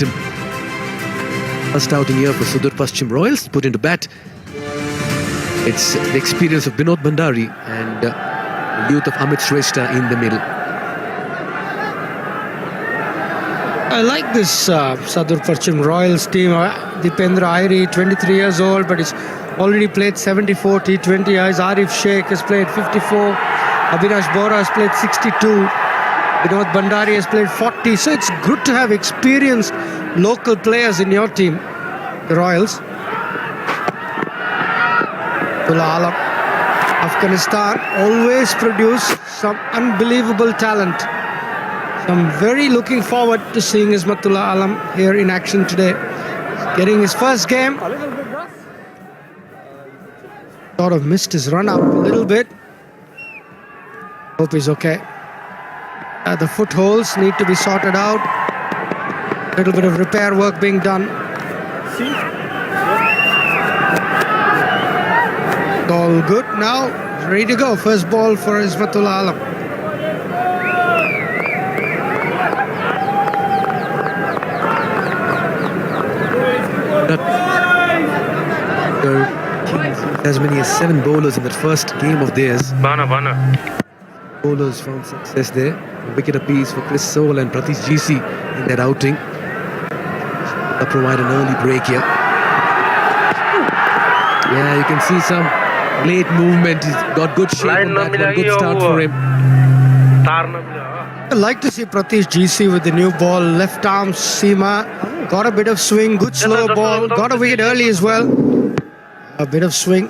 momentum. First outing here for Sudurpshcim Royals, put into bat. It's the experience of Binod Bhandari and the youth of Amit Shrestha in the middle. I like this Sudurpshcim Royals team. Dipendra Airi, 23 years old, but he's already played 74 T20Is. Arif Sheikh has played 54. Abhinash Bora has played 62. Binod Bhandari has played 40. So it's good to have experienced local players in your team, the Royals. Alam. Afghanistan always produce some unbelievable talent. So I'm very looking forward to seeing Ismatullah Alam here in action today. Getting his first game. Sort of missed his run up a little bit. Hope he's okay. The footholds need to be sorted out. A little bit of repair work being done. All good now. Ready to go. First ball for Ismatullah Alam. As many as 7 bowlers in that first game of theirs. Bowlers found success there. A wicket apiece for Chris Soul and Pratish GC in that outing. They'll provide an early break here. Yeah, you can see some late movement. He's got good shape on that one. Good start for him. I like to see Pratish GC with the new ball. Left arm seamer. Got a bit of swing. Good slow ball. Got a wicket early as well. A bit of swing.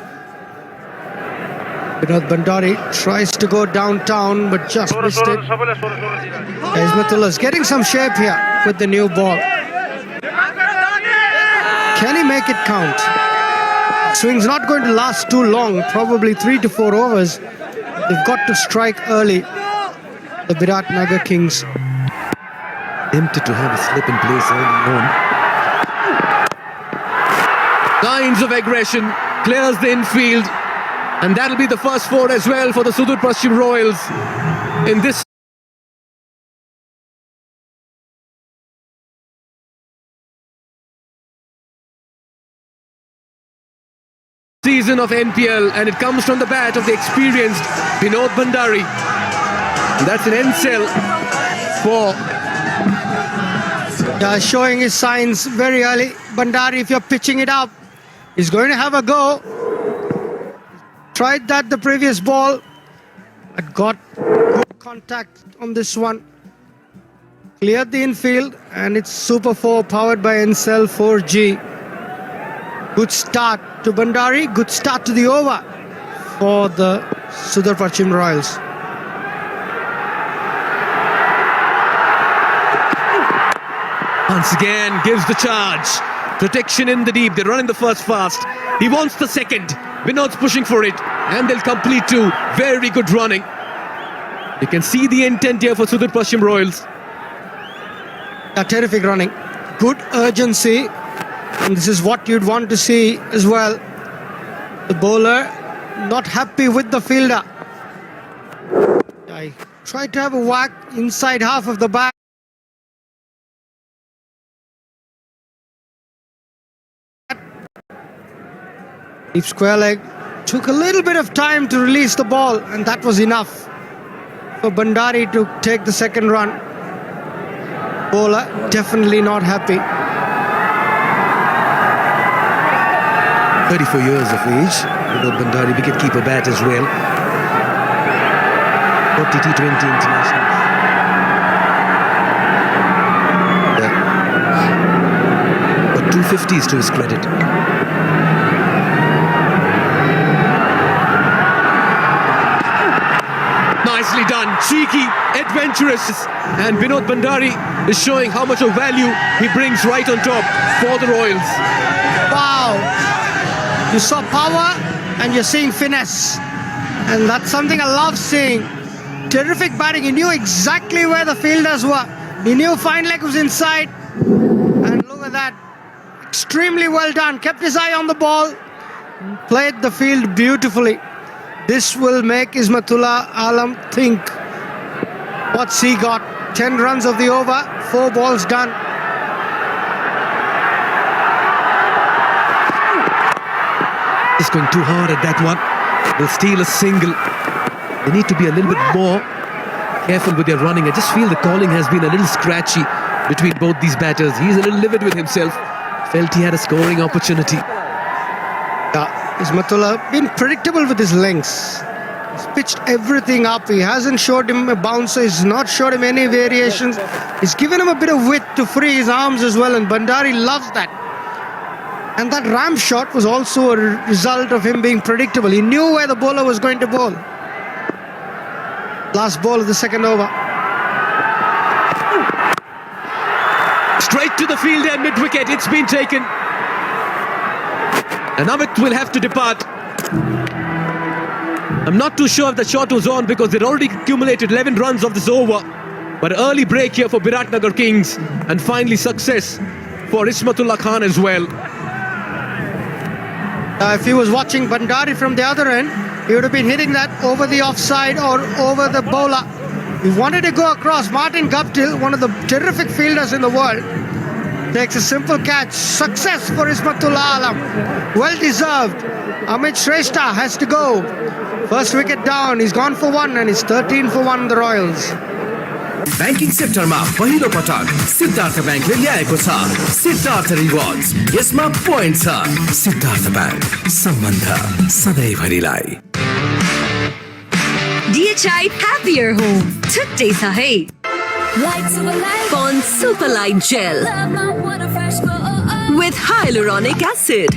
Binod Bhandari tries to go downtown but just missed it. Ismatullah is getting some shape here with the new ball. Can he make it count? Swing's not going to last too long, probably 3 to 4 overs. They've got to strike early. The Virat Nagar Kings. Tempted to have a slip in place early on. Lines of aggression, clears the infield, and that'll be the first 4 as well for the Sudurpshcim Royals in this season of NPL, and it comes from the bat of the experienced Binod Bhandari. And that's an end cell for showing his signs very early. Bhandari, if you're pitching it up, he's going to have a go. Tried that the previous ball, but got good contact on this one. Cleared the infield, and it's Super 4 powered by NCell 4G. Good start to Bhandari, good start to the over for the Sudurpshcim Royals. Once again gives the charge. Protection in the deep. They're running the first fast. He wants the second. Binod's pushing for it, and they'll complete 2. Very good running. You can see the intent here for Sudurpshcim Royals. Terrific running. Good urgency. And this is what you'd want to see as well. The bowler not happy with the fielder. I tried to have a whack inside half of the bat. Deep square leg. Took a little bit of time to release the ball, and that was enough for Bhandari to take the second run. Bowler definitely not happy. 34 years of age. Binod Bhandari, wicketkeeper bat as well. 40 T20 internationals. Got 250s to his credit. Nicely done, cheeky, adventurous, and Binod Bhandari is showing how much of value he brings right on top for the Royals. Wow, you saw power and you're seeing finesse, and that's something I love seeing. Terrific batting. He knew exactly where the fielders were. He knew fine leg was inside, and look at that, extremely well done. Kept his eye on the ball, played the field beautifully. This will make Ismatullah Alam think. What's he got? 10 runs of the over, 4 balls done. Just going too hard at that one. They'll steal a single. They need to be a little bit more careful with their running. I just feel the calling has been a little scratchy between both these batters. He's a little livid with himself. Felt he had a scoring opportunity. Ismatullah been predictable with his lengths. He's pitched everything up. He hasn't showed him a bouncer. He's not showed him any variations. He's given him a bit of width to free his arms as well, and Bandari loves that. And that ramp shot was also a result of him being predictable. He knew where the bowler was going to bowl. Last ball of the second over. Straight to the field and mid-wicket. It's been taken. And Amit will have to depart. I'm not too sure if the shot was on because they'd already accumulated 11 runs of this over. But early break here for Biratnagar Kings. And finally success for Ismatullah Khan as well. If he was watching Bandari from the other end, he would have been hitting that over the offside or over the bowler. He wanted to go across. Martin Guptill, one of the terrific fielders in the world, takes a simple catch. Success for Ismatullah Alam. Well deserved. Amit Shrestha has to go. First wicket down. He's gone for one and he's 13 for one, the Royals. Banking sector ma पहिलो पटक सिद्धार्थ बैंकले ल्याएको छ Siddharth rewards यसमा point छ Siddharth bank सम्बन्ध सधैँभरिलाई DHI Happier Home छुट्टै छ है Pond Superlight Gel with hyaluronic acid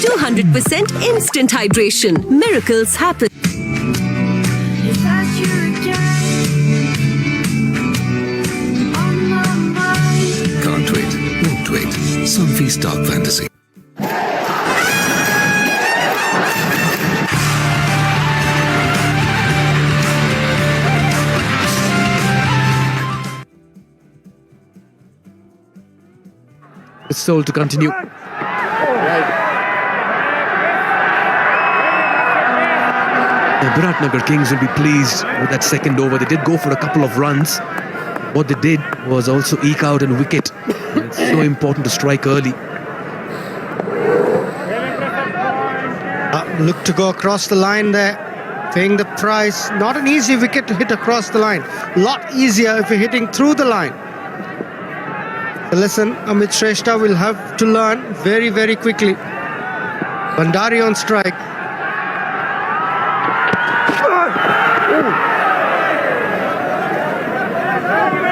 200% instant hydration. Miracles happen. Some feast-talk fantasy. It's sold to continue. The Biratnagar Kings will be pleased with that second over. They did go for a couple of runs. What they did was also eke out a wicket. It's so important to strike early. Look to go across the line there, paying the price. Not an easy wicket to hit across the line. A lot easier if you're hitting through the line. So listen, Amit Shrestha will have to learn very, very quickly. Bandari on strike.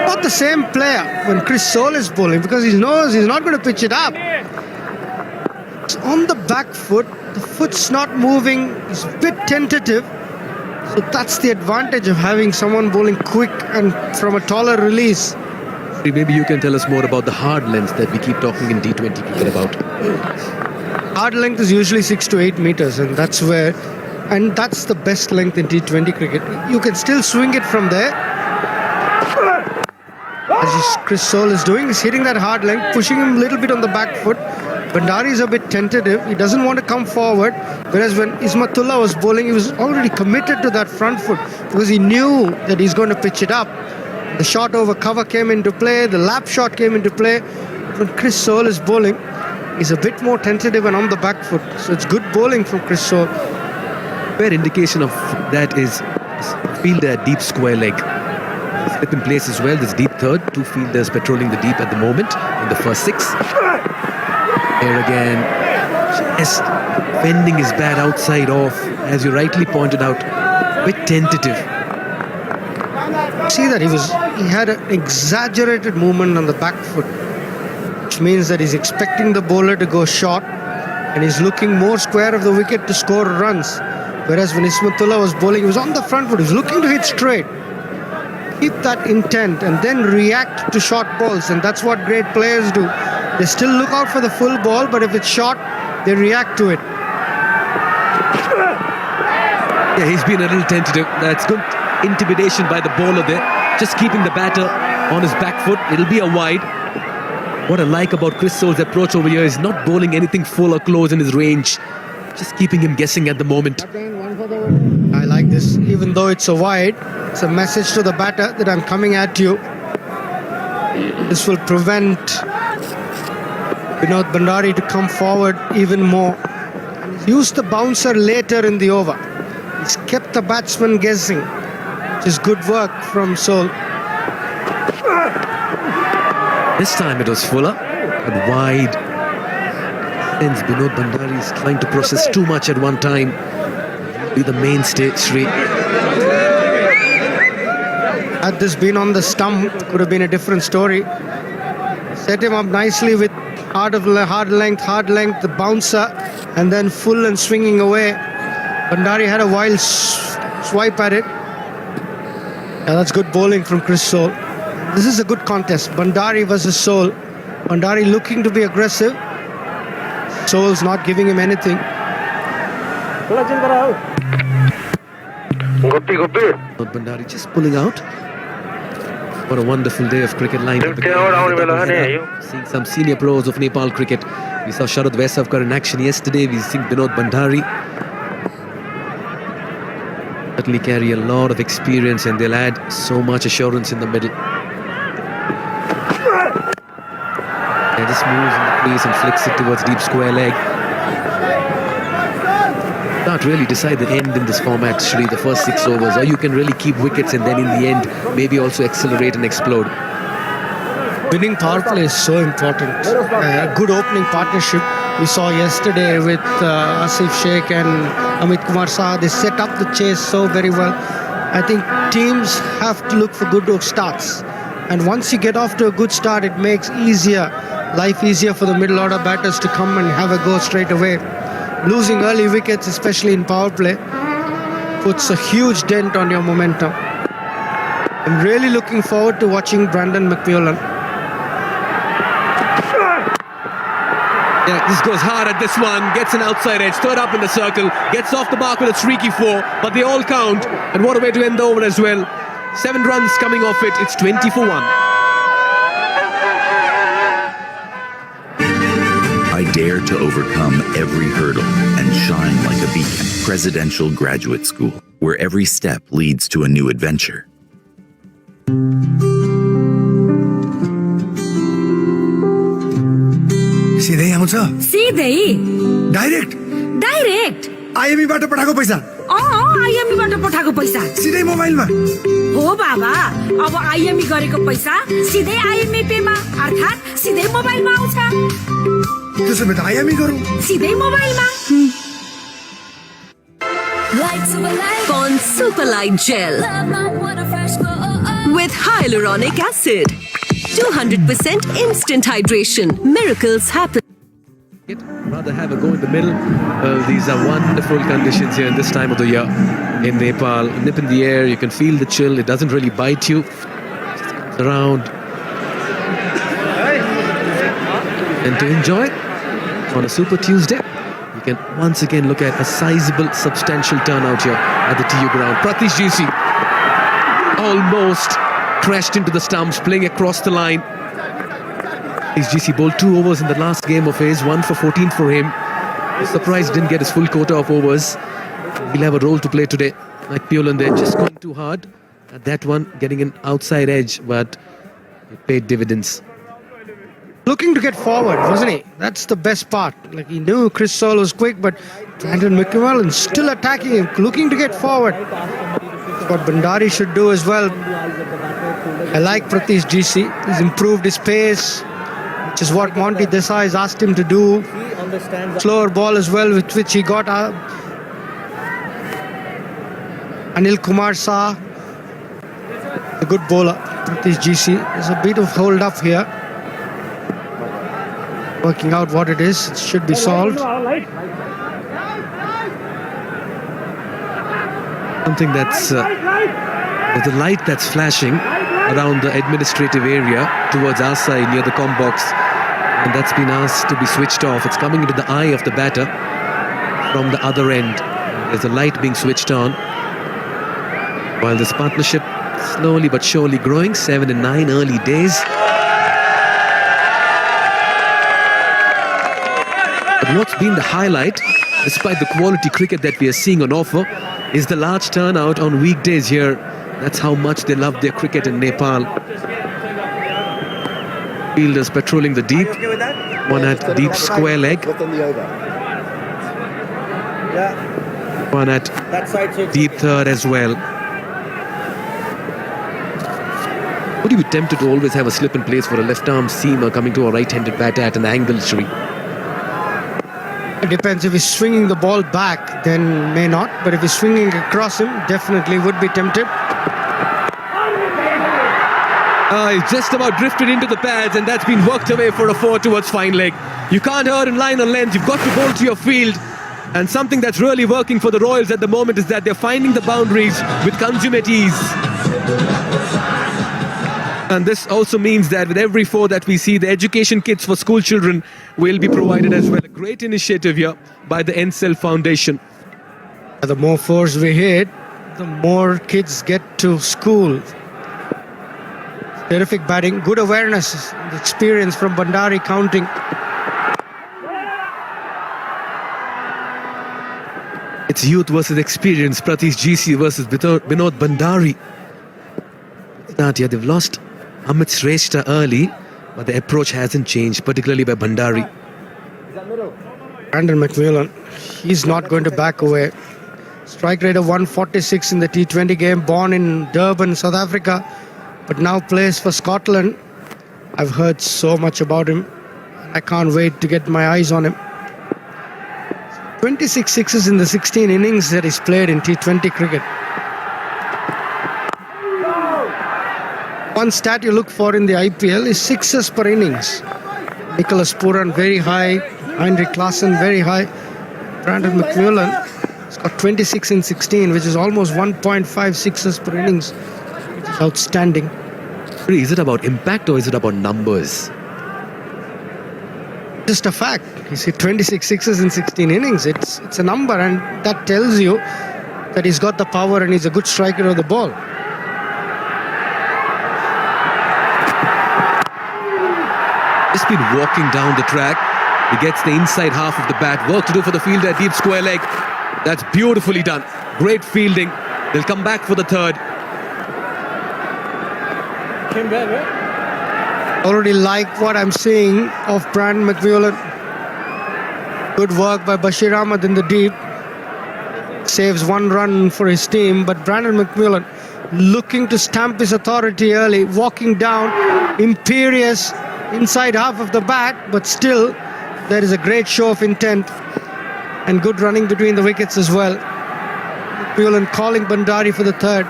Not the same player when Chris Soul is bowling because he knows he's not going to pitch it up. It's on the back foot. The foot's not moving. It's a bit tentative. So that's the advantage of having someone bowling quick and from a taller release. Maybe you can tell us more about the hard length that we keep talking in T20 cricket about. Hard length is usually 6 to 8 meters, and that's the best length in T20 cricket. You can still swing it from there. As Chris Soul is doing, he's hitting that hard length, pushing him a little bit on the back foot. Bandari is a bit tentative. He doesn't want to come forward. Whereas when Ismatullah was bowling, he was already committed to that front foot because he knew that he's going to pitch it up. The shot over cover came into play. The lap shot came into play. When Chris Soul is bowling, he's a bit more tentative and on the back foot. So it's good bowling from Chris Soul. Fair indication of that is fielder at deep square leg. Slip in place as well. There's deep third. Two fielders patrolling the deep at the moment in the first 6. Here again, just bending his bat outside off, as you rightly pointed out, a bit tentative. See that he had an exaggerated movement on the back foot, which means that he's expecting the bowler to go short and he's looking more square of the wicket to score runs. Whereas when Ismatullah was bowling, he was on the front foot, he was looking to hit straight. Keep that intent and then react to short balls, and that's what great players do. They still look out for the full ball, but if it's short, they react to it. Yeah, he's been a little tentative. That's good intimidation by the bowler there. Just keeping the batter on his back foot. It'll be a wide. What I like about Chris Soul's approach over here is not bowling anything full or close in his range. Just keeping him guessing at the moment. I like this. Even though it's a wide, it's a message to the batter that I'm coming at you. This will prevent Vinod Bandari to come forward even more. used the bouncer later in the over. He's kept the batsman guessing, which is good work from Soul. This time it was fuller and wide. Hence Binod Bhandari is trying to process too much at one time. Be the mainstay, Sri. Had this been on the stump, could have been a different story. Set him up nicely with hard length, the bouncer, and then full and swinging away. Bhandari had a wild swipe at it. Yeah, that's good bowling from Chris Soul. This is a good contest. Bhandari versus Soul. Bhandari looking to be aggressive. Soul's not giving him anything. Bhandari just pulling out. What a wonderful day of cricket lineup. Seeing some senior pros of Nepal cricket. We saw Sharad Vaisavkar in action yesterday. We see Binod Bhandari. Certainly carry a lot of experience and they'll add so much assurance in the middle. Yeah, just moves in the crease and flicks it towards deep square leg. Can't really decide the end in this format, Shri, the first 6 overs, or you can really keep wickets and then in the end maybe also accelerate and explode. Winning power play is so important. A good opening partnership we saw yesterday with Asif Sheikh and Amit Kumar Saha. They set up the chase so very well. I think teams have to look for good starts. And once you get off to a good start, it makes life easier for the middle order batters to come and have a go straight away. Losing early wickets, especially in power play, puts a huge dent on your momentum. I'm really looking forward to watching Brandon McMullen. Yeah, this goes hard at this one, gets an outside edge, third up in the circle, gets off the mark with a streaky 4, but they all count, and what a way to end the over as well. 7 runs coming off it, it's 20 for 1. I dare to overcome every hurdle and shine like a beacon. Presidential Graduate School, where every step leads to a new adventure. सिधै आउँछ सिधै direct direct IME बाट पठाएको पैसा IME बाट पठाएको पैसा सिधै मोबाइलमा हो बाबा अब आइएमई गरेको पैसा सिधै आइएमई पेमा अर्थात् सिधै मोबाइलमा आउँछ त्यसो भए आइएमई गरौँ सिधै मोबाइलमा Pond Super Light Gel with hyaluronic acid. 200% instant hydration. Miracles happen. Rather have a go in the middle. These are wonderful conditions here in this time of the year in Nepal. Nip in the air, you can feel the chill. It doesn't really bite you. It's around. And to enjoy on a Super Tuesday, you can once again look at a sizable, substantial turnout here at the TU ground. Pratish GC almost crashed into the stumps, playing across the line. His GC bowled 2 overs in the last game of his, 1 for 14 for him. Surprised didn't get his full quota of overs. He'll have a role to play today. Like Piolan there, just going too hard at that one, getting an outside edge, but it paid dividends. Looking to get forward, wasn't he? That's the best part. Like, he knew Chris Soul was quick, but Brandon McMullen still attacking him, looking to get forward. What Bhandari should do as well. I like Pratish GC. He's improved his pace, which is what Monty Desai has asked him to do. Slower ball as well, with which he got Anil Kumar Saha, a good bowler. Pratish GC. There's a bit of hold up here. Working out what it is. It should be solved. Something that's there's a light that's flashing around the administrative area towards our side near the comm box, and that's been asked to be switched off. It's coming into the eye of the batter from the other end. There's a light being switched on while this partnership slowly but surely growing. 7 and 9 early days. But what's been the highlight, despite the quality cricket that we are seeing on offer, is the large turnout on weekdays here. That's how much they love their cricket in Nepal. Fielders patrolling the deep. One at deep square leg. One at deep third as well. Would you be tempted to always have a slip in place for a left-arm seamer coming to a right-handed batter at an angle, Shri? It depends. If he's swinging the ball back, then may not. But if he's swinging across him, definitely would be tempted. He's just about drifted into the pads, and that's been worked away for a 4 towards fine leg. You can't hurt in line or length. You've got to bowl to your field. And something that's really working for the Royals at the moment is that they're finding the boundaries with consummate ease. And this also means that with every 4 that we see, the education kits for school children will be provided as well. A great initiative here by the NPL Foundation. The more 4s we hit, the more kids get to school. Terrific batting, good awareness, and experience from Bandari counting. It's youth versus experience. Pratish GC versus Binod Bandari. Nadia, they've lost Amit Shrestha early, but the approach hasn't changed, particularly by Bandari. Brandon McMillan, he's not going to back away. Strike rate of 146 in the T20 game, born in Durban, South Africa, but now plays for Scotland. I've heard so much about him. I can't wait to get my eyes on him. 26 sixes in the 16 innings that he's played in T20 cricket. One stat you look for in the IPL is sixes per innings. Nicholas Pooran very high, Heinrich Klaasen very high. Brandon McMillan has got 26 in 16, which is almost 1.5 sixes per innings, which is outstanding. Is it about impact or is it about numbers? Just a fact. You see 26 sixes in 16 innings. It's a number, and that tells you that he's got the power and he's a good striker of the ball. Just been walking down the track. He gets the inside half of the bat. Work to do for the fielder at deep square leg. That's beautifully done. Great fielding. They'll come back for the third. Already like what I'm seeing of Brandon McMillan. Good work by Bashir Ahmed in the deep. Saves 1 run for his team, but Brandon McMillan looking to stamp his authority early, walking down, imperious inside half of the bat, but still there is a great show of intent and good running between the wickets as well. McMillan calling Bandari for the third.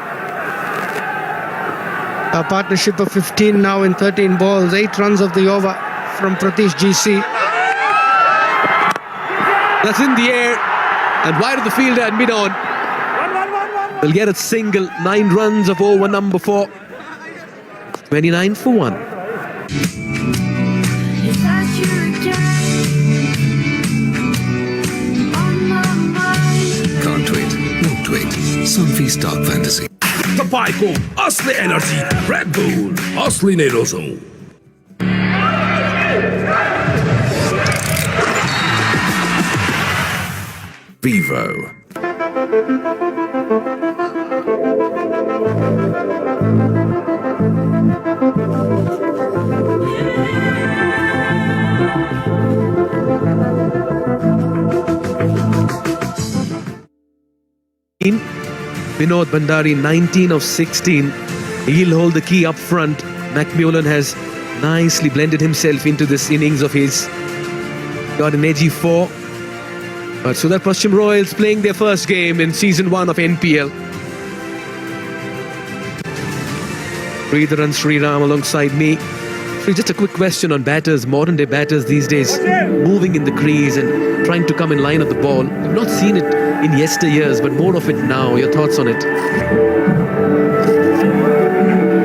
A partnership of 15 now in 13 balls, 8 runs of the over from Pratish GC. That's in the air and wide of the fielder and mid-on. They'll get a single, 9 runs of over number 4. 29 for 1. Can't wait, won't wait. Sunfee Stock Fantasy. तपाईँको असली energy red bull असली नै रोजौं Vivo. Binod Bandari 19 of 16. He'll hold the key up front. McMillan has nicely blended himself into this innings of his. Got an edgy 4. But Sudurpshcim Royals playing their first game in season 1 of NPL. Sridhar and Sriram alongside me. Just a quick question on batters, modern day batters these days, moving in the crease and trying to come in line of the ball. We've not seen it in yesteryears, but more of it now. Your thoughts on it?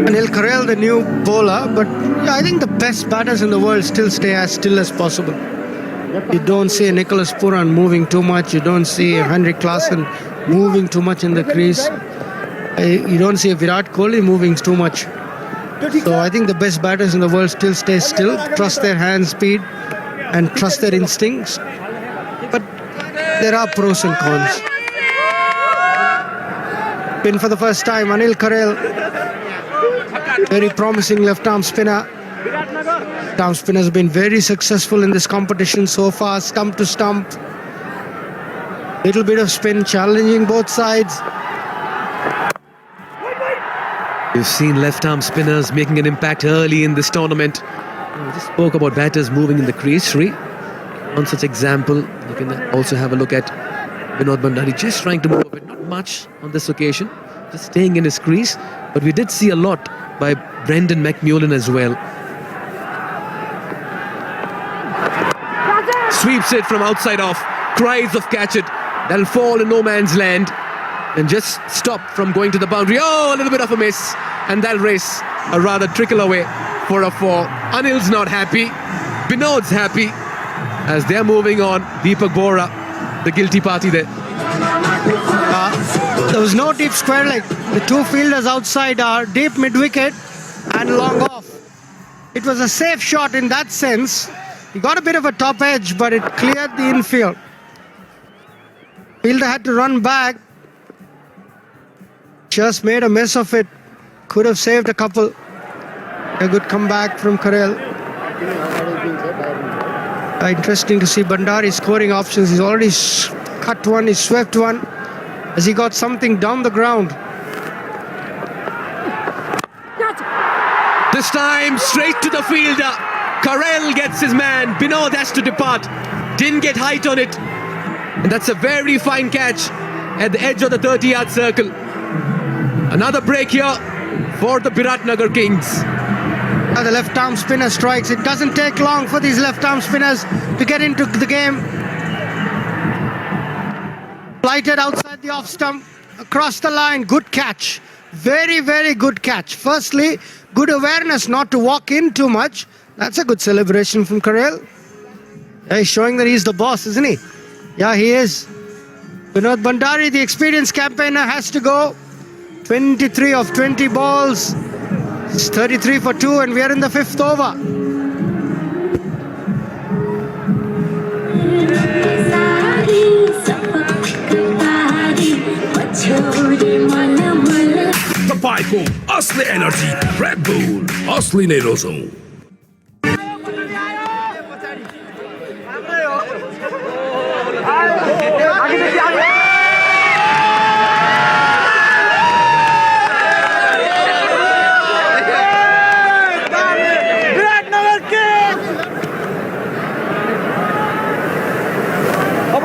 Anil Karel, the new bowler, but yeah, I think the best batters in the world still stay as still as possible. You don't see Nicholas Pooran moving too much. You don't see Heinrich Klaasen moving too much in the crease. You don't see Virat Kohli moving too much. So I think the best batters in the world still stay still, trust their hand speed and trust their instincts. But there are pros and cons. Pin for the first time, Anil Karel. Very promising left-arm spinner. Left-arm spinner has been very successful in this competition so far, stump to stump. Little bit of spin, challenging both sides. We've seen left-arm spinners making an impact early in this tournament. We just spoke about batters moving in the crease, Sri. One such example, you can also have a look at Vinod Bhandari just trying to move a bit, not much on this occasion, just staying in his crease. But we did see a lot by Brendan McMullen as well. Sweeps it from outside off, cries of catch it. That'll fall in no man's land and just stop from going to the boundary. Oh, a little bit of a miss. And that'll race a rather trickle away for a 4. Anil's not happy. Binod's happy as they're moving on. Deepak Bora, the guilty party there. There was no deep square leg. The two fielders outside are deep mid-wicket and long off. It was a safe shot in that sense. He got a bit of a top edge, but it cleared the infield. Fielder had to run back. Just made a mess of it. Could have saved a couple. A good comeback from Karel. Interesting to see Bhandari scoring options. He's already cut one, he swept one. Has he got something down the ground? This time, straight to the fielder. Karel gets his man. Binod has to depart. Didn't get height on it. And that's a very fine catch at the edge of the 30-yard circle. Another break here for the Biratnagar Kings. Now the left-arm spinner strikes. It doesn't take long for these left-arm spinners to get into the game. Flighted outside the off-stump, across the line. Good catch. Very, very good catch. Firstly, good awareness not to walk in too much. That's a good celebration from Karel. Yeah, he's showing that he's the boss, isn't he? Yeah, he is. Vinod Bhandari, the experienced campaigner, has to go. 23 of 20 balls. It's 33 for 2 and we are in the 5th over. तपाईँको असली energy red bull असली नै रोजौं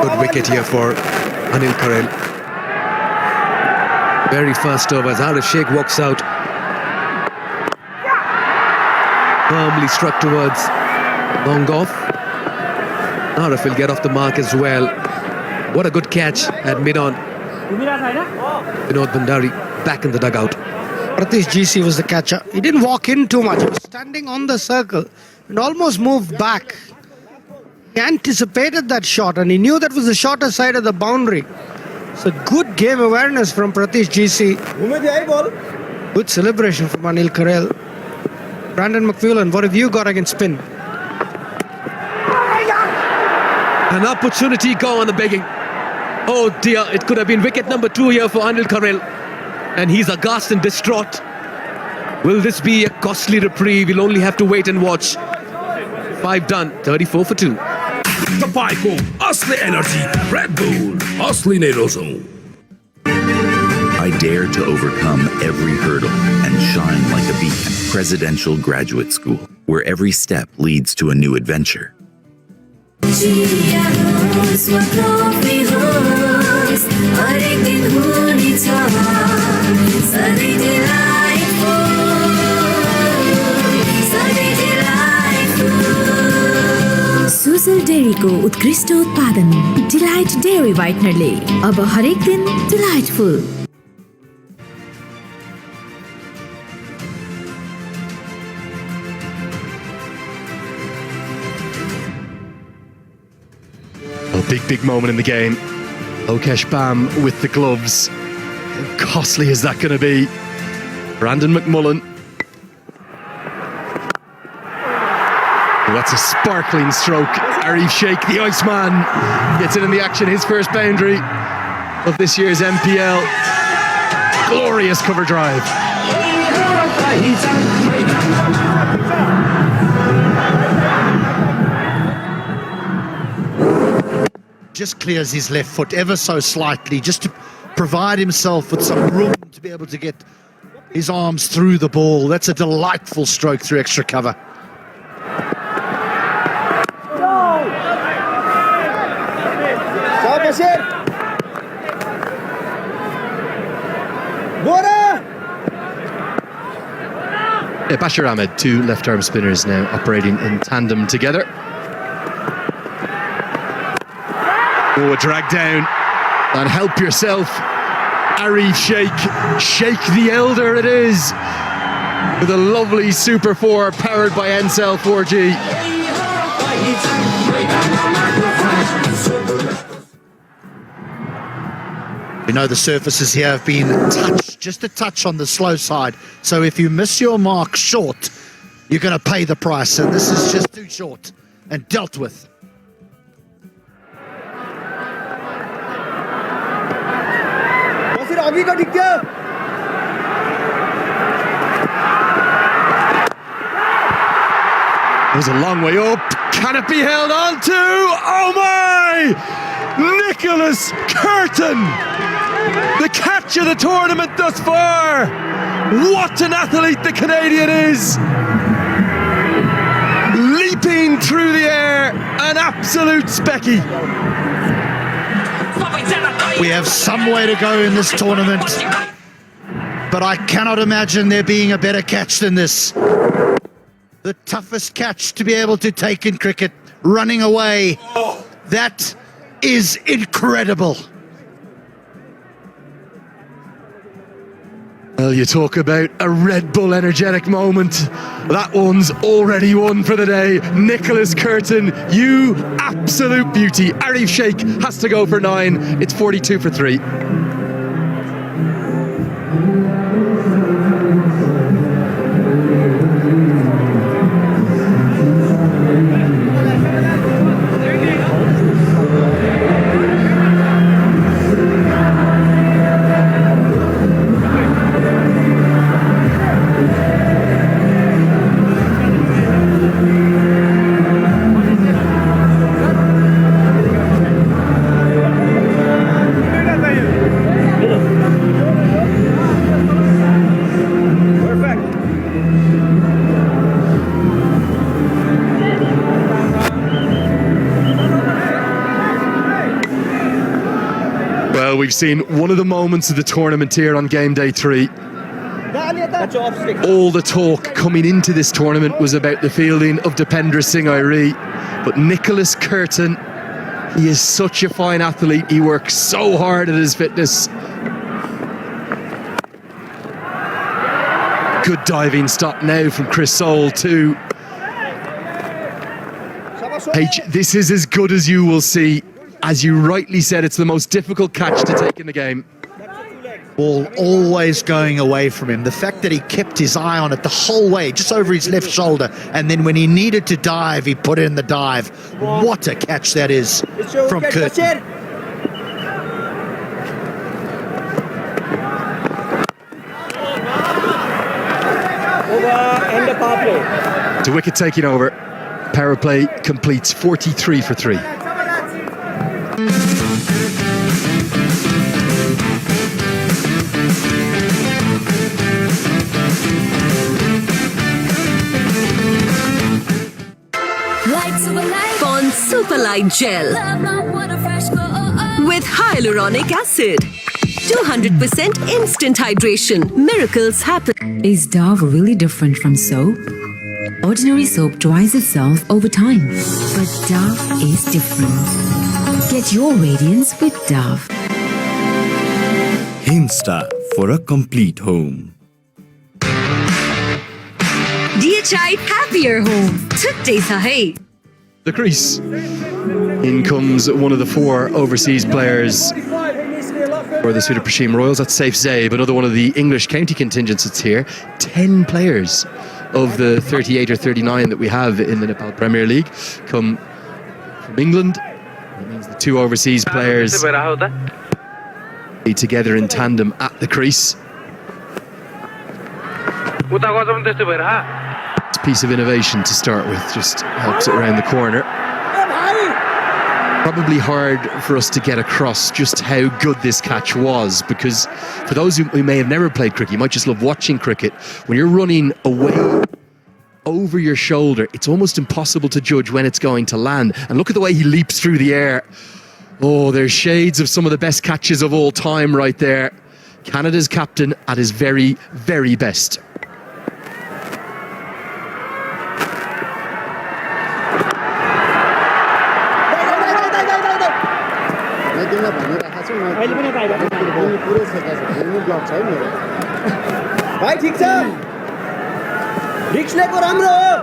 Good wicket here for Anil Karel. Very first over as Arif Sheikh walks out. Firmly struck towards long off. Arif will get off the mark as well. What a good catch at mid-on. Vinod Bhandari back in the dugout. Pratish GC was the catcher. He didn't walk in too much. He was standing on the circle and almost moved back. He anticipated that shot and he knew that was the shorter side of the boundary. So good game awareness from Pratish GC. Good celebration from Anil Karel. Brandon McMullen, what have you got against spin? An opportunity gone, the begging. Oh dear, it could have been wicket number 2 here for Anil Karel. And he's aghast and distraught. Will this be a costly reprieve? We'll only have to wait and watch. 5 done, 34 for 2. तपाईँको असली energy red bull असली नै रोजौं I dare to overcome every hurdle and shine like a beacon. Presidential Graduate School, where every step leads to a new adventure. Sujal डेयरीको उत्कृष्ट उत्पादन delight dairy व्हाइटनरले अब हरेक दिन delightful. A big moment in the game. Lokesh Bam with the gloves. How costly is that going to be? Brandon McMullen. That's a sparkling stroke. Arif Sheikh, the Iceman, gets in the action. His first boundary of this year's NPL. Glorious cover drive. just clears his left foot ever so slightly, just to provide himself with some room to be able to get his arms through the ball. That's a delightful stroke through extra cover. Yeah, Bashir Ahmed, two left-arm spinners now operating in tandem together. Oh, a drag down. And help yourself, Arif Sheikh. Sheikh the Elder it is. With a lovely Super 4 powered by NCell 4G. We know the surfaces here have been just a touch on the slow side. So if you miss your mark short, you're going to pay the price. And this is just too short and dealt with. It was a long way up. Can it be held on to? Oh my! Nicholas Curtin! The catch of the tournament thus far! What an athlete the Canadian is! Leaping through the air, an absolute specky. We have some way to go in this tournament, but I cannot imagine there being a better catch than this. The toughest catch to be able to take in cricket, running away. That is incredible. Well, you talk about a Red Bull energetic moment. That one's already won for the day. Nicholas Curtin, you absolute beauty. Arif Sheikh has to go for 9. It's 42 for 3. We've seen one of the moments of the tournament here on game day 3. All the talk coming into this tournament was about the fielding of Dipendra Singh Airi, but Nicholas Curtin, he is such a fine athlete. He works so hard at his fitness. Good diving stop now from Chris Soule too. H, this is as good as you will see. As you rightly said, it's the most difficult catch to take in the game. Ball always going away from him. The fact that he kept his eye on it the whole way, just over his left shoulder, and then when he needed to dive, he put in the dive. What a catch that is from Curtin. The wicket taking over. Power play completes 43 for 3. Pond Super Light Gel with hyaluronic acid. 200% instant hydration. Miracles happen. Is Dove really different from soap? Ordinary soap dries itself over time, but Dove is different. Get your radiance with Dove. Insta for a complete home. DHI Happier Home. Today sahi. The crease. In comes one of the 4 overseas players for the sudurpshcim Royals. That's Saif Zaib, another one of the English county contingents that's here. 10 players of the 38 or 39 that we have in the Nepal Premier League come from England. That means the 2 overseas players be together in tandem at the crease. It's a piece of innovation to start with, just helps it around the corner. Probably hard for us to get across just how good this catch was, because for those who may have never played cricket, you might just love watching cricket. When you're running away over your shoulder, it's almost impossible to judge when it's going to land. And look at the way he leaps through the air. Oh, there's shades of some of the best catches of all time right there. Canada's captain at his very, very best. भाइ ठीक छ रिक्स लिएको राम्रो हो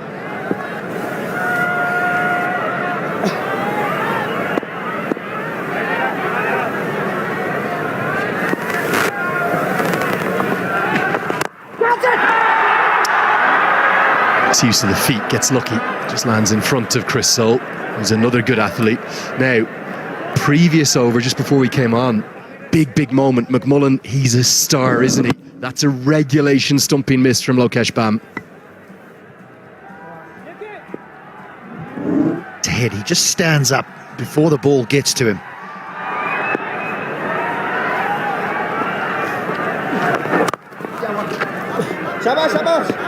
Use of the feet, gets lucky, just lands in front of Chris Soule, who's another good athlete. Now, previous over, just before we came on, big moment. McMullen, he's a star, isn't he? That's a regulation stumping miss from Lokesh Bam. His head, he just stands up before the ball gets to him. शाबाश शाबाश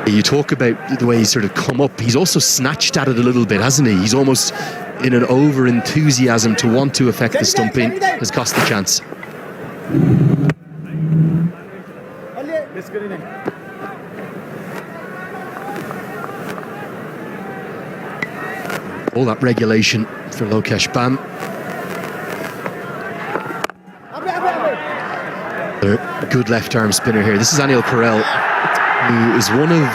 You talk about the way he's sort of come up. He's also snatched at it a little bit, hasn't he? He's almost in an over-enthusiasm to want to affect the stumping, has cost the chance. All that regulation for Lokesh Bam. A good left-arm spinner here. This is Anil Karel, who is one of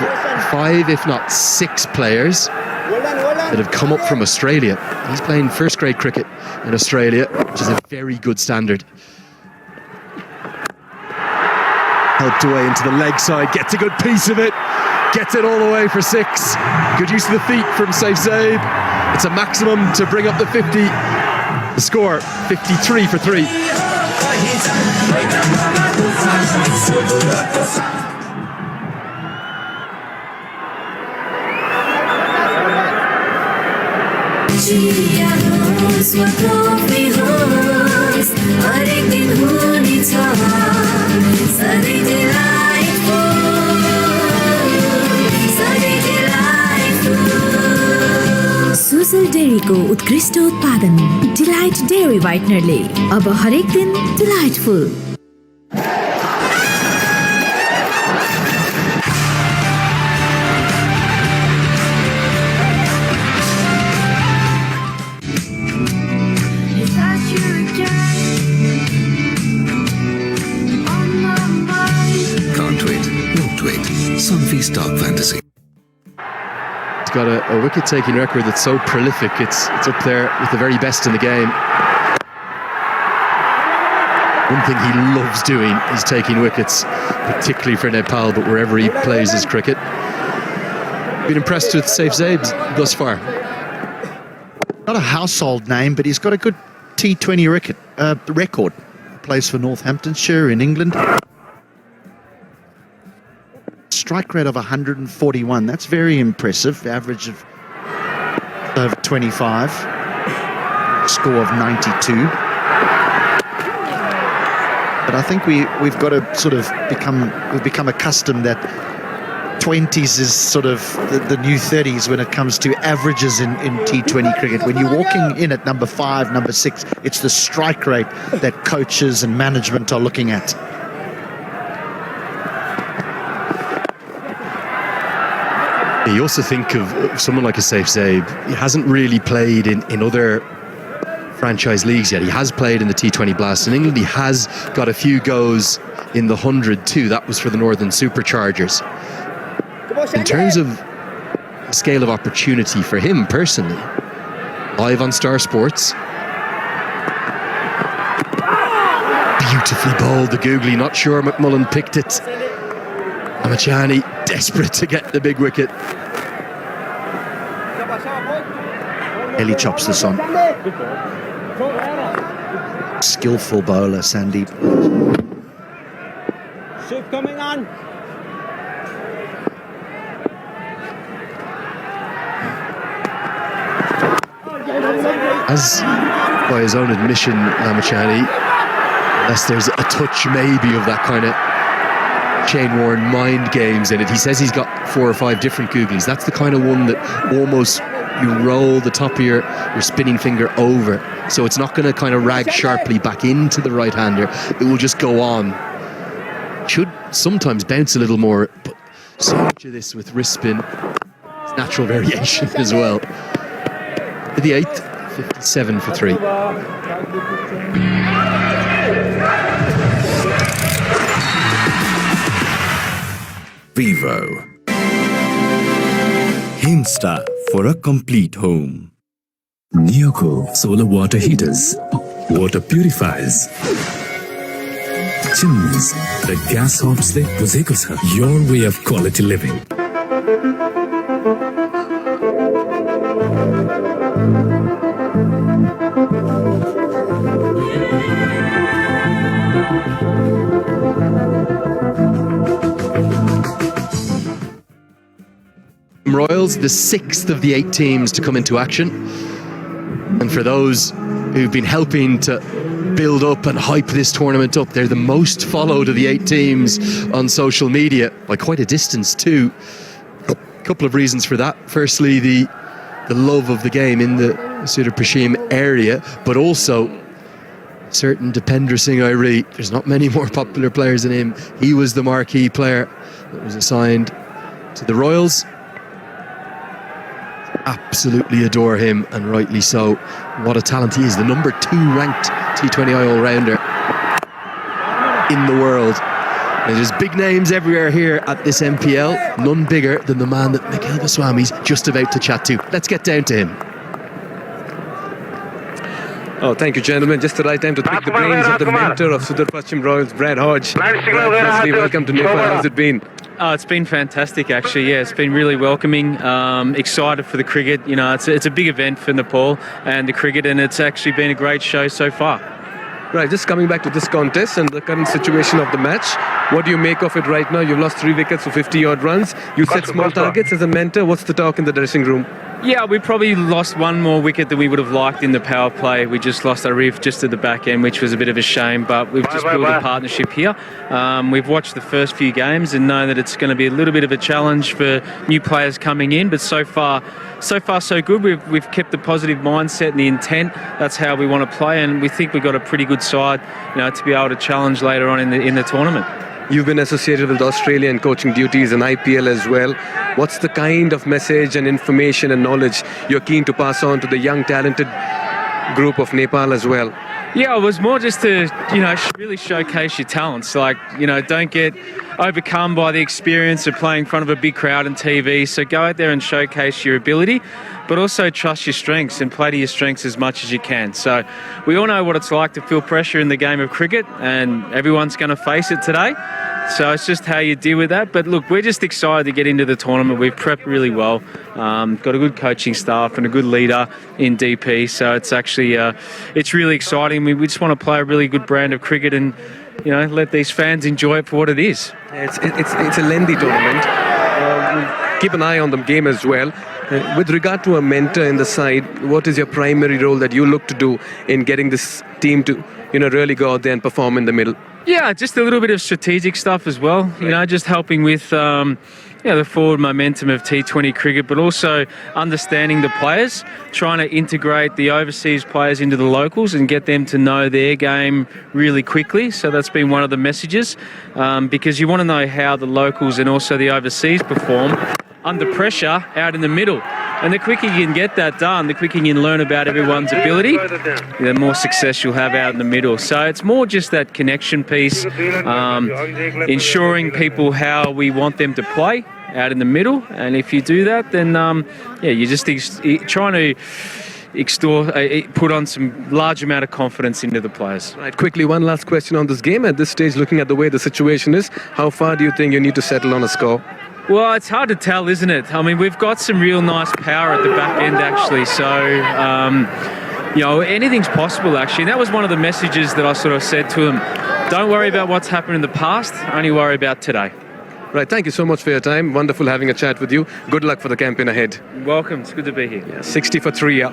5, if not 6 players that have come up from Australia. He's playing first-grade cricket in Australia, which is a very good standard. Helped away into the leg side, gets a good piece of it, gets it all the way for 6. Good use of the feet from Saif Zaib. It's a maximum to bring up the 50. The score, 53 for 3. सुसुल डेरीको उत्कृष्ट उत्पादन delight dairy व्हाइटनरले अब हरेक दिन delightful Can't wait, won't wait. Sunfeast Dark Fantasy. Got a wicket-taking record that's so prolific. It's up there with the very best in the game. One thing he loves doing is taking wickets, particularly for Nepal, but wherever he plays his cricket. Been impressed with Saif Zaib thus far. Not a household name, but he's got a good T20 record. Plays for Northamptonshire in England. Strike rate of 141. That's very impressive. Average of over 25. Score of 92. But I think we've got to sort of become accustomed that 20s is sort of the new 30s when it comes to averages in T20 cricket. When you're walking in at number 5, number 6, it's the strike rate that coaches and management are looking at. You also think of someone like a Saif Zaib. He hasn't really played in other franchise leagues yet. He has played in the T20 Blast in England. He has got a few goes in the 100 too. That was for the Northern Superchargers. In terms of the scale of opportunity for him personally, live on Star Sports. Beautifully bowled, the googly. Not sure McMullen picked it. Amachani desperate to get the big wicket. Ellie chops this on. Skillful bowler, Sandeep. Shift coming on. as by his own admission, Lamachani, unless there's a touch maybe of that kind of Shane Warne mind games in it. He says he's got 4 or 5 different googlies. That's the kind of one that almost you roll the top of your spinning finger over, so it's not going to kind of rag sharply back into the right-hander. It will just go on. Should sometimes bounce a little more, but so much of this with wrist spin, it's natural variation as well. For the 8th, 57 for 3. Vivo. Himsta for a complete home. Neoco solar water heaters, water purifiers, chimneys, the gas hobs they possess your way of quality living. Royals, the 6th of the 8 teams to come into action. And for those who've been helping to build up and hype this tournament up, they're the most followed of the 8 teams on social media by quite a distance too. A couple of reasons for that. Firstly, the love of the game in the sudurpshcim area, but also certain Dipendra Singh Airi. There's not many more popular players than him. He was the marquee player that was assigned to the Royals. Absolutely adore him, and rightly so. What a talent he is. The number 2 ranked T20I all-rounder in the world. And there's big names everywhere here at this NPL. None bigger than the man that Mikhail Goswami's just about to chat to. Let's get down to him. Oh, thank you, gentlemen. Just the right time to pick the brains of the mentor of sudurpshcim Royals, Brad Hodge. Firstly, welcome to Nepal. How's it been? It's been fantastic, actually. Yeah, it's been really welcoming. Excited for the cricket. You know, it's a big event for Nepal and the cricket, and it's actually been a great show so far. Right, just coming back to this contest and the current situation of the match, what do you make of it right now? You've lost 3 wickets for 50-odd runs. You set small targets as a mentor. What's the talk in the dressing room? Yeah, we probably lost 1 more wicket than we would have liked in the power play. We just lost our riff just at the back end, which was a bit of a shame, but we've just built a partnership here. We've watched the first few games and know that it's going to be a little bit of a challenge for new players coming in, but so far so good. We've kept the positive mindset and the intent. That's how we want to play, and we think we've got a pretty good side, you know, to be able to challenge later on in the tournament. You've been associated with Australian coaching duties and IPL as well. What's the kind of message and information and knowledge you're keen to pass on to the young, talented group of Nepal as well? Yeah, it was more just to, you know, really showcase your talents. Like, you know, don't get overcome by the experience of playing in front of a big crowd and TV. So go out there and showcase your ability, but also trust your strengths and play to your strengths as much as you can. So we all know what it's like to feel pressure in the game of cricket, and everyone's going to face it today. So it's just how you deal with that. But look, we're just excited to get into the tournament. We've prepped really well. Got a good coaching staff and a good leader in DP. So it's actually, it's really exciting. We just want to play a really good brand of cricket and, you know, let these fans enjoy it for what it is. It's a lengthy tournament. Keep an eye on the game as well. With regard to a mentor in the side, what is your primary role that you look to do in getting this team to, you know, really go out there and perform in the middle? Yeah, just a little bit of strategic stuff as well. You know, just helping with the forward momentum of T20 cricket, but also understanding the players, trying to integrate the overseas players into the locals and get them to know their game really quickly. So that's been one of the messages, because you want to know how the locals and also the overseas perform under pressure out in the middle. And the quicker you can get that done, the quicker you can learn about everyone's ability, the more success you'll have out in the middle. So it's more just that connection piece, ensuring people how we want them to play out in the middle. And if you do that, then you're just trying to put on some large amount of confidence into the players. Right, quickly, one last question on this game. At this stage, looking at the way the situation is, how far do you think you need to settle on a score? Well, it's hard to tell, isn't it? I mean, we've got some real nice power at the back end, actually. So, you know, anything's possible, actually. And that was one of the messages that I sort of said to them. Don't worry about what's happened in the past. Only worry about today. Right, thank you so much for your time. Wonderful having a chat with you. Good luck for the campaign ahead. You're welcome. It's good to be here. Yeah, 60 for 3, yeah.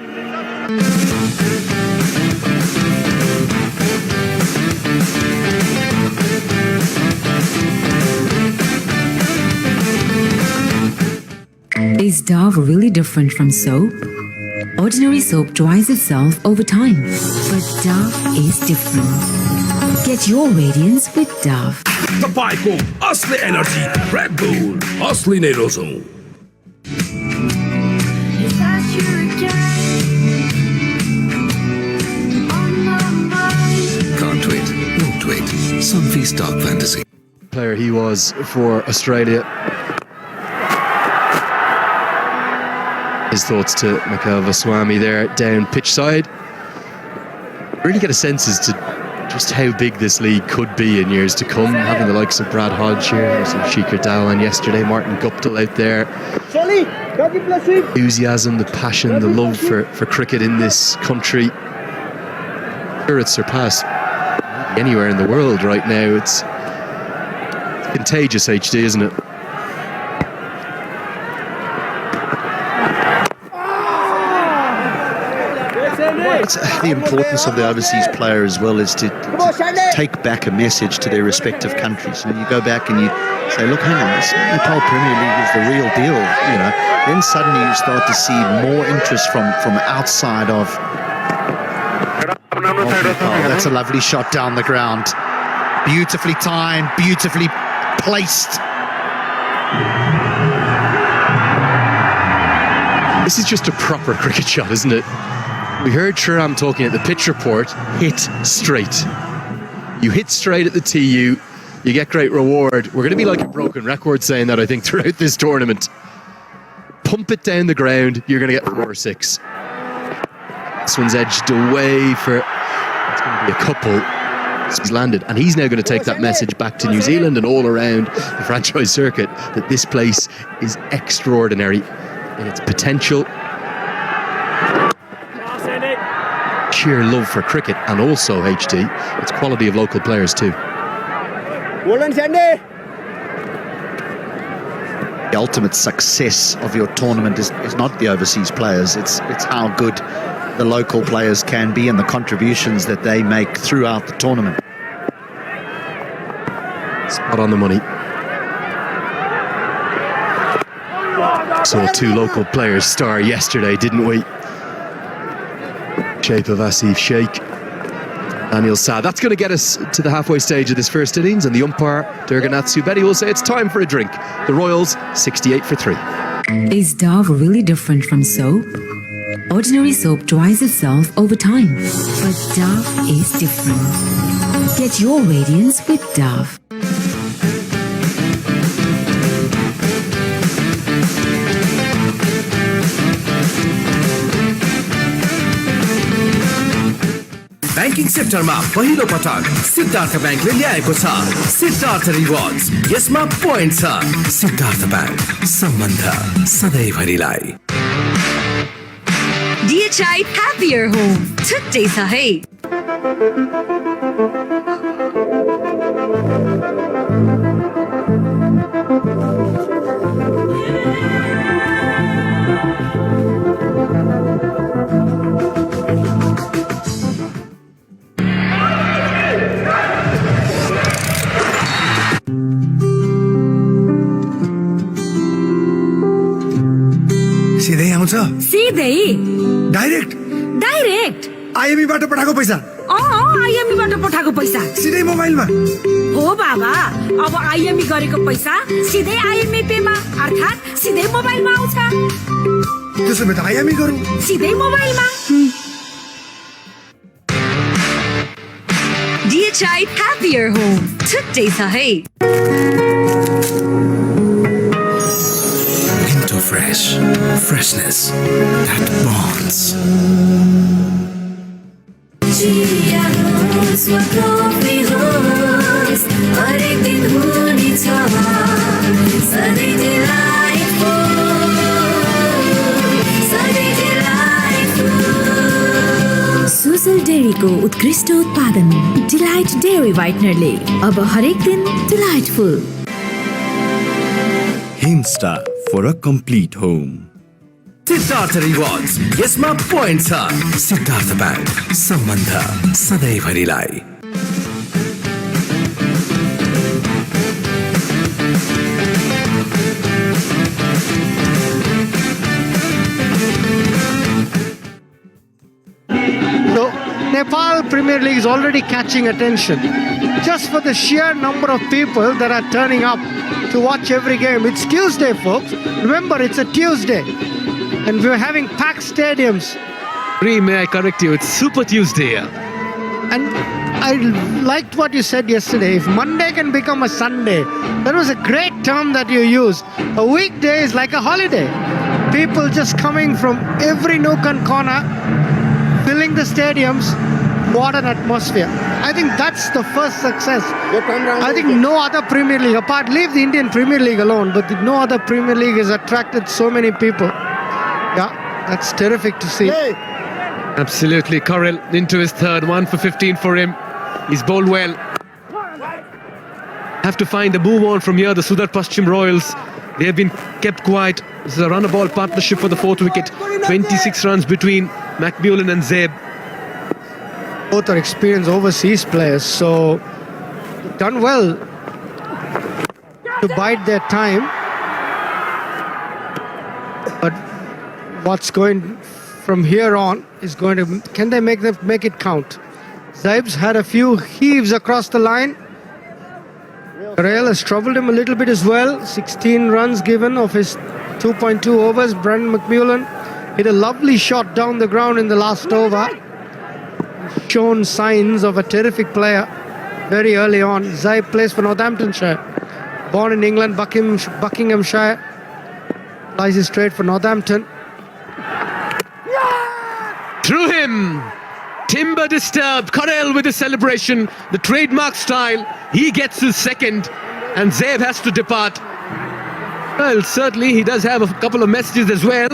Is Dove really different from soap? Ordinary soap dries itself over time, but Dove is different. Get your radiance with Dove. तपाईँको असली energy red bull असली नै रोजौं Can't wait, won't wait. Some stock fantasy. Player he was for Australia. His thoughts to Mikhail Vaswamy there down pitch side. Really get a sense as to just how big this league could be in years to come, having the likes of Brad Hodge here, some Shikhar Dhawan yesterday, Martin Guptill out there. Enthusiasm, the passion, the love for cricket in this country. Sure, it's surpassed anywhere in the world right now. It's contagious, HD, isn't it? The importance of the overseas player as well is to take back a message to their respective countries. You go back and you say, look, hang on, this NPL Premier League is the real deal, you know. Then suddenly you start to see more interest from outside of Nepal. That's a lovely shot down the ground. Beautifully timed, beautifully placed. This is just a proper cricket shot, isn't it? We heard Shriram talking at the pitch report, hit straight. You hit straight at the TU, you get great reward. We're going to be like a broken record saying that, I think, throughout this tournament. Pump it down the ground, you're going to get 4 or 6. This one's edged away for, it's going to be a couple. He's landed, and he's now going to take that message back to New Zealand and all around the franchise circuit that this place is extraordinary in its potential. Sheer love for cricket, and also HD, its quality of local players too. The ultimate success of your tournament is not the overseas players, it's how good the local players can be and the contributions that they make throughout the tournament. Spot on the money. Saw 2 local players star yesterday, didn't we? Shape of Asif Sheikh, Daniel Saad. That's going to get us to the halfway stage of this first innings, and the umpire, Durganath Subedi, will say it's time for a drink. The Royals, 68 for 3. Is Dove really different from soap? Ordinary soap dries itself over time, but Dove is different. Get your radiance with Dove. Banking सेक्टरमा पहिलो पटक सिद्धार्थ ब्याङ्कले ल्याएको छ Siddharth rewards यसमा point छ Siddharth bank सम्बन्ध सधैँभरिलाई DHI Happier Home छुट्टै छ है सिधै आउँछ सिधै डाइरेक्ट डाइरेक्ट आइएमई बाट पठाएको पैसा आइएमई बाट पठाएको पैसा सिधै मोबाइलमा हो बाबा अब आइएमई गरेको पैसा सिधै आइएमई पेमा अर्थात् सिधै मोबाइलमा आउँछ त्यसो भए त आइएमई गरौँ सिधै मोबाइलमा DHI Happier Home छुट्टै छ है Fresh, freshness that bonds. Sujal डेरीको उत्कृष्ट उत्पादन डिलाइट डेरी व्हाइटनरले अब हरेक दिन delightful Himsta for a complete home. Siddharth rewards यसमा पोइन्ट छ सिद्धार्थ बैंक सम्बन्ध सधैँभरिलाई So, Nepal Premier League is already catching attention just for the sheer number of people that are turning up to watch every game. It's Tuesday, folks. Remember, it's a Tuesday. And we're having packed stadiums. May I correct you? It's Super Tuesday. And I liked what you said yesterday. If Monday can become a Sunday, that was a great term that you used. A weekday is like a holiday. People just coming from every nook and corner, filling the stadiums. What an atmosphere. I think that's the first success. I think no other Premier League, leave the Indian Premier League alone, but no other Premier League has attracted so many people. Yeah, that's terrific to see. Absolutely. Karel into his third, 1 for 15 for him. He's bowled well. Have to find a move on from here. The sudurpshcim Royals, they have been kept quiet. This is a run-a-ball partnership for the fourth wicket. 26 runs between McMullen and Zeb. Both are experienced overseas players, so done well to bide their time. But what's going from here on is going to, can they make it count? Zeb's had a few heaves across the line. Karel has troubled him a little bit as well. 16 runs given of his 2.2 overs. Brandon McMullen hit a lovely shot down the ground in the last over. Shown signs of a terrific player very early on. Zeb plays for Northamptonshire. Born in England, Buckinghamshire. Plays his trade for Northampton. Through him. Timber disturbed. Karel with the celebration. The trademark style. He gets his second. And Zeb has to depart. Well, certainly he does have a couple of messages as well.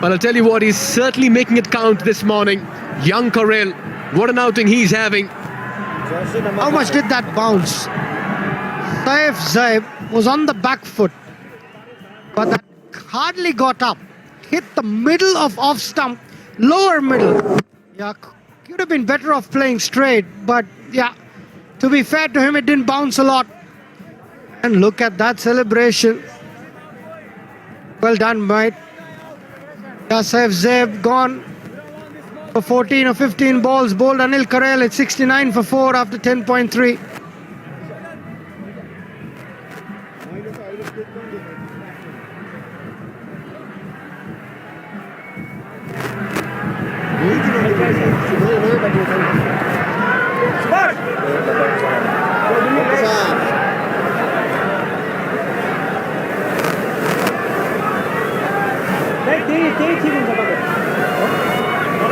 But I'll tell you what, he's certainly making it count this morning. Young Karel. What an outing he's having. How much did that bounce? Zeb was on the back foot, but that hardly got up. Hit the middle of off stump, lower middle. Yeah, could have been better off playing straight, but yeah, to be fair to him, it didn't bounce a lot. And look at that celebration. Well done, mate. Zeb gone for 14 or 15 balls. Bowled Anil Karel at 69 for 4 after 10.3.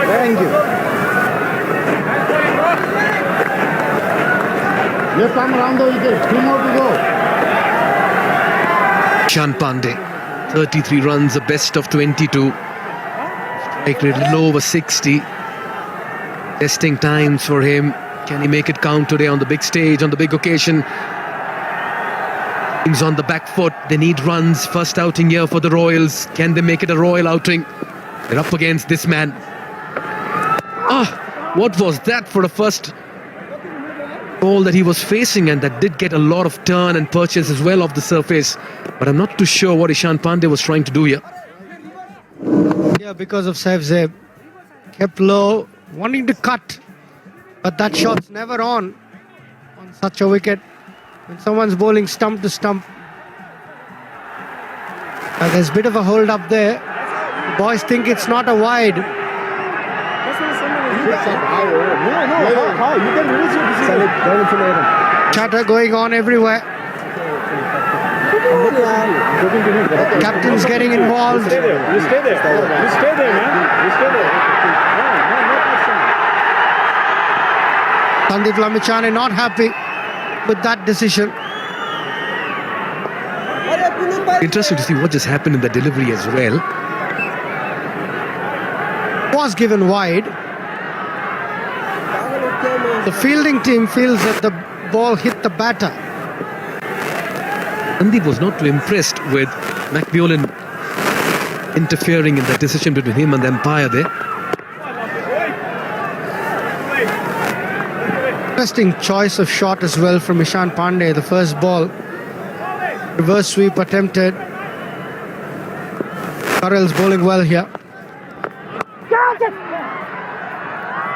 Thank you. Left arm around the wicket. 2 more to go. Ishan Pandey, 33 runs, a best of 22. Strike rate a little over 60. Testing times for him. Can he make it count today on the big stage, on the big occasion? Teams on the back foot. They need runs. First outing here for the Royals. Can they make it a Royal outing? They're up against this man. What was that for a first ball that he was facing, and that did get a lot of turn and purchase as well off the surface. But I'm not too sure what Ishan Pandey was trying to do here. Yeah, because of Zeb. Kept low, wanting to cut. But that shot's never on such a wicket. When someone's bowling stump to stump. There's a bit of a hold up there. The boys think it's not a wide. Chatter going on everywhere. Captain's getting involved. You stay there. You stay there, man. You stay there. Sandeep Lamichhane not happy with that decision. Interesting to see what just happened in the delivery as well. Was given wide. The fielding team feels that the ball hit the batter. Sandeep was not too impressed with McMullen interfering in the decision between him and the umpire there. Interesting choice of shot as well from Ishan Pandey. The first ball, reverse sweep attempted. Karel's bowling well here.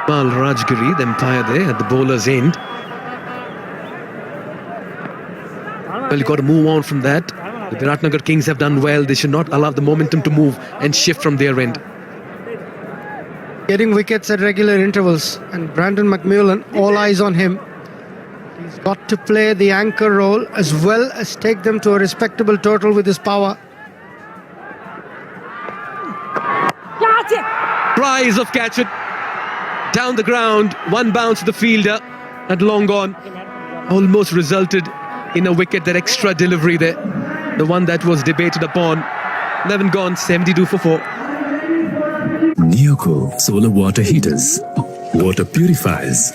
Mal Rajgiri, the umpire there at the bowler's end. Well, you got to move on from that. The Viratnagar Kings have done well. They should not allow the momentum to move and shift from their end. Getting wickets at regular intervals, and Brandon McMillan, all eyes on him. He's got to play the anchor role as well as take them to a respectable total with his power. Tries of catch it down the ground, one bounce to the fielder and long gone. Almost resulted in a wicket. That extra delivery there, the one that was debated upon. 11 gone, 72 for 4. Neoco solar water heaters, water purifiers,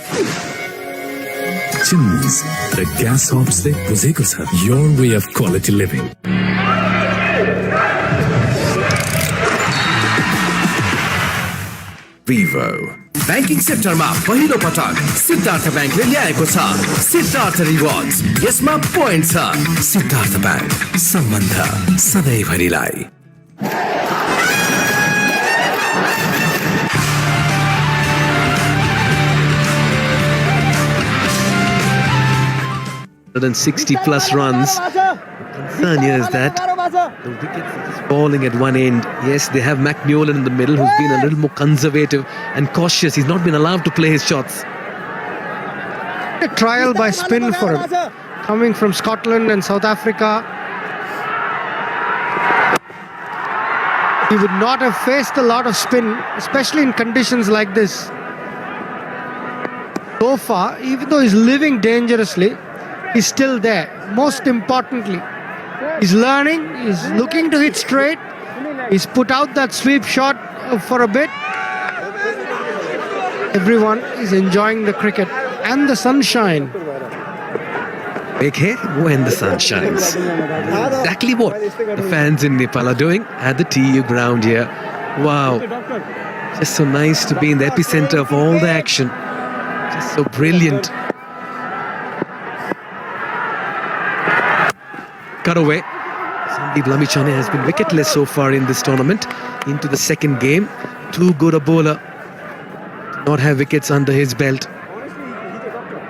chimneys, the gas hobs se buzeko sir. Your way of quality living. Vivo Banking sector ma पहिलो पटक Siddharth bank ले ल्याएको छ Siddharth rewards यसमा point छ Siddharth bank सम्बन्ध सधैँभरिलाई 160 plus runs. The concern here is that the wickets are just falling at one end. Yes, they have McMillan in the middle, who's been a little more conservative and cautious. He's not been allowed to play his shots. A trial by spin for him, coming from Scotland and South Africa. He would not have faced a lot of spin, especially in conditions like this. So far, even though he's living dangerously, he's still there. Most importantly, he's learning, he's looking to hit straight. He's put out that sweep shot for a bit. Everyone is enjoying the cricket and the sunshine. Big hit when the sun shines. Exactly what the fans in Nepal are doing at the TU ground here. Wow. Just so nice to be in the epicenter of all the action. Just so brilliant. Cut away. Sandeep Lamichhane has been wicketless so far in this tournament. Into the second game. Too good a bowler to not have wickets under his belt.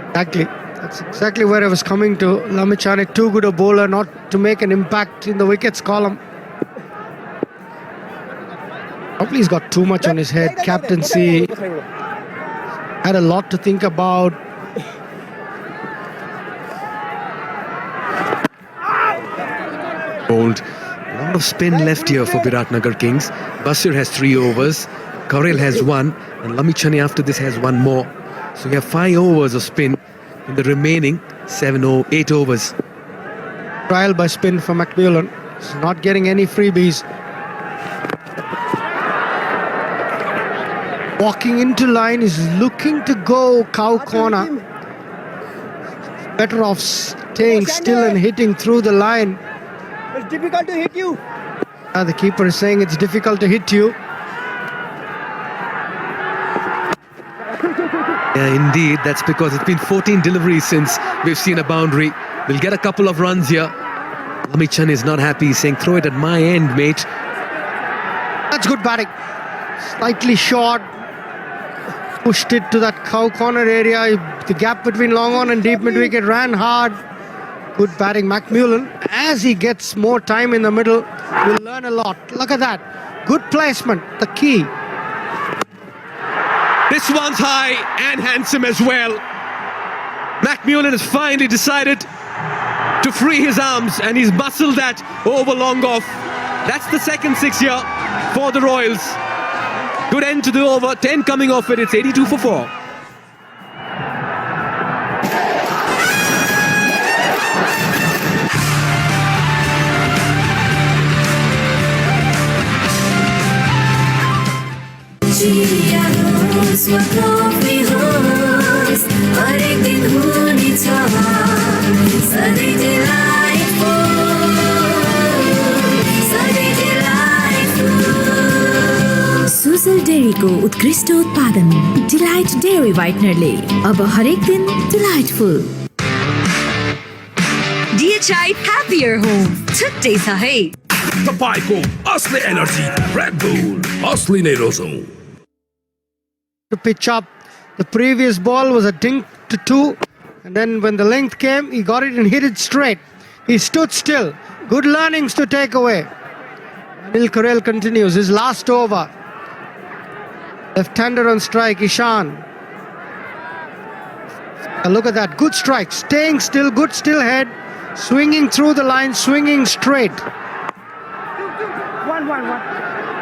Exactly. That's exactly where I was coming to. Lamichhane, too good a bowler not to make an impact in the wickets column. Probably he's got too much on his head. Captaincy. Had a lot to think about. Bold. A lot of spin left here for Viratnagar Kings. Basir has 3 overs. Karel has 1. And Lamichhane after this has 1 more. So we have 5 overs of spin in the remaining 8 overs. Trial by spin for McMillan. He's not getting any freebies. Walking into line, is looking to go cow corner. Better off staying still and hitting through the line. It's difficult to hit you. The keeper is saying it's difficult to hit you. Yeah, indeed. That's because it's been 14 deliveries since we've seen a boundary. We'll get a couple of runs here. Lamichhane is not happy. He's saying, throw it at my end, mate. That's good batting. Slightly short. Pushed it to that cow corner area. The gap between long on and deep mid-wicket ran hard. Good batting. McMillan, as he gets more time in the middle, will learn a lot. Look at that. Good placement. The key. This one's high and handsome as well. McMillan has finally decided to free his arms and he's muscled that over long off. That's the second 6 here for the Royals. Good end to the over. 10 coming off it. It's 82 for 4. सुसल डेरीको उत्कृष्ट उत्पादन delight dairy व्हाइटनरले अब हरेक दिन delightful. DHI Happier Home छुट्टै छ है। तपाईँको असली एनर्जी रेड बुल असली नै रोजौं। To pitch up, the previous ball was a dink to 2, and then when the length came, he got it and hit it straight. He stood still. Good learnings to take away. Anil Karel continues his last over. Left-hander on strike, Ishan. And look at that, good strike, staying still, good still head, swinging through the line, swinging straight.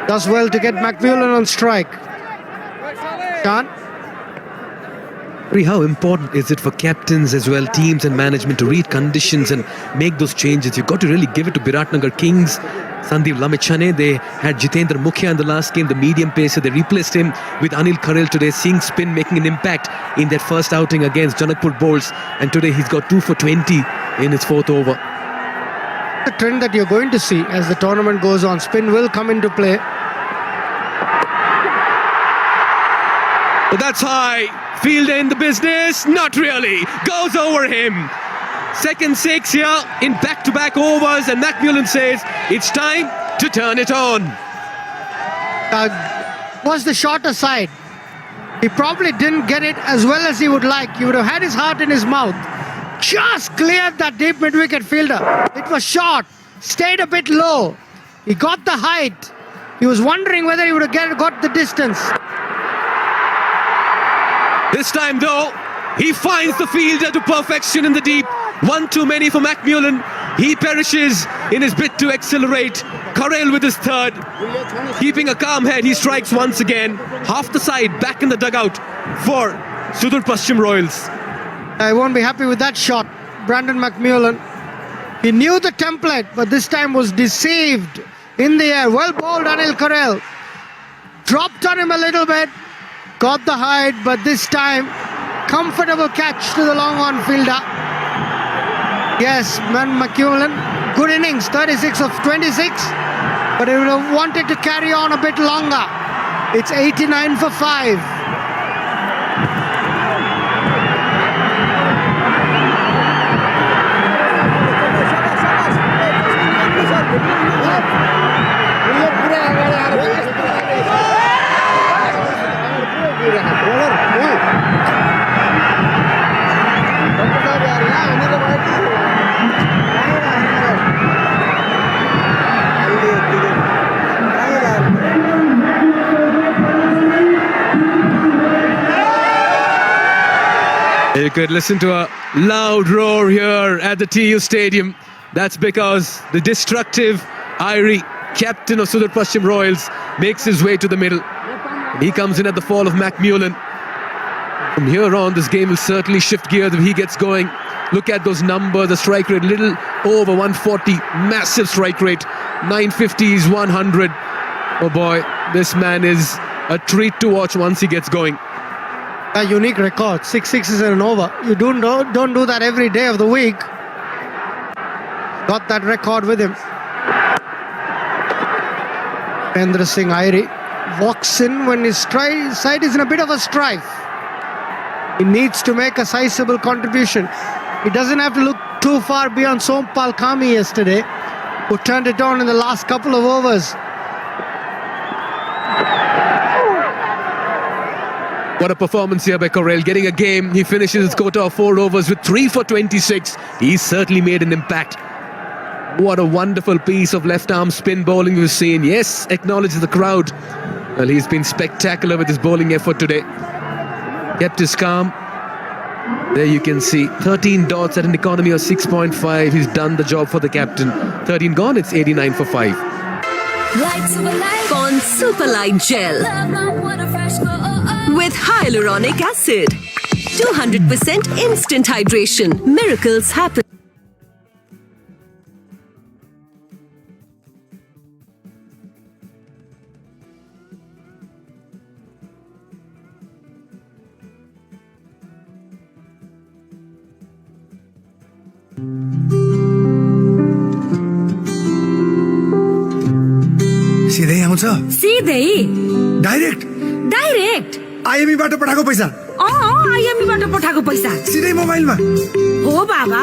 Does well to get McMillan on strike. Ishan. How important is it for captains as well, teams and management to read conditions and make those changes? You've got to really give it to Biratnagar Kings. Sandeep Lamichhane, they had Jitendra Mukhya in the last game, the medium pacer. They replaced him with Anil Karel today, seeing spin making an impact in that first outing against Janakpur Bulls. And today he's got 2 for 20 in his fourth over. The trend that you're going to see as the tournament goes on, spin will come into play. But that's high. Fielder in the business? Not really. Goes over him. Second 6 here in back-to-back overs, and McMillan says it's time to turn it on. Was the shorter side. He probably didn't get it as well as he would like. He would have had his heart in his mouth. Just cleared that deep mid-wicket fielder. It was short, stayed a bit low. He got the height. He was wondering whether he would have got the distance. This time though, he finds the fielder to perfection in the deep. One too many for McMillan. He perishes in his bid to accelerate. Karel with his third. Keeping a calm head, he strikes once again. Half the side back in the dugout for sudurpshcim Royals. I won't be happy with that shot. Brandon McMillan. He knew the template, but this time was deceived in the air. Well bowled Anil Karel. Dropped on him a little bit. Got the height, but this time comfortable catch to the long on fielder. Yes, man, McMillan, good innings, 36 of 26, but he would have wanted to carry on a bit longer. It's 89 for 5. You could listen to a loud roar here at the TU Stadium. That's because the destructive Irie, captain of sudurpshcim Royals, makes his way to the middle. He comes in at the fall of McMillan. From here on, this game will certainly shift gears if he gets going. Look at those numbers, the strike rate, little over 140, massive strike rate, 950s, 100. Oh boy, this man is a treat to watch once he gets going. A unique record, 6 sixes and an over. You don't do that every day of the week. Got that record with him. Endra Singh Irie walks in when his side is in a bit of a strife. He needs to make a sizable contribution. He doesn't have to look too far beyond Sompal Kami yesterday, who turned it on in the last couple of overs. What a performance here by Karel, getting a game. He finishes his quota of 4 overs with 3 for 26. He's certainly made an impact. What a wonderful piece of left-arm spin bowling we've seen. Yes, acknowledges the crowd. Well, he's been spectacular with his bowling effort today. Kept his calm. There you can see 13 dots at an economy of 6.5. He's done the job for the captain. 13 gone, it's 89 for 5. On Superlight Gel with hyaluronic acid. 200% instant hydration. Miracles happen. सिधै आउँछ छ सिधै direct direct IME बाट पठाएको पैसा IME बाट पठाएको पैसा सिधै मोबाइलमा हो बाबा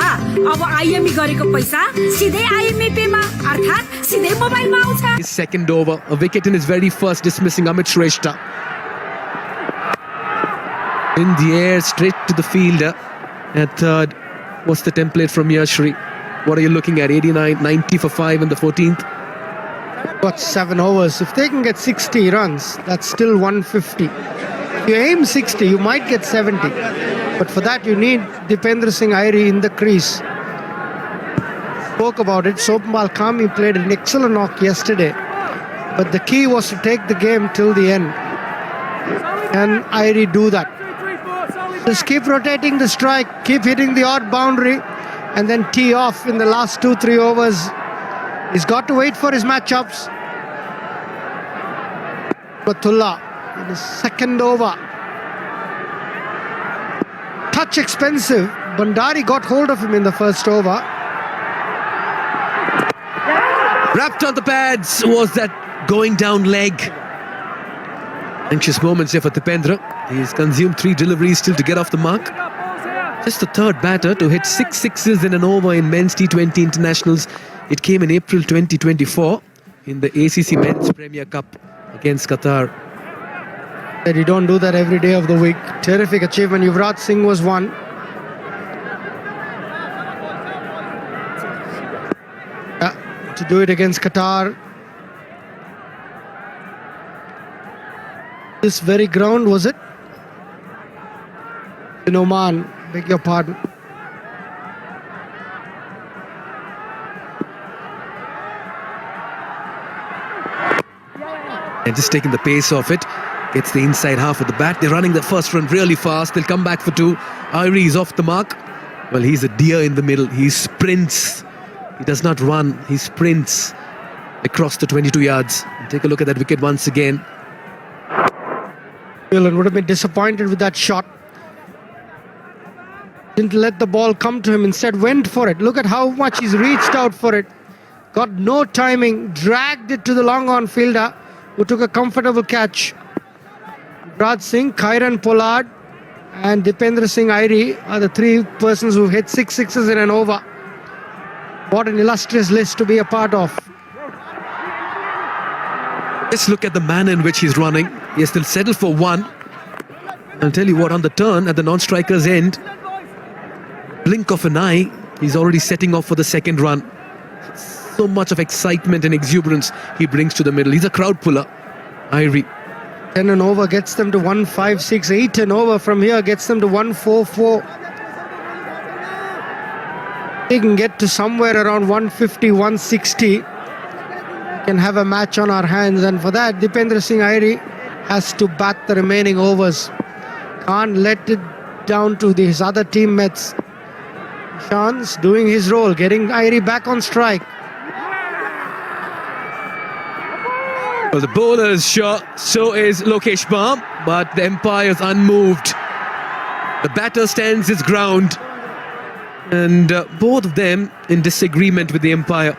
अब आइएमई गरेको पैसा सिधै आइएमई पेमा अर्थात् सिधै मोबाइलमा आउँछ His second over, a wicket in his very first, dismissing Amit Shrestha. In the air, straight to the fielder. At third, what's the template from Yashri? What are you looking at? 89, 90 for 5 in the 14th. Got 7 overs. If they can get 60 runs, that's still 150. If you aim 60, you might get 70. But for that, you need Dipendra Singh Airi in the crease. Spoke about it. Sopambal Kami played an excellent knock yesterday. But the key was to take the game till the end. And Airi do that. Just keep rotating the strike, keep hitting the odd boundary, and then tee off in the last 2-3 overs. He's got to wait for his matchups. Batullah in his second over. Touch expensive. Bandari got hold of him in the first over. Wrapped on the pads was that going down leg. Anxious moments here for Dipendra. He's consumed 3 deliveries still to get off the mark. Just the third batter to hit 6 sixes in an over in men's T20 internationals. It came in April 2024 in the ACC Men's Premier Cup against Qatar. That you don't do that every day of the week. Terrific achievement. Yuvraj Singh was one. To do it against Qatar. This very ground, was it? In Oman, beg your pardon. And just taking the pace off it. Gets the inside half of the bat. They're running the first run really fast. They'll come back for 2. Airi is off the mark. Well, he's a deer in the middle. He sprints. He does not run. He sprints across the 22 yards. And take a look at that wicket once again. Whelan would have been disappointed with that shot. Didn't let the ball come to him. Instead went for it. Look at how much he's reached out for it. Got no timing. Dragged it to the long on fielder, who took a comfortable catch. Raj Singh, Khairan Pollard and Dipendra Singh Airi are the 3 persons who hit 6 sixes in an over. What an illustrious list to be a part of. Just look at the manner in which he's running. Yes, they'll settle for 1. I'll tell you what, on the turn at the non-striker's end, blink of an eye, he's already setting off for the second run. So much of excitement and exuberance he brings to the middle. He's a crowd puller, Airi. 10 and over gets them to 156. 8 and over from here gets them to 144. They can get to somewhere around 150, 160. Can have a match on our hands, and for that Dipendra Singh Airi has to bat the remaining overs. Can't let it down to his other teammates. Shan's doing his role, getting Airi back on strike. Well, the bowler is sure, so is Lokesh Baum, but the umpire's unmoved. The batter stands his ground, and both of them in disagreement with the umpire.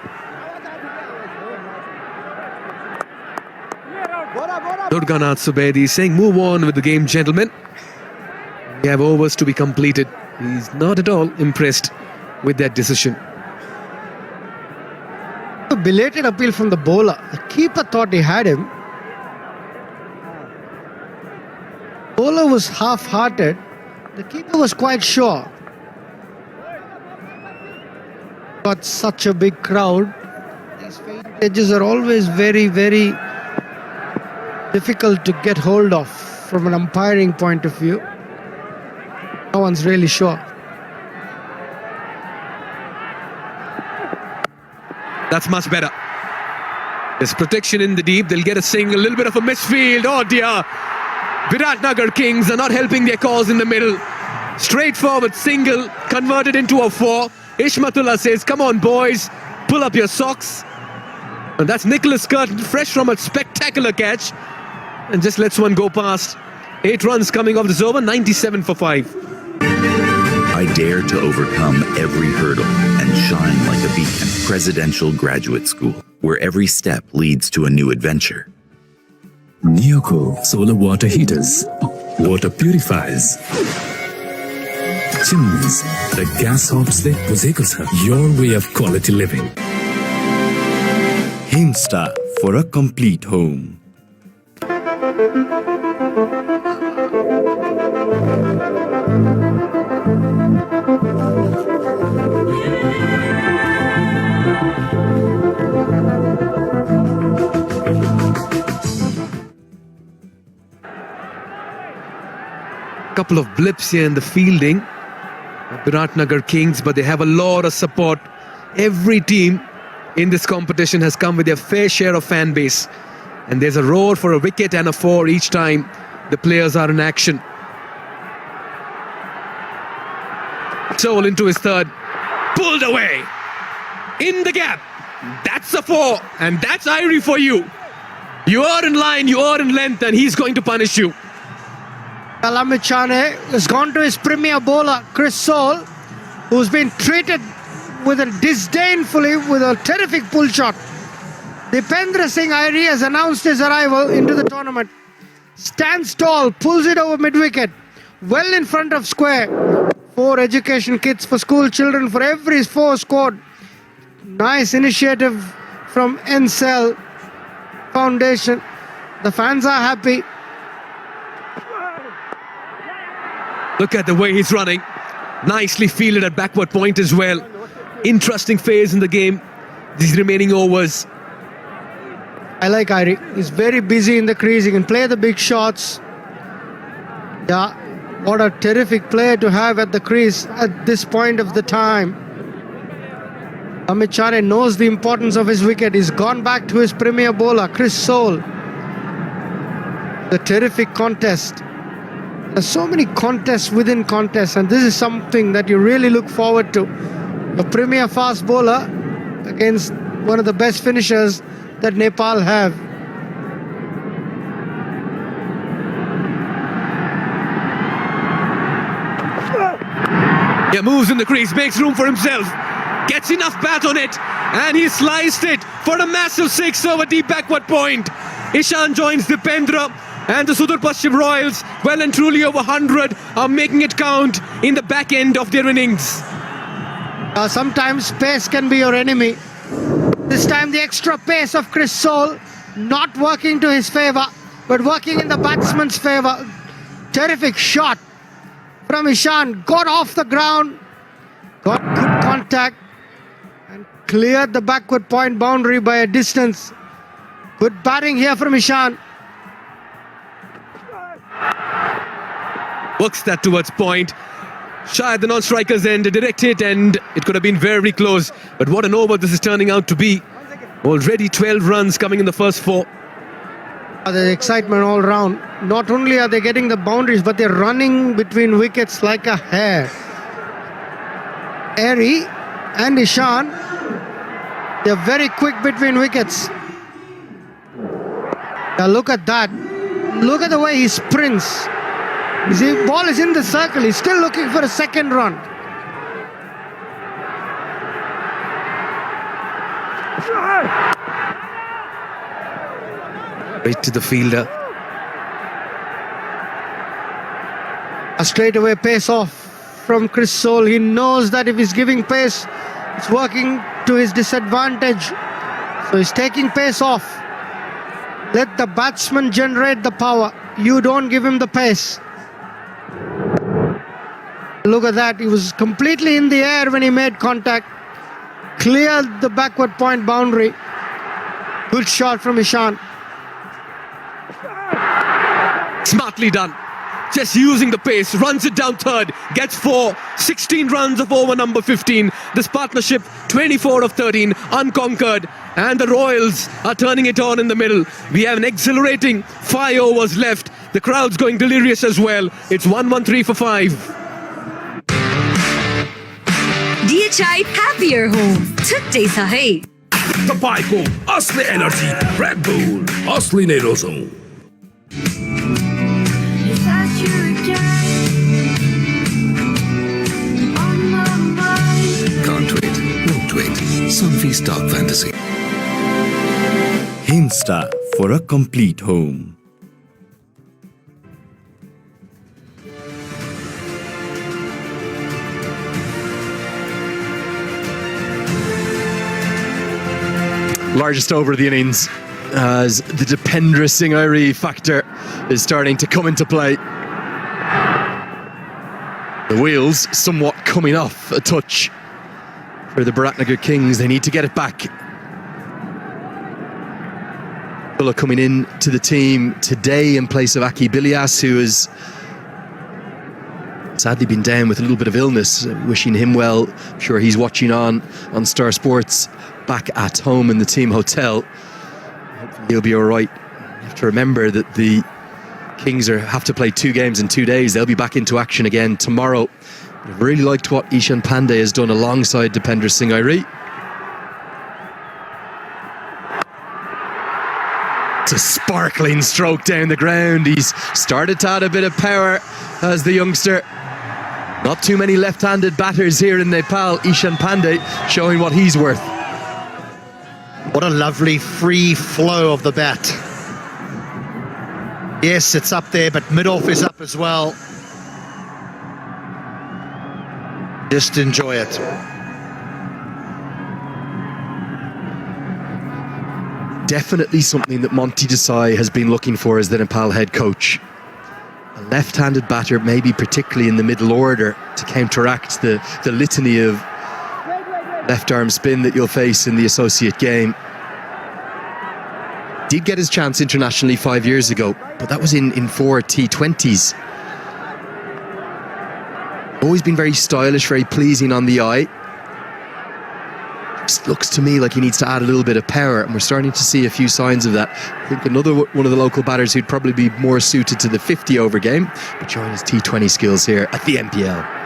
Durganath Subedi saying, move on with the game, gentlemen. We have overs to be completed. He's not at all impressed with that decision. A belated appeal from the bowler. The keeper thought he had him. Bowler was half-hearted. The keeper was quite sure. Got such a big crowd. These faded edges are always very, very difficult to get hold of from an umpiring point of view. No one's really sure. That's much better. There's protection in the deep. They'll get a single, a little bit of a misfield. Oh dear. Viratnagar Kings are not helping their cause in the middle. Straightforward single converted into a 4. Ishmatullah says, come on boys, pull up your socks. And that's Nicholas Curtin, fresh from a spectacular catch. And just lets one go past. 8 runs coming off this over, 97 for 5. I dare to overcome every hurdle and shine like a beacon. Presidential Graduate School, where every step leads to a new adventure. Neoco solar water heaters, water purifiers, chimneys, the gas hobs they possess your way of quality living. Himstar for a complete home. Couple of blips here in the fielding. Biratnagar Kings, but they have a lot of support. Every team in this competition has come with their fair share of fan base. And there's a roar for a wicket and a four each time the players are in action. Soul into his third. Pulled away. In the gap. That's a four. And that's Irie for you. You are in line, you are in length, and he's going to punish you. Amit Chane has gone to his premier bowler, Chris Soul, who's been treated disdainfully with a terrific pull shot. Dipendra Singh Irie has announced his arrival into the tournament. Stands tall, pulls it over mid-wicket, well in front of square. 4 education kits for school children for every 4 scored. Nice initiative from NPL Foundation. The fans are happy. Look at the way he's running. Nicely fielded at backward point as well. Interesting phase in the game. These remaining overs. I like Irie. He's very busy in the crease. He can play the big shots. Yeah, what a terrific player to have at the crease at this point of the time. Amit Chane knows the importance of his wicket. He's gone back to his premier bowler, Chris Soul. The terrific contest. There's so many contests within contests, and this is something that you really look forward to. A premier fast bowler against one of the best finishers that Nepal have. Yeah, moves in the crease, makes room for himself. Gets enough bat on it, and he sliced it for a massive 6 over deep backward point. Ishan joins Dipendra. And the sudurpshcim Royals, well and truly over 100, are making it count in the back end of their innings. Sometimes pace can be your enemy. This time the extra pace of Chris Soul not working to his favour, but working in the batsman's favour. Terrific shot from Ishan. Got off the ground, got good contact, and cleared the backward point boundary by a distance. Good batting here from Ishan. Works that towards point. Shy at the non-striker's end, a direct hit, and it could have been very close. But what an over this is turning out to be. Already 12 runs coming in the first 4. There's excitement all round. Not only are they getting the boundaries, but they're running between wickets like a hare. Airy and Ishan, they're very quick between wickets. Now look at that. Look at the way he sprints. You see, ball is in the circle. He's still looking for a second run. Right to the fielder. A straightaway pace off from Chris Soul. He knows that if he's giving pace, it's working to his disadvantage. So he's taking pace off. Let the batsman generate the power. You don't give him the pace. Look at that. He was completely in the air when he made contact. Cleared the backward point boundary. Good shot from Ishan. Smartly done. Just using the pace. Runs it down third. Gets 4. 16 runs of over number 15. This partnership 24 of 13. Unconquered. And the Royals are turning it on in the middle. We have an exhilarating 5 overs left. The crowd's going delirious as well. It's 1-1-3 for 5. DHI Happier Home छुट्टै छ है तपाईको असली energy red bull असली नै रोजौं Can't wait, won't wait. Sunfeast Dark Fantasy. Himstar for a complete home. largest over of the innings, as the Dipendra Singh Airi factor is starting to come into play. The wheels somewhat coming off a touch for the Biratnagar Kings. They need to get it back. Bulla coming in to the team today in place of Aki Bilias, who has sadly been down with a little bit of illness. Wishing him well. I'm sure he's watching on Star Sports back at home in the team hotel. Hopefully he'll be all right. You have to remember that the Kings have to play 2 games in 2 days. They'll be back into action again tomorrow. I've really liked what Ishan Pandey has done alongside Dipendra Singh Airi. It's a sparkling stroke down the ground. He's started to add a bit of power as the youngster. Not too many left-handed batters here in Nepal. Ishan Pandey showing what he's worth. What a lovely free flow of the bat. Yes, it's up there, but mid-off is up as well. Just enjoy it. Definitely something that Monty Desai has been looking for as the Nepal head coach. A left-handed batter, maybe particularly in the middle order, to counteract the litany of left-arm spin that you'll face in the associate game. Did get his chance internationally 5 years ago, but that was in 4 T20s. Always been very stylish, very pleasing on the eye. Just looks to me like he needs to add a little bit of power, and we're starting to see a few signs of that. I think another one of the local batters who'd probably be more suited to the 50-over game, but showing his T20 skills here at the NPL.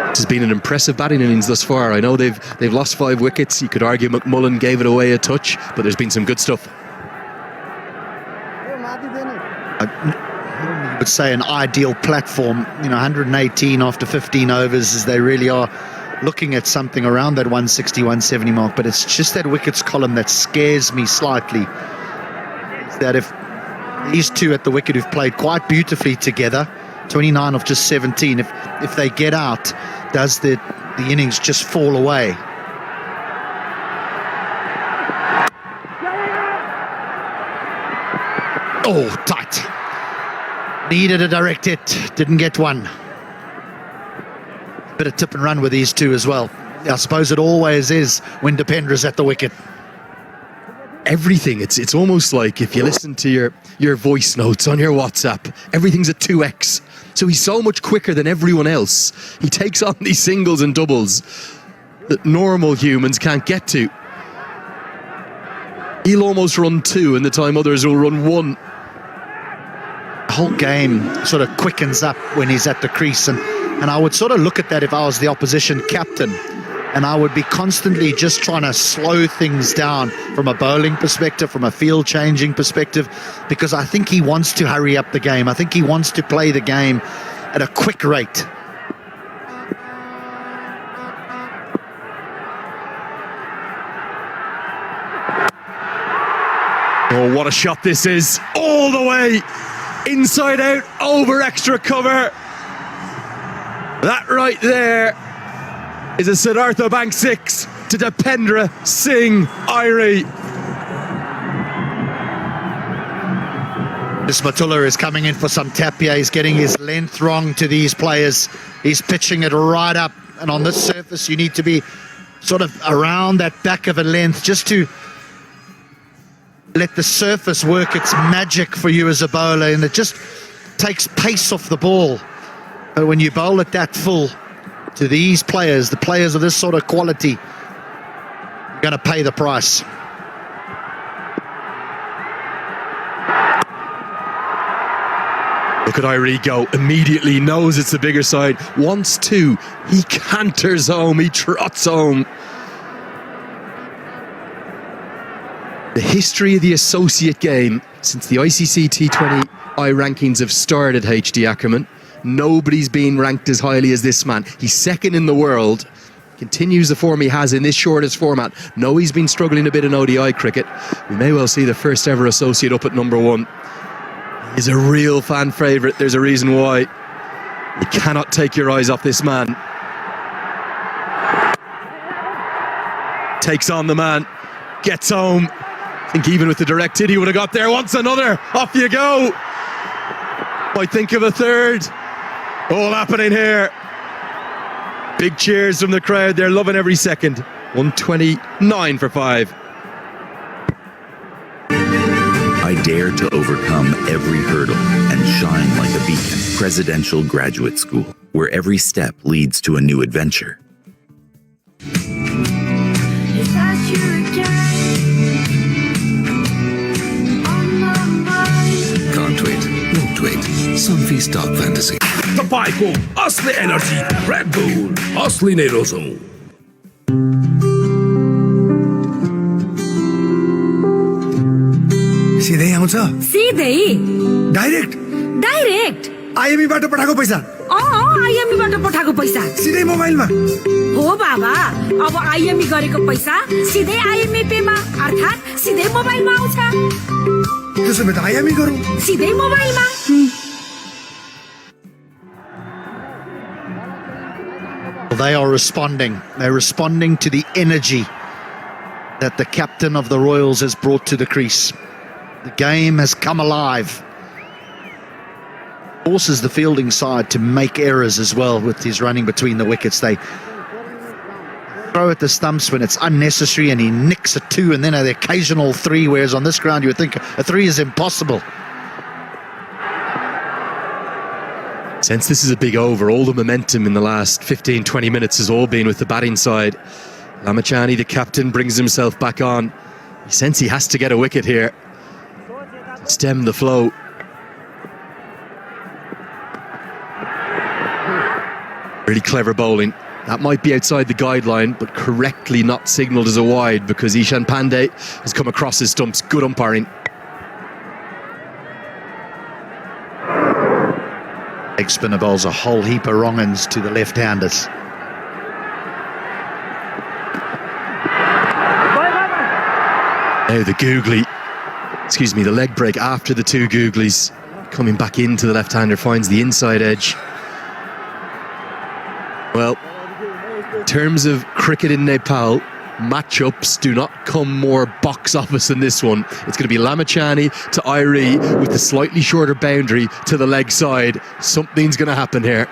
This has been an impressive batting innings thus far. I know they've lost 5 wickets. You could argue McMullen gave it away a touch, but there's been some good stuff. I would say an ideal platform, 118 after 15 overs, as they really are looking at something around that 160, 170 mark. But it's just that wickets column that scares me slightly. Is that if these two at the wicket who've played quite beautifully together, 29 of just 17, if they get out, does the innings just fall away? Oh, tight. Needed a direct hit, didn't get one. Bit of tip and run with these two as well. I suppose it always is when Dipendra's at the wicket. Everything, it's almost like if you listen to your voice notes on your WhatsApp, everything's at 2x. So he's so much quicker than everyone else. He takes on these singles and doubles that normal humans can't get to. He'll almost run 2 in the time others will run 1. The whole game sort of quickens up when he's at the crease, and I would sort of look at that if I was the opposition captain, and I would be constantly just trying to slow things down from a bowling perspective, from a field changing perspective, because I think he wants to hurry up the game. I think he wants to play the game at a quick rate. Oh, what a shot this is. All the way. Inside out, over extra cover. That right there is a Siddhartha Bank 6 to Dipendra Singh Airi. Ismatullah is coming in for some tap here. He's getting his length wrong to these players. He's pitching it right up, and on this surface you need to be sort of around that back of a length just to let the surface work its magic for you as a bowler, and it just takes pace off the ball. But when you bowl it that full to these players, the players of this sort of quality, you're going to pay the price. Look at Airi go, immediately knows it's the bigger side, wants to, he canters home, he trots home. The history of the associate game since the ICC T20I rankings have started, HD Ackerman, nobody's been ranked as highly as this man. He's second in the world, continues the form he has in this shortest format. No, he's been struggling a bit in ODI cricket. We may well see the first ever associate up at number 1. He's a real fan favourite. There's a reason why. You cannot take your eyes off this man. Takes on the man, gets home. I think even with the direct hit, he would have got there. Wants another. Off you go. Might think of a third. All happening here. Big cheers from the crowd. They're loving every second. 129 for 5. I dare to overcome every hurdle and shine like a beacon. Presidential Graduate School, where every step leads to a new adventure. Can't wait, won't wait. Sunfeast Dark Fantasy. तपाईँको असली energy red bull असली नै रोजौं सिधै आउँछ सिधै direct direct IME बाट पठाएको पैसा आईएमई बाट पठाएको पैसा सिधै मोबाइलमा हो बाबा अब आईएमई गरेको पैसा सिधै आईएमई पेमा अर्थात् सिधै मोबाइलमा आउँछ त्यसो भए त आईएमई गरौँ सिधै मोबाइलमा They are responding. They're responding to the energy that the captain of the Royals has brought to the crease. The game has come alive. Forces the fielding side to make errors as well with his running between the wickets. They throw at the stumps when it's unnecessary and he nicks a 2 and then an occasional 3, whereas on this ground you would think a 3 is impossible. Since this is a big over, all the momentum in the last 15-20 minutes has all been with the batting side. Lamachani, the captain, brings himself back on. You sense he has to get a wicket here to stem the flow. Really clever bowling. That might be outside the guideline, but correctly not signalled as a wide because Ishan Pandey has come across his stumps. Good umpiring. Leg spinner bowls a whole heap of wrong-uns to the left-handers. Now the leg break after the 2 googlies. Coming back into the left-hander, finds the inside edge. Well, in terms of cricket in Nepal, matchups do not come more box office than this one. It's going to be Lamachani to Irie with the slightly shorter boundary to the leg side. Something's going to happen here.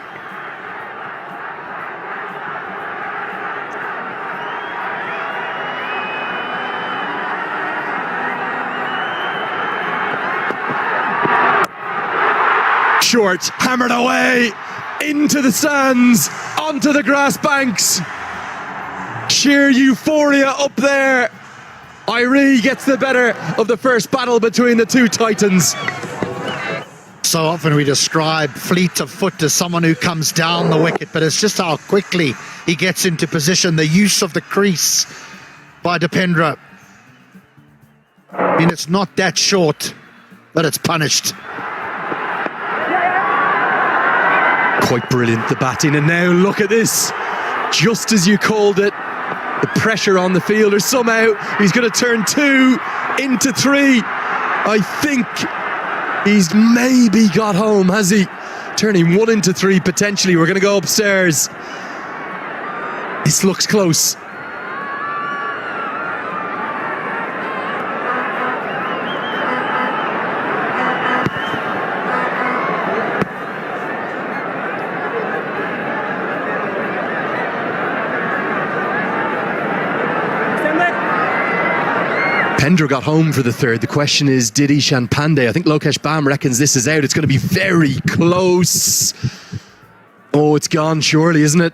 Short, hammered away into the stands, onto the grass banks. Sheer euphoria up there. Irie gets the better of the first battle between the 2 titans. So often we describe fleet of foot as someone who comes down the wicket, but it's just how quickly he gets into position, the use of the crease by Dipendra. I mean, it's not that short, but it's punished. Quite brilliant, the batting, and now look at this. Just as you called it, the pressure on the fielder. Somehow he's going to turn 2 into 3. I think he's maybe got home, has he? Turning 1 into 3 potentially. We're going to go upstairs. This looks close. Pendra got home for the 3rd. The question is, did Ishan Pandey? I think Lokesh Bam reckons this is out. It's going to be very close. Oh, it's gone surely, isn't it?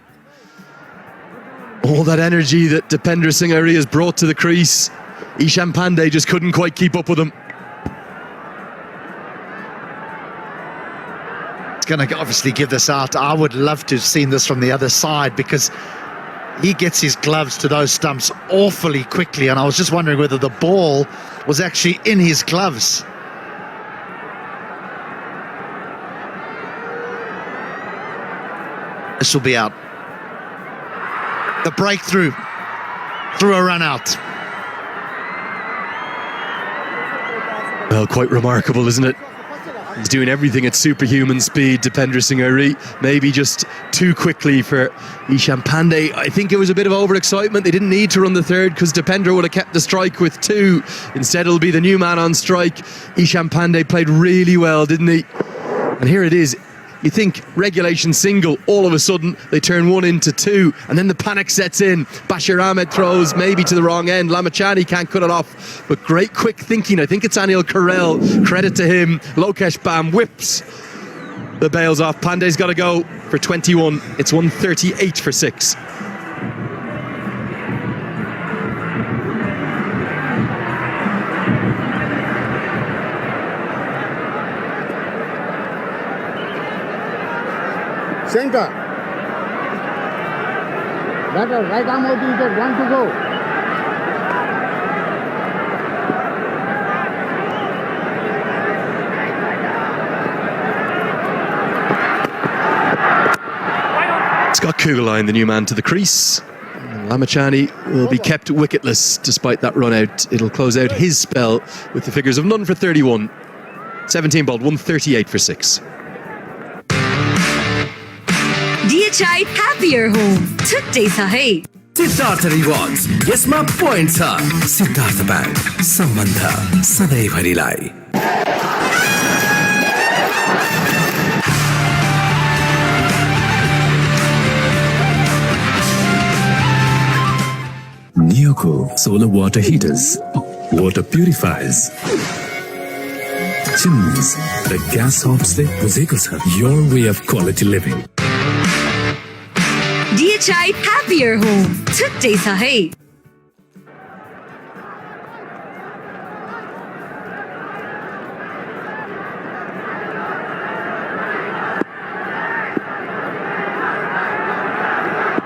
All that energy that Dipendra Singh Irie has brought to the crease. Ishan Pandey just couldn't quite keep up with him. It's going to obviously give this out. I would love to have seen this from the other side because he gets his gloves to those stumps awfully quickly, and I was just wondering whether the ball was actually in his gloves. This will be out. The breakthrough through a run out. Well, quite remarkable, isn't it? He's doing everything at superhuman speed, Dipendra Singh Airi. Maybe just too quickly for Ishan Pandey. I think it was a bit of overexcitement. They didn't need to run the third because Dipendra would have kept the strike with 2. Instead, it'll be the new man on strike. Ishan Pandey played really well, didn't he? And here it is. You think regulation single, all of a sudden they turn 1 into 2, and then the panic sets in. Bashir Ahmed throws maybe to the wrong end. Lamachani can't cut it off, but great quick thinking. I think it's Anil Karel. Credit to him. Lokesh Bam whips the bails off. Pandey's got to go for 21. It's 138 for 6. Center. Batter, right arm out is there, 1 to go. Scott Kugelheim, the new man to the crease. Lamachani will be kept wicketless despite that run out. It'll close out his spell with the figures of none for 31. 17 balled, 138 for 6. DHI Happier Home छुट्टै छ है Siddharth rewards यसमा point छ Siddharth bank सम्बन्ध सधैँभरिलाई Neoco solar water heaters, water purifiers, chimneys, the gas hobsle बुझेको छ your way of quality living. DHI Happier Home छुट्टै छ है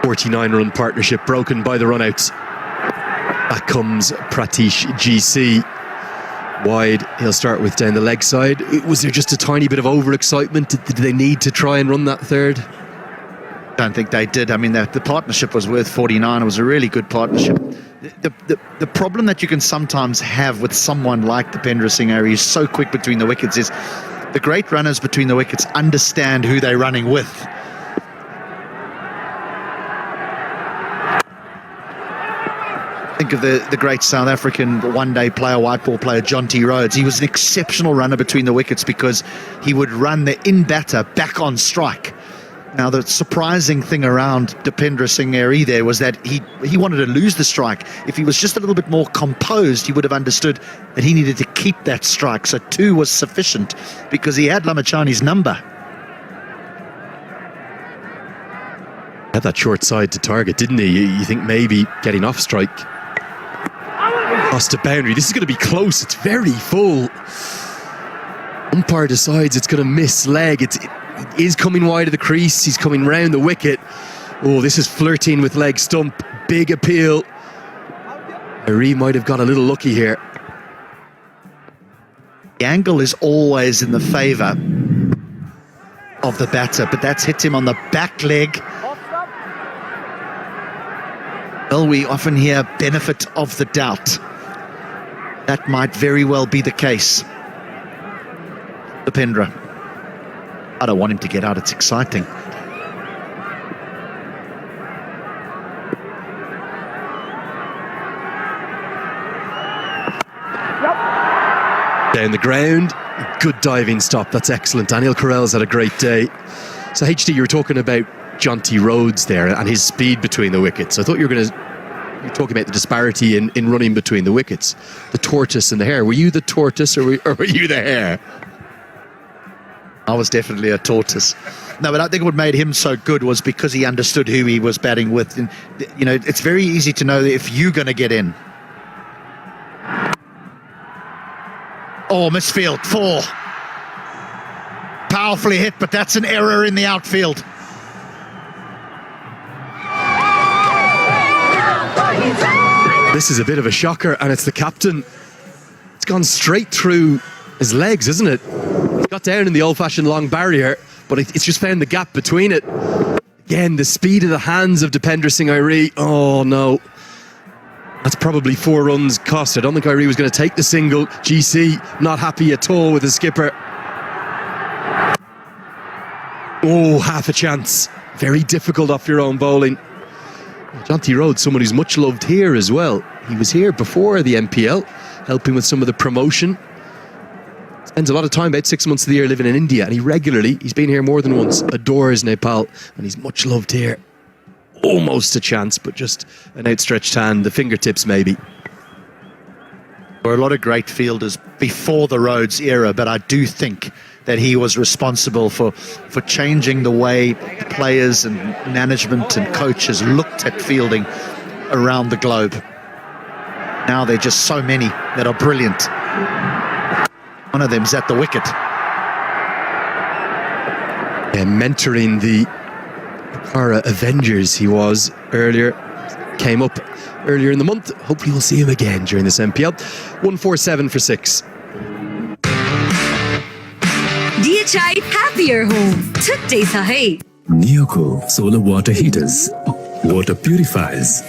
49-run partnership broken by the run-outs. Back comes Pratish GC. Wide, he'll start with down the leg side. Was there just a tiny bit of overexcitement? Did they need to try and run that third? Don't think they did. I mean, the partnership was worth 49. It was a really good partnership. The problem that you can sometimes have with someone like Dipendra Singh Airi, who's so quick between the wickets, is the great runners between the wickets understand who they're running with. Think of the great South African one-day player, white ball player, John T. Rhodes. He was an exceptional runner between the wickets because he would run the in-batter back on strike. Now, the surprising thing around Dipendra Singh Airi there was that he wanted to lose the strike. If he was just a little bit more composed, he would have understood that he needed to keep that strike. So 2 was sufficient because he had Lamachani's number. Had that short side to target, didn't he? You think maybe getting off strike. Lost a boundary. This is going to be close. It's very full. Umpire decides it's going to miss leg. It is coming wide of the crease. He's coming round the wicket. Oh, this is flirting with leg stump. Big appeal. Airi might have got a little lucky here. The angle is always in the favour of the batter, but that's hit him on the back leg. Well, we often hear benefit of the doubt. That might very well be the case. Dipendra. I don't want him to get out. It's exciting. Down the ground. Good diving stop. That's excellent. Anil Karel's had a great day. So, HD, you were talking about John T. Rhodes there and his speed between the wickets. I thought you were talking about the disparity in running between the wickets. The tortoise and the hare. Were you the tortoise or were you the hare? I was definitely a tortoise. No, but I think what made him so good was because he understood who he was batting with. And, you know, it's very easy to know if you're going to get in. Oh, misfield, 4. Powerfully hit, but that's an error in the outfield. This is a bit of a shocker, and it's the captain. It's gone straight through his legs, isn't it? He got down in the old-fashioned long barrier, but it's just found the gap between it. Again, the speed of the hands of Dipendra Singh Airi. Oh, no. That's probably 4 runs cost. I don't think Airi was going to take the single. GC not happy at all with the skipper. Oh, half a chance. Very difficult off your own bowling. Jonty Rhodes, someone who's much loved here as well. He was here before the NPL, helping with some of the promotion. Spends a lot of time, about 6 months of the year, living in India, and he's been here more than once, adores Nepal, and he's much loved here. Almost a chance, but just an outstretched hand, the fingertips maybe. There were a lot of great fielders before the Rhodes era, but I do think that he was responsible for changing the way players and management and coaches looked at fielding around the globe. Now there are just so many that are brilliant. One of them's at the wicket. And mentoring the Pokhra Avengers he was earlier. Came up earlier in the month. Hopefully we'll see him again during this NPL. 147 for 6. DHI Happier Home छुट्टै छ है Neoco solar water heaters, water purifiers,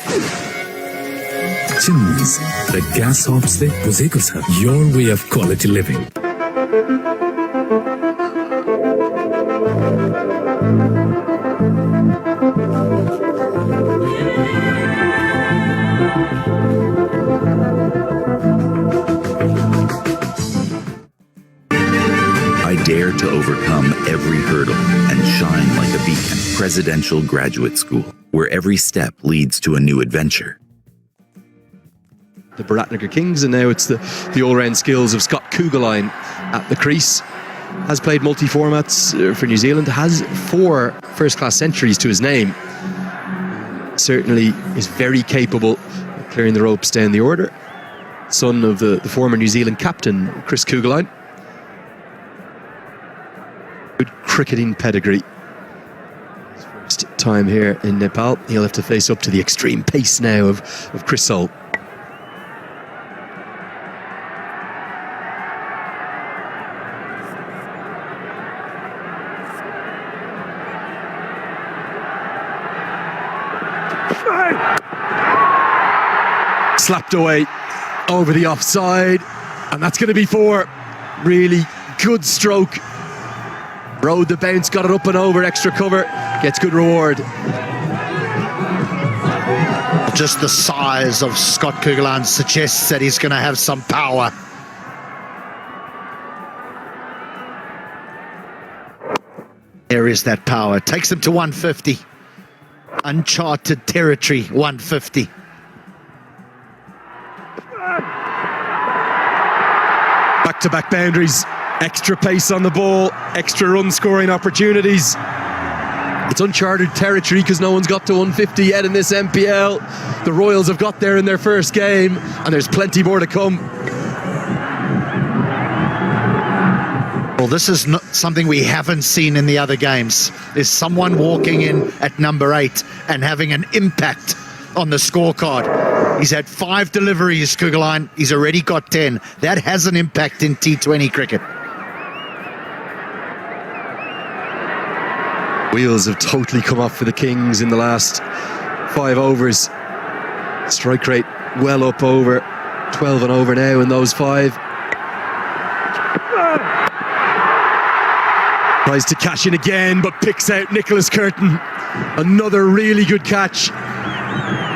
chimneys, the gas hobs ले बुझेको छ. Your way of quality living. I dare to overcome every hurdle and shine like a beacon. Presidential Graduate School, where every step leads to a new adventure. The Bharatnagar Kings, and now it's the all-round skills of Scott Kugelheim at the crease. Has played multi-formats for New Zealand, has 4 first-class centuries to his name. Certainly is very capable of clearing the ropes down the order. Son of the former New Zealand captain, Chris Kugelheim. Good cricketing pedigree. His first time here in Nepal. He'll have to face up to the extreme pace now of Chris Soul. Slapped away over the offside, and that's going to be 4. Really good stroke. Rode the bounce, got it up and over, extra cover, gets good reward. Just the size of Scott Kugelheim suggests that he's going to have some power. There is that power. Takes him to 150. Uncharted territory, 150. Back-to-back boundaries, extra pace on the ball, extra run scoring opportunities. It's uncharted territory because no one's got to 150 yet in this NPL. The Royals have got there in their first game, and there's plenty more to come. Well, this is not something we haven't seen in the other games. There's someone walking in at number 8 and having an impact on the scorecard. He's had 5 deliveries, Kugelheim. He's already got 10. That has an impact in T20 cricket. Wheels have totally come off for the Kings in the last 5 overs. Strike rate well up over 12 and over now in those 5. Tries to cash in again, but picks out Nicholas Curtin. Another really good catch.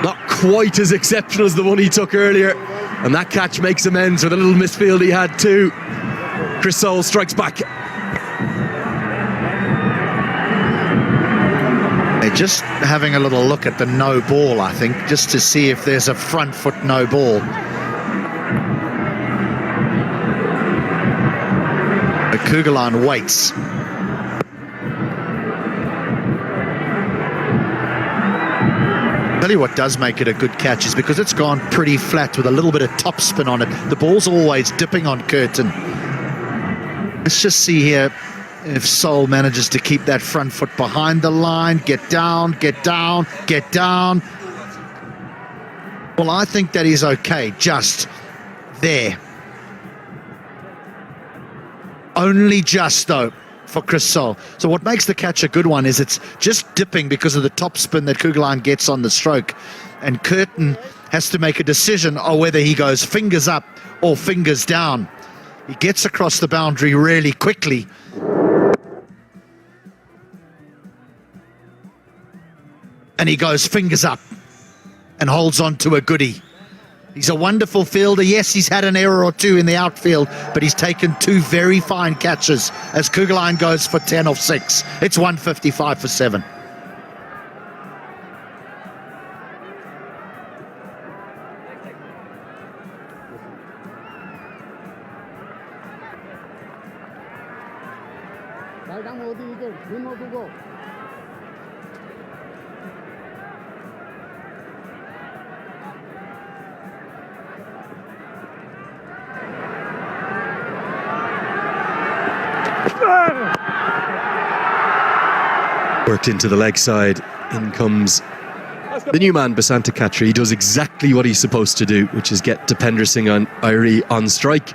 Not quite as exceptional as the one he took earlier. And that catch makes amends for the little misfield he had too. Chris Soul strikes back. They're just having a little look at the no ball, I think, just to see if there's a front foot no ball. But Kugelheim waits. Tell you what does make it a good catch is because it's gone pretty flat with a little bit of top spin on it. The ball's always dipping on Curtin. Let's just see here if Soul manages to keep that front foot behind the line. Get down, get down, get down. Well, I think that is okay, just there. Only just, though, for Chris Soul. So what makes the catch a good one is it's just dipping because of the top spin that Kugelheim gets on the stroke. And Curtin has to make a decision on whether he goes fingers up or fingers down. He gets across the boundary really quickly. and he goes fingers up and holds on to a goodie. He's a wonderful fielder. Yes, he's had an error or two in the outfield, but he's taken two very fine catches as Kugelheim goes for 10 off 6. It's 155 for 7. Right arm over the wicket. 3 more to go. Worked into the leg side. In comes the new man, Basanta Khatri. He does exactly what he's supposed to do, which is get Dipender Singh on Irie on strike.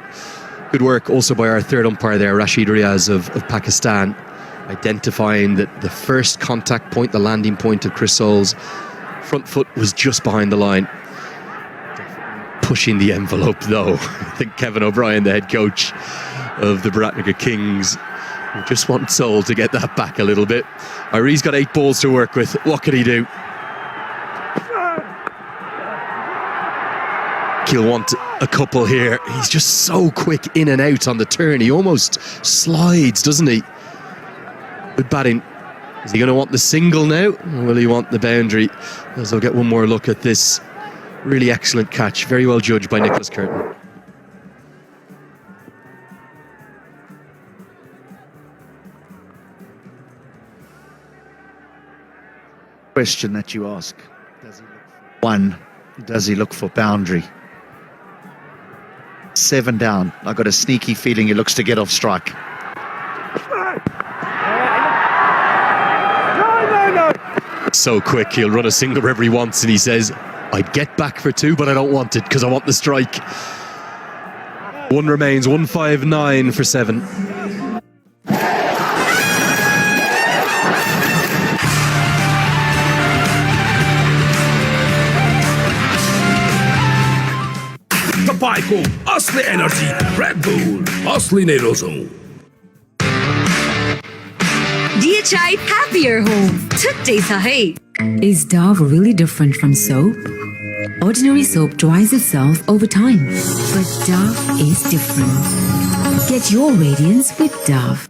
Good work also by our third umpire there, Rashid Riaz of Pakistan, identifying that the first contact point, the landing point of Chris Soule's front foot was just behind the line. Pushing the envelope though. I think Kevin O'Brien, the head coach of the Biratnagar Kings, just want Soule to get that back a little bit. Irie's got 8 balls to work with. What can he do? He'll want a couple here. He's just so quick in and out on the turn. He almost slides, doesn't he? Good batting. Is he going to want the single now? Or will he want the boundary? As I'll get one more look at this really excellent catch. Very well judged by Nicholas Curtin. Question that you ask. Does he look for 1? Does he look for boundary? 7 down. I've got a sneaky feeling he looks to get off strike. So quick, he'll run a single wherever he wants, and he says, I'd get back for 2, but I don't want it because I want the strike. 1 remains, 159 for 7. Tapay ko asli energy Red Bull asli ne rozon. DHI Happier Home today sa hai. Is Dove really different from soap? Ordinary soap dries itself over time, but Dove is different. Get your radiance with Dove.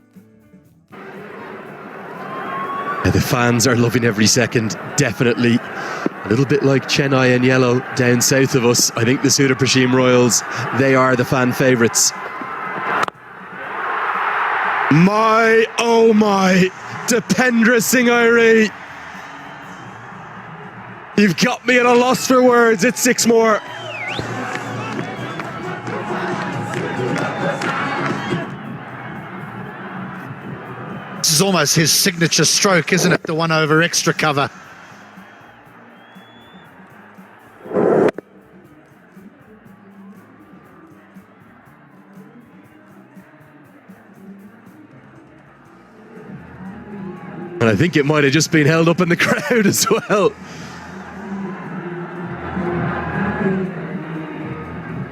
The fans are loving every second, definitely. A little bit like Chennai and Yellow down south of us. I think the Sudurpshcim Royals, they are the fan favourites. My, oh my, Dipender Singh Irie. You've got me at a loss for words. It's 6 more. This is almost his signature stroke, isn't it? The one over extra cover. And I think it might have just been held up in the crowd as well.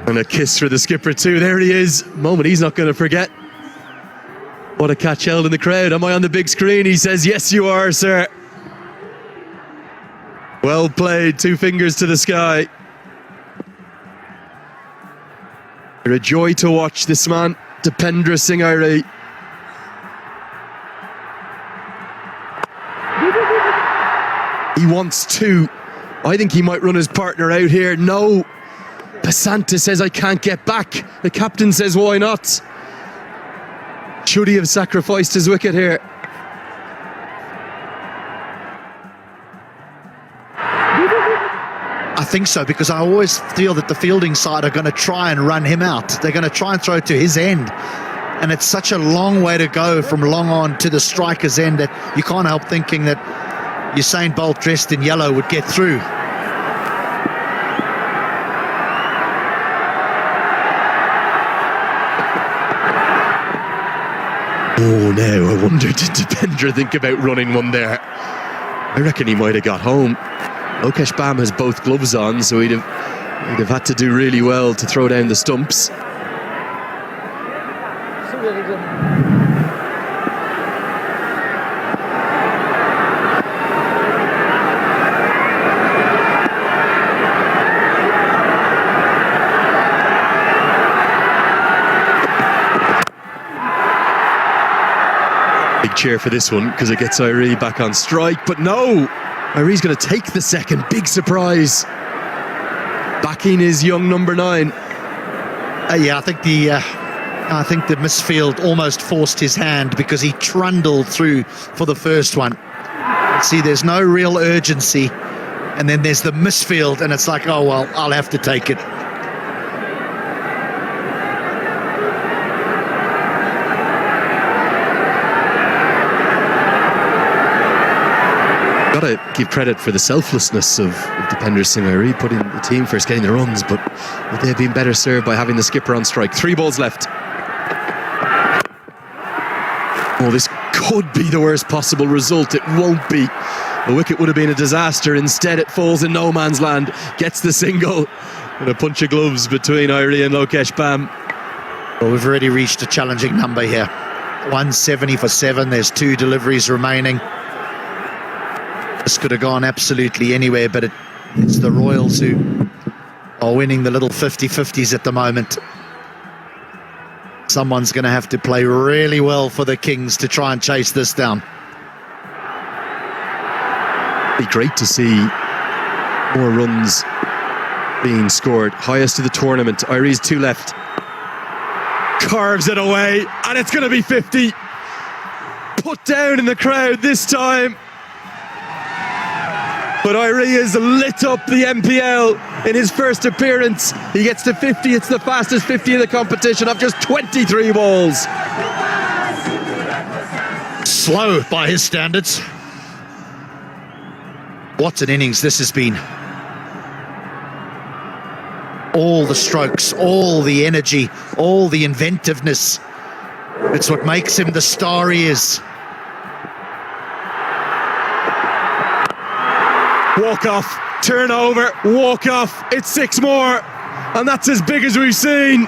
And a kiss for the skipper too. There he is. Moment he's not going to forget. What a catch held in the crowd. Am I on the big screen? He says, yes, you are, sir. Well played. 2 fingers to the sky. You're a joy to watch, this man, Dipender Singh Irie. He wants 2. I think he might run his partner out here. No. Basanta says, I can't get back. The captain says, why not? Should he have sacrificed his wicket here? I think so, because I always feel that the fielding side are going to try and run him out. They're going to try and throw to his end. And it's such a long way to go from long on to the striker's end that you can't help thinking that Usain Bolt dressed in yellow would get through. Oh, now I wonder, did Dipender think about running one there? I reckon he might have got home. Lokesh Bam has both gloves on, so he'd have had to do really well to throw down the stumps. big cheer for this one because it gets Irie back on strike. But no, Irie's going to take the second. Big surprise. Backing his young number 9. Yeah, I think the misfield almost forced his hand because he trundled through for the first one. See, there's no real urgency, and then there's the misfield, and it's like, oh well, I'll have to take it. Got to give credit for the selflessness of Dipender Singh Irie, putting the team first, getting the runs, but would they have been better served by having the skipper on strike? 3 balls left. Oh, this could be the worst possible result. It won't be. The wicket would have been a disaster. Instead, it falls in no man's land. Gets the single. And a punch of gloves between Irie and Lokesh Bam. Well, we've already reached a challenging number here. 170 for 7. There's 2 deliveries remaining. This could have gone absolutely anywhere, but it's the Royals who are winning the little 50-50s at the moment. Someone's going to have to play really well for the Kings to try and chase this down. Be great to see more runs being scored. Highest of the tournament. Irie's 2 left. Carves it away, and it's going to be 50. Put down in the crowd this time. But Irie has lit up the NPL in his first appearance. He gets to 50. It's the fastest 50 in the competition of just 23 balls. Slow by his standards. What an innings this has been. All the strokes, all the energy, all the inventiveness. It's what makes him the star he is. Walk off, turnover, walk off. It's 6 more, and that's as big as we've seen.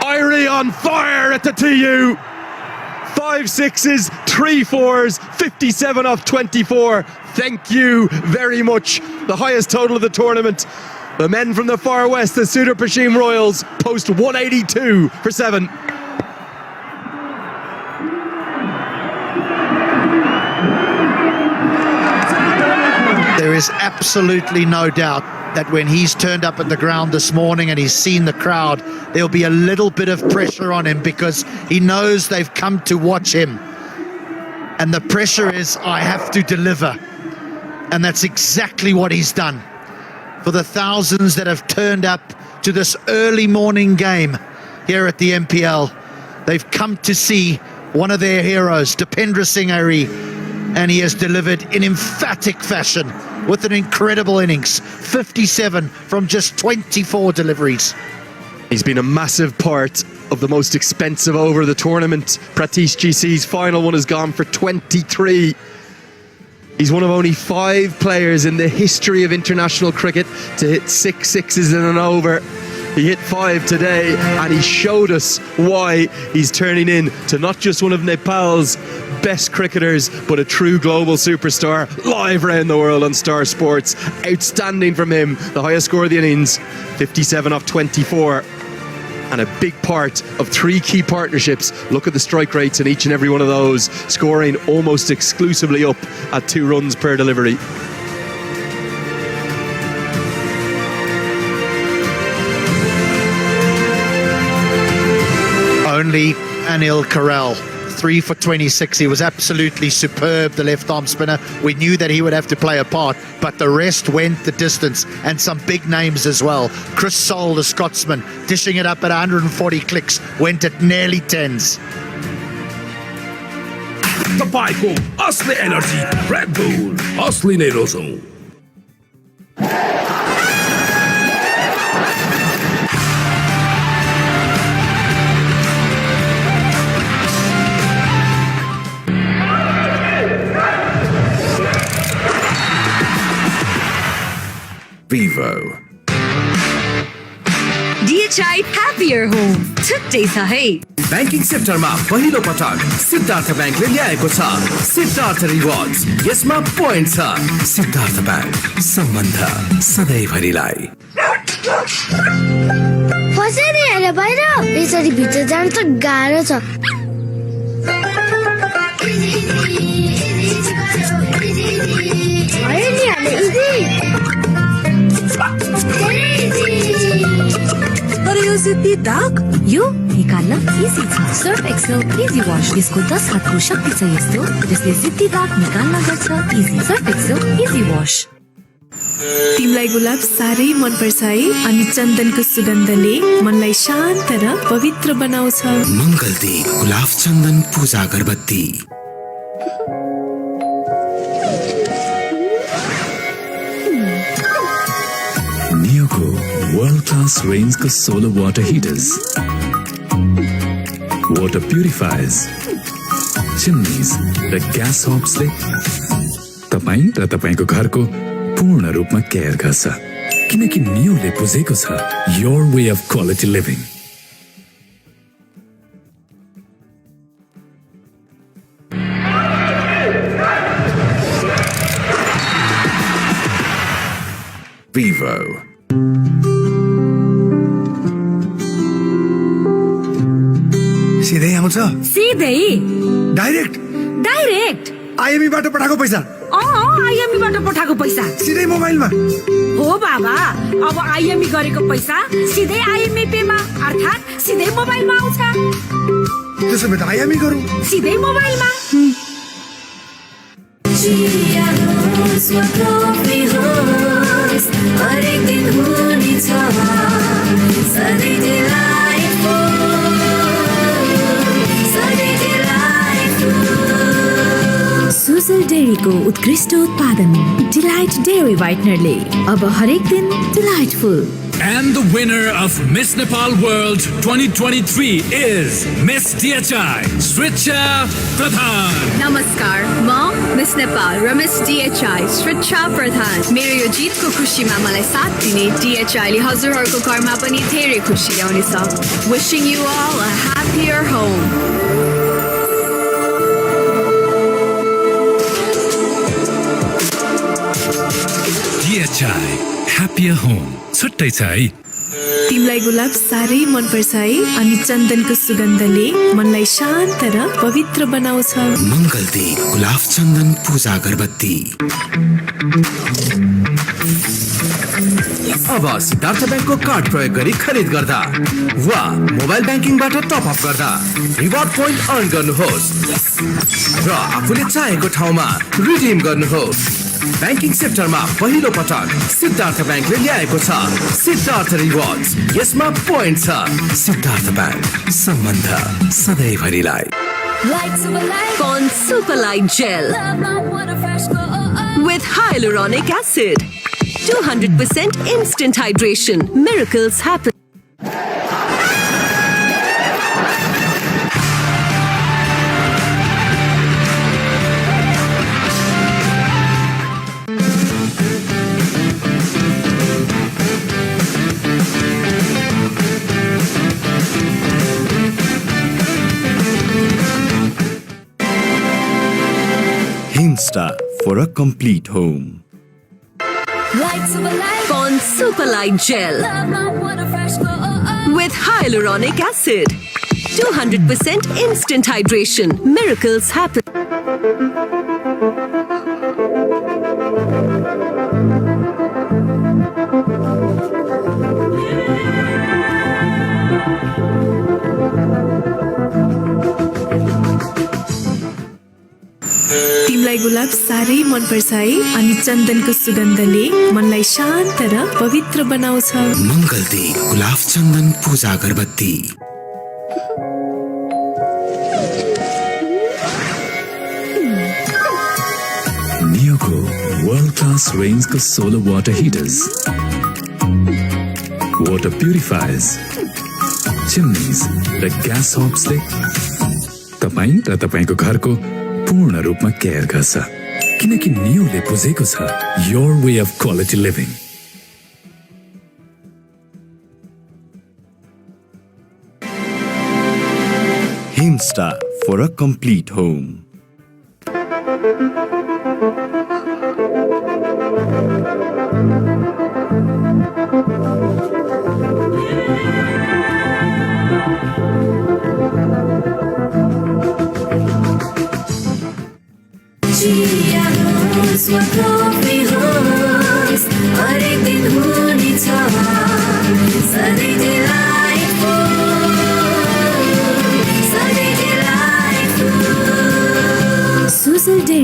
Irie on fire at the TU. 5 sixes, 3 fours, 57 off 24. Thank you very much. The highest total of the tournament. The men from the far west, the sudurpshcim Royals, post 182 for 7. There is absolutely no doubt that when he's turned up at the ground this morning and he's seen the crowd, there'll be a little bit of pressure on him because he knows they've come to watch him. And the pressure is, I have to deliver. And that's exactly what he's done. For the thousands that have turned up to this early morning game here at the NPL, they've come to see one of their heroes, Dipender Singh Irie, and he has delivered in emphatic fashion with an incredible innings. 57 from just 24 deliveries. He's been a massive part of the most expensive over of the tournament. Pratish GC's final one has gone for 23. He's one of only 5 players in the history of international cricket to hit 6 sixes in an over. He hit 5 today, and he showed us why he's turning in to not just one of Nepal's best cricketers, but a true global superstar, live around the world on Star Sports. Outstanding from him, the highest score of the innings, 57 off 24. And a big part of 3 key partnerships. Look at the strike rates in each and every one of those, scoring almost exclusively up at 2 runs per delivery. Only Anil Karel, 3 for 26. He was absolutely superb, the left arm spinner. We knew that he would have to play a part, but the rest went the distance, and some big names as well. Chris Soul, the Scotsman, dishing it up at 140 clicks, went at nearly 10s. तपाईँ को असली energy red bull असली नै रोजौं Vivo. DHI Happier Home छुट्टै छ है banking सेक्टरमा पहिलो पटक सिद्धार्थ ब्याङ्कले ल्याएको छ सिद्धार्थ रिवार्ड्स यसमा पोइन्ट छ सिद्धार्थ ब्याङ्क सम्बन्ध सधैँभरिलाई फसेर हेर बाहिर यसरी भित्र जान त गाह्रो छ सिद्धि दाग यो निकाल्न इजी छ सर्फ एक्सेल इजी वाश यसको 10 हातको शक्ति छ यस्तो जसले सिद्धि दाग निकाल्न गर्छ easy Surf Excel easy wash तिमीलाई गुलाब साह्रै मन पर्छ है अनि चन्दनको सुगन्धले मनलाई शान्त र पवित्र बनाउँछ मङ्गलदी गुलाब चन्दन पूजा अगरबत्ती Nioco world-class range का solar water heaters, water purifiers, chimneys र gas hobs ले तपाईं र तपाईंको घरको पूर्ण रूपमा केयर गर्छ किनकि नियोले बुझेको छ your way of quality living. Vivo. सिधै आउँछ सिधै डाइरेक्ट डाइरेक्ट आईएमई बाट पठाएको पैसा आईएमई बाट पठाएको पैसा सिधै मोबाइलमा हो बाबा अब आईएमई गरेको पैसा सिधै आईएमई पेमा अर्थात् सिधै मोबाइलमा आउँछ त्यसो भए त आईएमई गरौँ सिधै मोबाइलमा हरेक दिन हुनेछ सधैँ सुसल डेरीको उत्कृष्ट उत्पादन डिलाइट डेरी व्हाइटनरले अब हरेक दिन delightful. And the winner of Miss Nepal World 2023 is Miss DHI, Sricha Pradhan. नमस्कार, म मिस नेपाल र मिस DHI श्रिचा प्रधान. मेरो यो जितको खुसीमा मलाई साथ दिने DHI ले हजुरहरूको घरमा पनि धेरै खुसी ल्याउनेछ. Wishing you all a happier home. DHI happier home छुट्टै छ है तिमीलाई गुलाब साह्रै मन पर्छ है अनि चन्दनको सुगन्धले मनलाई शान्त र पवित्र बनाउँछ मङ्गलदी गुलाब चन्दन पूजा अगरबत्ती अब सिद्धार्थ ब्याङ्कको कार्ड प्रयोग गरी खरिद गर्दा वा मोबाइल ब्याङ्किङबाट टप अप गर्दा रिवार्ड पोइन्ट अर्न गर्नुहोस् र आफूले चाहेको ठाउँमा रिडिम गर्नुहोस् ब्याङ्किङ सेक्टरमा पहिलो पटक सिद्धार्थ ब्याङ्कले ल्याएको छ सिद्धार्थ रिवार्ड्स यसमा पोइन्ट छ सिद्धार्थ ब्याङ्क सम्बन्ध सधैँभरिलाई Con Super Light Gel with hyaluronic acid. 200% instant hydration. Miracles happen. Himsta for a complete home. Con Super Light Gel with hyaluronic acid. 200% instant hydration. Miracles happen. तिमीलाई गुलाब साह्रै मन पर्छ है अनि चन्दनको सुगन्धले मनलाई शान्त र पवित्र बनाउँछ मङ्गलदी गुलाब चन्दन पूजा अगरबत्ती Nioco world-class range का solar water heaters, water purifiers, chimneys र gas hobs ले तपाईं र तपाईंको घरको पूर्ण रूपमा केयर गर्छ किनकि नियोले बुझेको छ your way of quality living. Himsta for a complete home. हरेक दिन हुनेछ सधैँ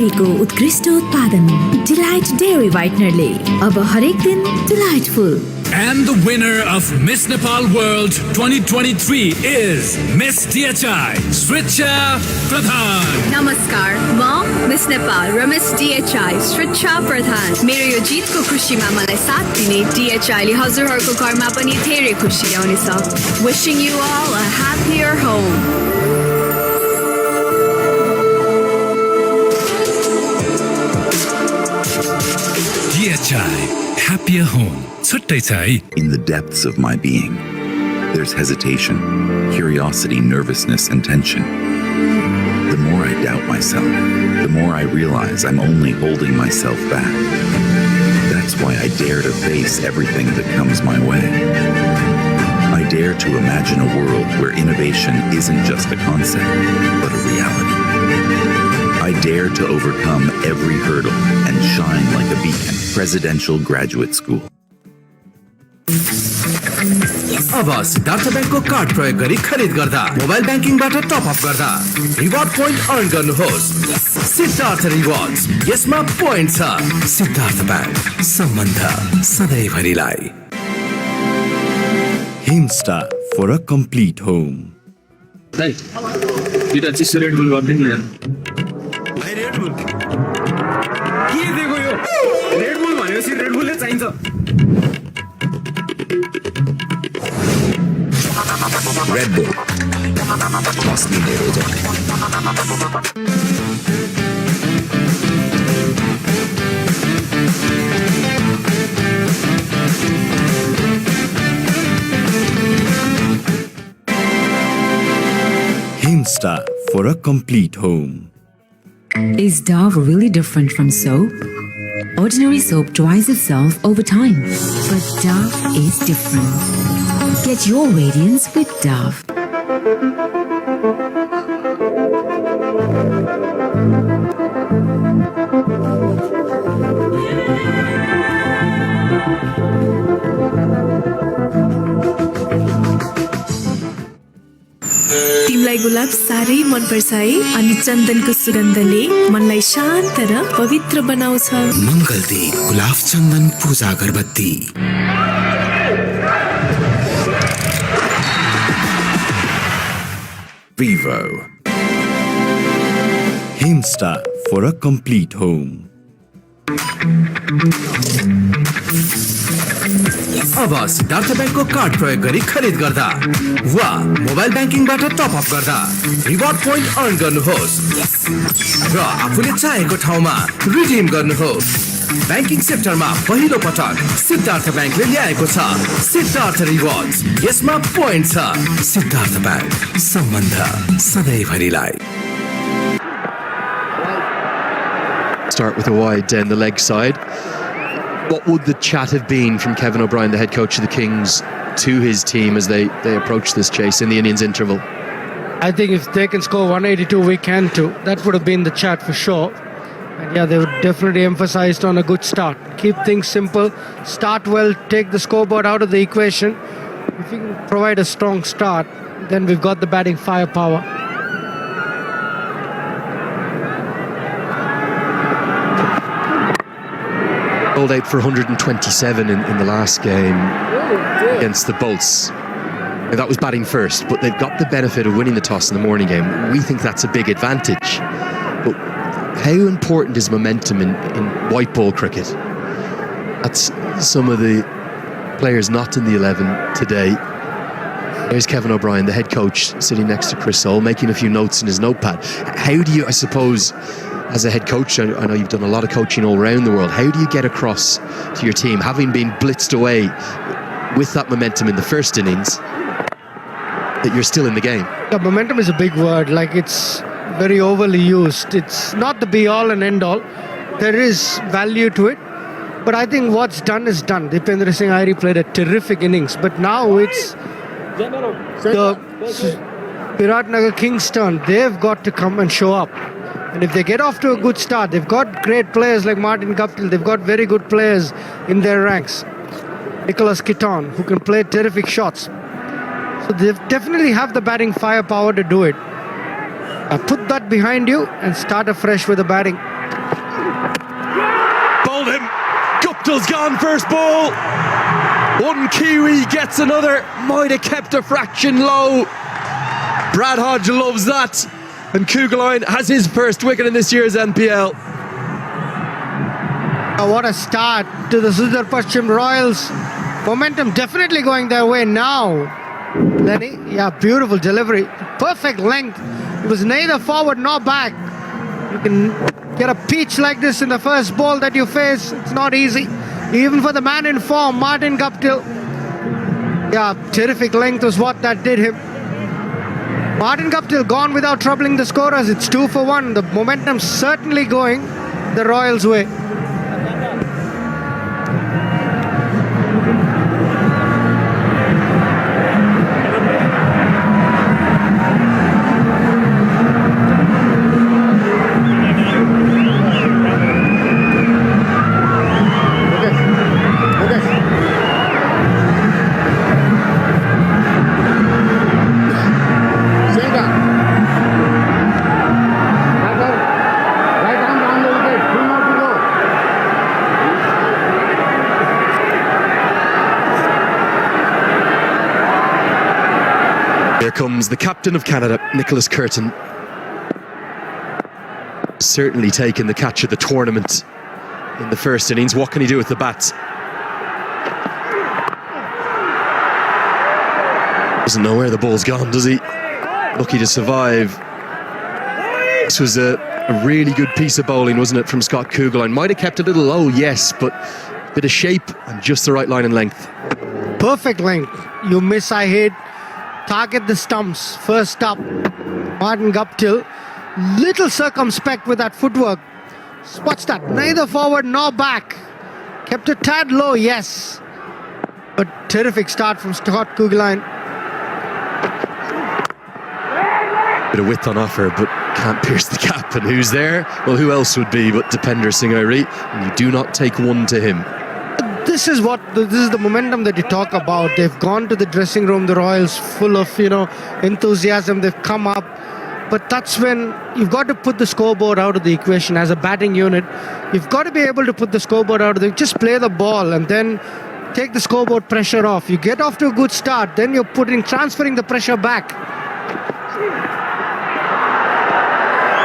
डेयरीको उत्कृष्ट उत्पादन डिलाइट डेयरी व्हाइटनरले अब हरेक दिन delightful. And the winner of Miss Nepal World 2023 is Miss DHI, Sricha Pradhan. नमस्कार, म मिस नेपाल र मिस DHI श्रिच्छा प्रधान. मेरो यो जितको खुसीमा मलाई साथ दिने DHI ले हजुरहरूको घरमा पनि धेरै खुसी ल्याउनेछ. Wishing you all a happier home. DHI, happier home. In the depths of my being, there's hesitation, curiosity, nervousness, and tension. The more I doubt myself, the more I realize I'm only holding myself back. That's why I dare to face everything that comes my way. I dare to imagine a world where innovation isn't just a concept, but a reality. I dare to overcome every hurdle and shine like a beacon. Presidential Graduate School. अब सिद्धार्थ ब्याङ्कको card प्रयोग गरी खरिद गर्दा mobile ब्याङ्किङबाट top up गर्दा reward point earn गर्नुहोस्. Siddharth rewards, यसमा point छ. सिद्धार्थ ब्याङ्क, सम्बन्ध सधैँभरिलाई. हिमस्टा फर अ कम्प्लिट होम. दाइ दुईटा चिसो रेड बुल गर्दिनु न यार. भाइ रेड बुल के दिएको यो? रेड बुल भनेपछि रेड बुलले चाहिन्छ. Red Bull. Must be made Himsta for a complete home. Is Dove really different from soap? Ordinary soap dries itself over time, but Dove is different. Get your radiance with Dove. तिमीलाई गुलाब साह्रै मनपर्छ है अनि चन्दनको सुगन्धले मनलाई शान्त र पवित्र बनाउँछ. मङ्गलदीप गुलाब चन्दन पूजा अगरबत्ती. Vivo. Himsta for a complete home. अब सिद्धार्थ ब्याङ्कको कार्ड प्रयोग गरी खरिद गर्दा वा मोबाइल ब्याङ्किङबाट टप अप गर्दा रिवार्ड पोइन्ट अर्न गर्नुहोस् र आफूले चाहेको ठाउँमा रिडिम गर्नुहोस्. ब्याङ्किङ सेक्टरमा पहिलो पटक सिद्धार्थ ब्याङ्कले ल्याएको छ सिद्धार्थ रिवार्ड्स, यसमा पोइन्ट छ. सिद्धार्थ ब्याङ्क, सम्बन्ध सधैँभरिलाई. Start with a wide down the leg side. What would the chat have been from Kevin O'Brien, the head coach of the Kings, to his team as they approach this chase in the innings interval? I think if they can score 182, we can too. That would have been the chat for sure. And yeah, they would definitely emphasized on a good start. Keep things simple, start well, take the scoreboard out of the equation. If you can provide a strong start, then we've got the batting firepower. Rolled out for 127 in the last game against the Bolts. Now, that was batting first, but they've got the benefit of winning the toss in the morning game. We think that's a big advantage. But how important is momentum in white ball cricket? That's some of the players not in the 11 today. There's Kevin O'Brien, the head coach, sitting next to Chris Soule, making a few notes in his notepad. How do you, I suppose, as a head coach, I know you've done a lot of coaching all around the world, how do you get across to your team, having been blitzed away with that momentum in the first innings, that you're still in the game? Yeah, momentum is a big word, like it's very overly used. It's not the be-all and end-all. There is value to it, but I think what's done is done. Dipendra Singh Airi played a terrific innings, but now it's the Viratnagar Kings' turn. They've got to come and show up. And if they get off to a good start, they've got great players like Martin Guptill, they've got very good players in their ranks. Nicholas Kitton, who can play terrific shots. So they definitely have the batting firepower to do it. Put that behind you and start afresh with the batting. Bowled him. Gupta's gone first ball. One Kiwi gets another. Might have kept a fraction low. Brad Hodge loves that. And Kugelheim has his first wicket in this year's NPL. What a start to the Sudurpshcim Royals. Momentum definitely going their way now. Lenny, yeah, beautiful delivery. Perfect length. It was neither forward nor back. You can get a peach like this in the first ball that you face. It's not easy. Even for the man in form, Martin Guptill. Yeah, terrific length was what that did him. Martin Guptill gone without troubling the scorers. It's 2 for 1. The momentum certainly going the Royals' way. Here comes the captain of Canada, Nicholas Curtin. Certainly taken the catch of the tournament in the first innings. What can he do with the bat? Doesn't know where the ball's gone, does he? Lucky to survive. This was a really good piece of bowling, wasn't it, from Scott Kugelheim? Might have kept it a little low, yes, but a bit of shape and just the right line and length. Perfect length. You miss, I hit. Target the stumps. First up, Martin Guptill. Little circumspect with that footwork. What's that? Neither forward nor back. Kept a tad low, yes. But terrific start from Scott Kugelheim. Bit of width on offer, but can't pierce the gap. And who's there? Well, who else would be but Dipender Singh Airi? And you do not take one to him. This is the momentum that you talk about. They've gone to the dressing room, the Royals, full of enthusiasm. They've come up, but that's when you've got to put the scoreboard out of the equation as a batting unit. You've got to be able to put the scoreboard out of the. Just play the ball and then take the scoreboard pressure off. You get off to a good start, then you're transferring the pressure back.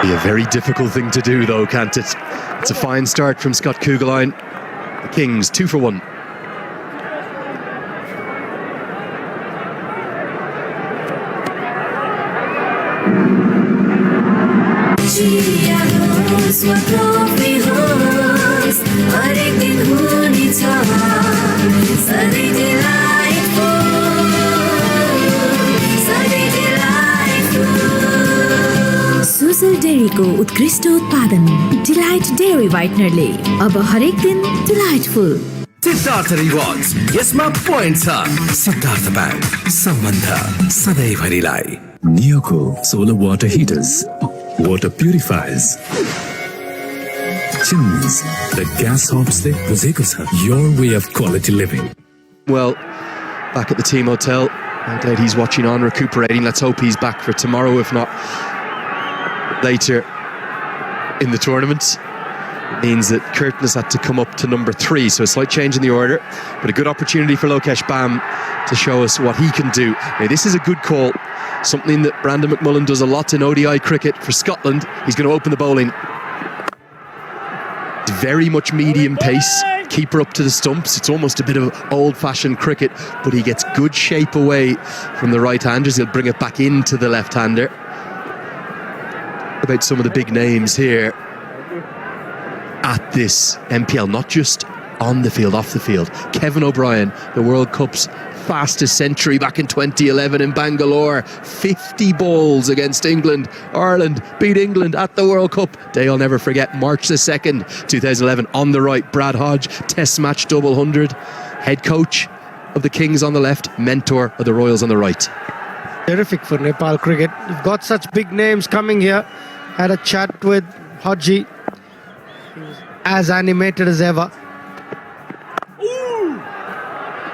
Be a very difficult thing to do, though, can't it? It's a fine start from Scott Kugelheim. The Kings 2 for 1. सुसुल डेरीको उत्कृष्ट उत्पादन delight dairy व्हाइटनरले अब हरेक दिन delightful. Siddharth rewards, यसमा point छ। Siddharth bank, सम्बन्ध सधैँभरिलाई। नियोको solar water heaters, water purifiers, chimneys, the gas hobs ले बुझेको छ your way of quality living. Well, back at the team hotel, no doubt he's watching on, recuperating. Let's hope he's back for tomorrow, if not later in the tournament. It means that Curtin has had to come up to number 3, so a slight change in the order, but a good opportunity for Lokesh Bam to show us what he can do. Now, this is a good call, something that Brandon McMullen does a lot in ODI cricket for Scotland. He's going to open the bowling. Very much medium pace, keeper up to the stumps. It's almost a bit of old-fashioned cricket, but he gets good shape away from the right-handers. He'll bring it back into the left-hander. About some of the big names here at this NPL, not just on the field, off the field. Kevin O'Brien, the World Cup's fastest century back in 2011 in Bangalore. 50 balls against England. Ireland beat England at the World Cup. Day I'll never forget, March the 2nd, 2011. On the right, Brad Hodge, Test match double 100. Head coach of the Kings on the left, mentor of the Royals on the right. Terrific for Nepal cricket. You've got such big names coming here. Had a chat with Hodgie. He was as animated as ever.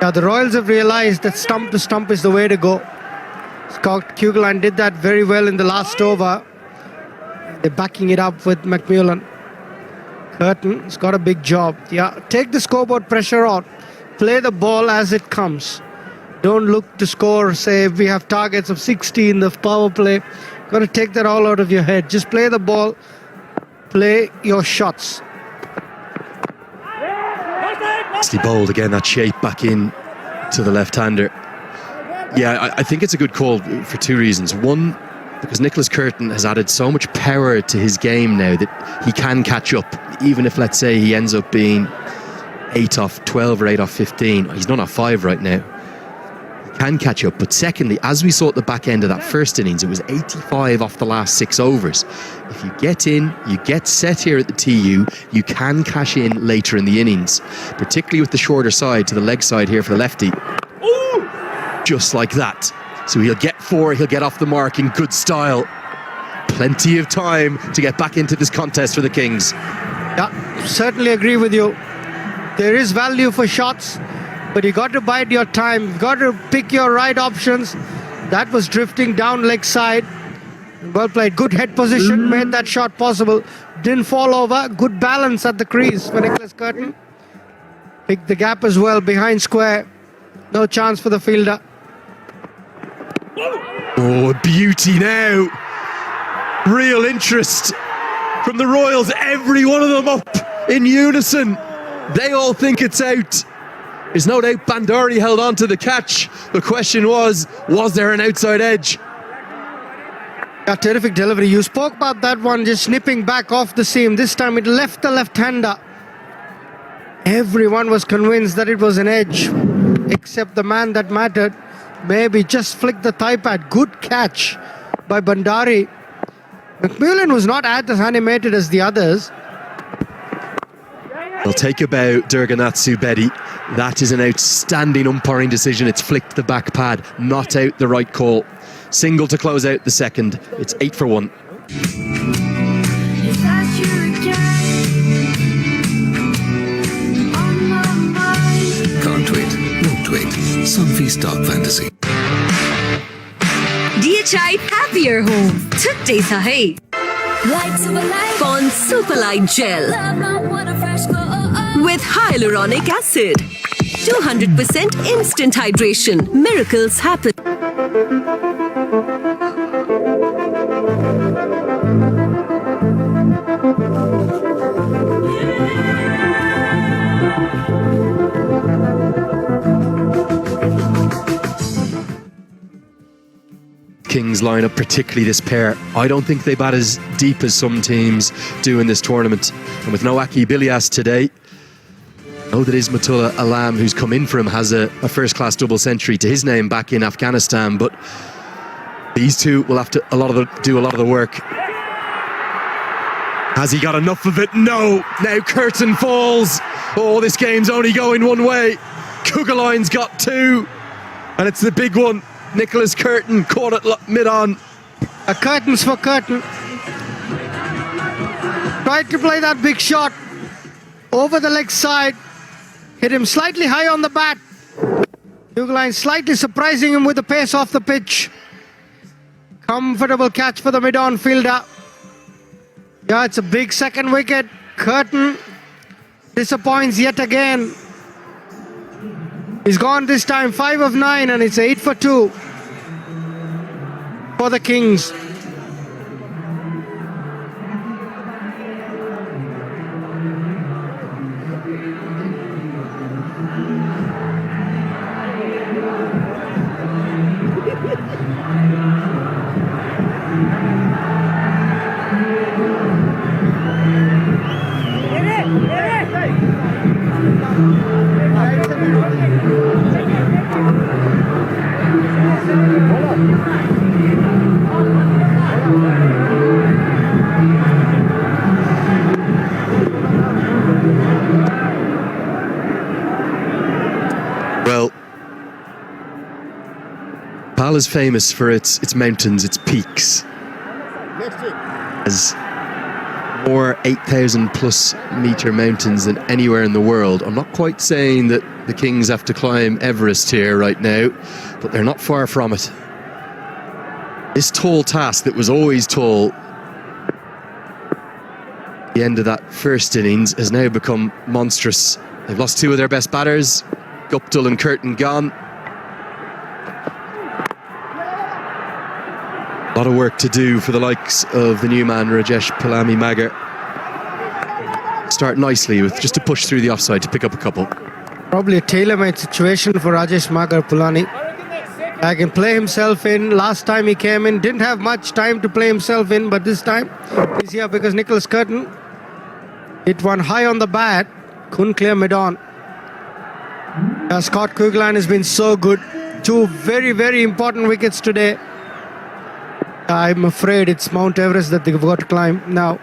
Yeah, the Royals have realised that stump to stump is the way to go. Scott Kugelheim did that very well in the last over. They're backing it up with McMullen. Curtin's got a big job. Yeah, take the scoreboard pressure out. Play the ball as it comes. Don't look to score, say, if we have targets of 60 in the power play. Got to take that all out of your head. Just play the ball. Play your shots. Nicely bowled again, that shape back in to the left-hander. Yeah, I think it's a good call for two reasons. One, because Nicholas Curtin has added so much power to his game now that he can catch up, even if, let's say, he ends up being 8 off 12 or 8 off 15. He's not off 5 right now. He can catch up. But secondly, as we saw at the back end of that first innings, it was 85 off the last 6 overs. If you get in, you get set here at the TU, you can cash in later in the innings, particularly with the shorter side to the leg side here for the lefty. Ooh! Just like that. So he'll get 4, he'll get off the mark in good style. Plenty of time to get back into this contest for the Kings. Yeah, certainly agree with you. There is value for shots, but you got to bide your time. You've got to pick your right options. That was drifting down leg side. Well played. Good head position, made that shot possible. Didn't fall over. Good balance at the crease for Nicholas Curtin. Picked the gap as well behind square. No chance for the fielder. Oh, beauty now. Real interest from the Royals. Every one of them up in unison. They all think it's out. There's no doubt Bandari held on to the catch. The question was there an outside edge? A terrific delivery. You spoke about that one just snipping back off the seam. This time it left the left-hander. Everyone was convinced that it was an edge, except the man that mattered. Maybe just flicked the thigh pad. Good catch by Bandari. McMillan was not as animated as the others. I'll take a bow, Durganatsu Bedi. That is an outstanding umpiring decision. It's flicked the back pad, not out the right call. Single to close out the second. It's 8 for 1. Can't wait, won't wait. Sunfeast Dark Fantasy. DHI Happier Home. Today sa hai. Pond Superlight Gel with hyaluronic acid. 200% instant hydration. Miracles happen. Kings lineup, particularly this pair, I don't think they bat as deep as some teams do in this tournament. And with no Aki Bilias today, I know that Ismatullah Alam, who's come in for him, has a first-class double century to his name back in Afghanistan, but these two will have to do a lot of the work. Has he got enough of it? No. Now Curtin falls. Oh, this game's only going one way. Kugaline's got 2, and it's the big one. Nicholas Curtin caught it mid-on. A Curtin's for Curtin. Tried to play that big shot over the leg side. Hit him slightly high on the bat. Kugaline slightly surprising him with the pace off the pitch. Comfortable catch for the mid-on fielder. Yeah, it's a big second wicket. Curtin disappoints yet again. He's gone this time 5 of 9, and it's 8 for 2 for the Kings. Well, Pal is famous for its mountains, its peaks. As more 8,000 plus meter mountains than anywhere in the world. I'm not quite saying that the Kings have to climb Everest here right now, but they're not far from it. This tall task that was always tall The end of that first innings has now become monstrous. They've lost two of their best batters, Guptill and Curtin gone. A lot of work to do for the likes of the new man, Rajesh Palami Magar. Start nicely with just to push through the offside to pick up a couple. Probably a tailor-made situation for Rajesh Magar Pulani. I can play himself in. Last time he came in, didn't have much time to play himself in, but this time he's here because Nicholas Curtin hit one high on the bat, couldn't clear mid-on. Scott Kuggeleijn has been so good. Two very, very important wickets today. I'm afraid it's Mount Everest that they've got to climb now.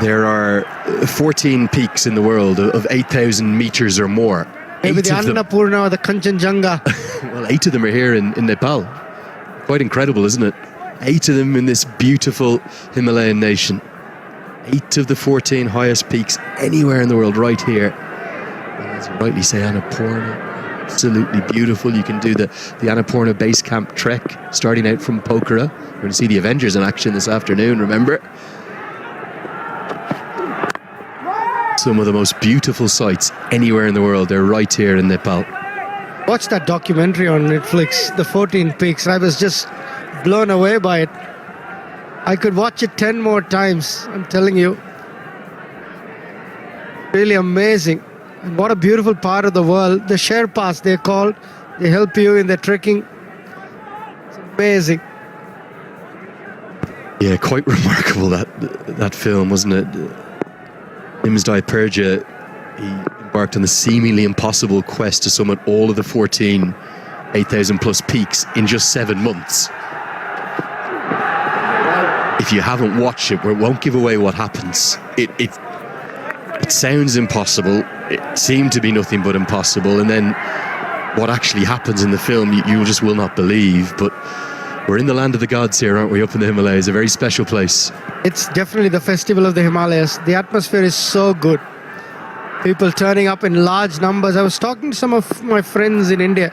There are 14 peaks in the world of 8,000 meters or more. Maybe the Annapurna or the Kanchenjunga. Well, 8 of them are here in Nepal. Quite incredible, isn't it? 8 of them in this beautiful Himalayan nation. 8 of the 14 highest peaks anywhere in the world right here. And as you rightly say, Annapurna, absolutely beautiful. You can do the Annapurna base camp trek starting out from Pokhra. We're going to see the Avengers in action this afternoon, remember? Some of the most beautiful sights anywhere in the world, they're right here in Nepal. Watch that documentary on Netflix, The 14 Peaks. I was just blown away by it. I could watch it 10 more times, I'm telling you. Really amazing. And what a beautiful part of the world. The Sherpas, they're called. They help you in the trekking. It's amazing. Yeah, quite remarkable that film, wasn't it? Nimsdai Purja, he embarked on the seemingly impossible quest to summit all of the 14 8,000 plus peaks in just 7 months. If you haven't watched it, we won't give away what happens. It sounds impossible. It seemed to be nothing but impossible, and then what actually happens in the film, you just will not believe. But we're in the land of the gods here, aren't we? Up in the Himalayas, a very special place. It's definitely the festival of the Himalayas. The atmosphere is so good. People turning up in large numbers. I was talking to some of my friends in India.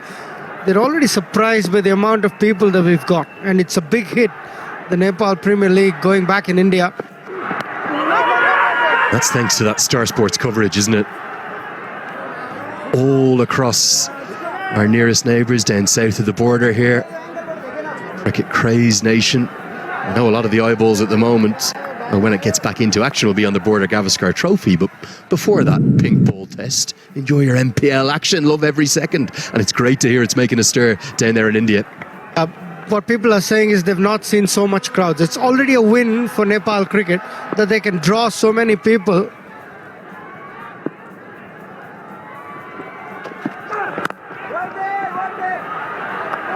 They're already surprised by the amount of people that we've got. And it's a big hit. The Nepal Premier League going back in India. That's thanks to that Star Sports coverage, isn't it? All across our nearest neighbours, down south of the border here. Cricket crazed nation. I know a lot of the eyeballs at the moment, and when it gets back into action, will be on the Border Gavaskar Trophy. But before that pink ball test, enjoy your NPL action. Love every second. And it's great to hear it's making a stir down there in India. What people are saying is they've not seen so much crowds. It's already a win for Nepal cricket that they can draw so many people.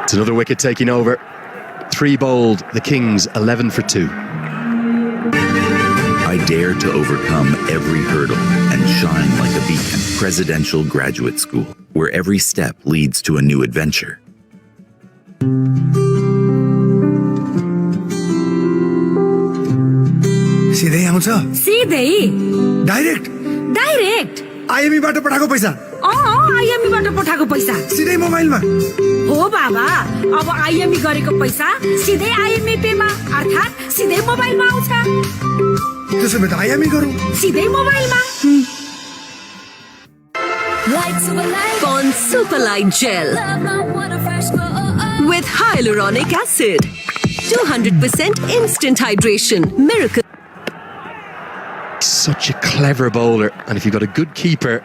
It's another wicket taking over. 3 bowled, the Kings 11 for 2. I dare to overcome every hurdle and shine like a beacon. Presidential Graduate School, where every step leads to a new adventure. सिधै आउँछ सिधै direct direct IME बाट पठाएको पैसा IME बाट पठाएको पैसा सिधै मोबाइलमा हो बाबा अब आईएमई गरेको पैसा सिधै आईएमई पेमा अर्थात् सिधै मोबाइलमा आउँछ त्यसो भए त आईएमई गरौँ सिधै मोबाइलमा Pond Super Light Gel with hyaluronic acid. 200% instant hydration. Miracle. Such a clever bowler, and if you've got a good keeper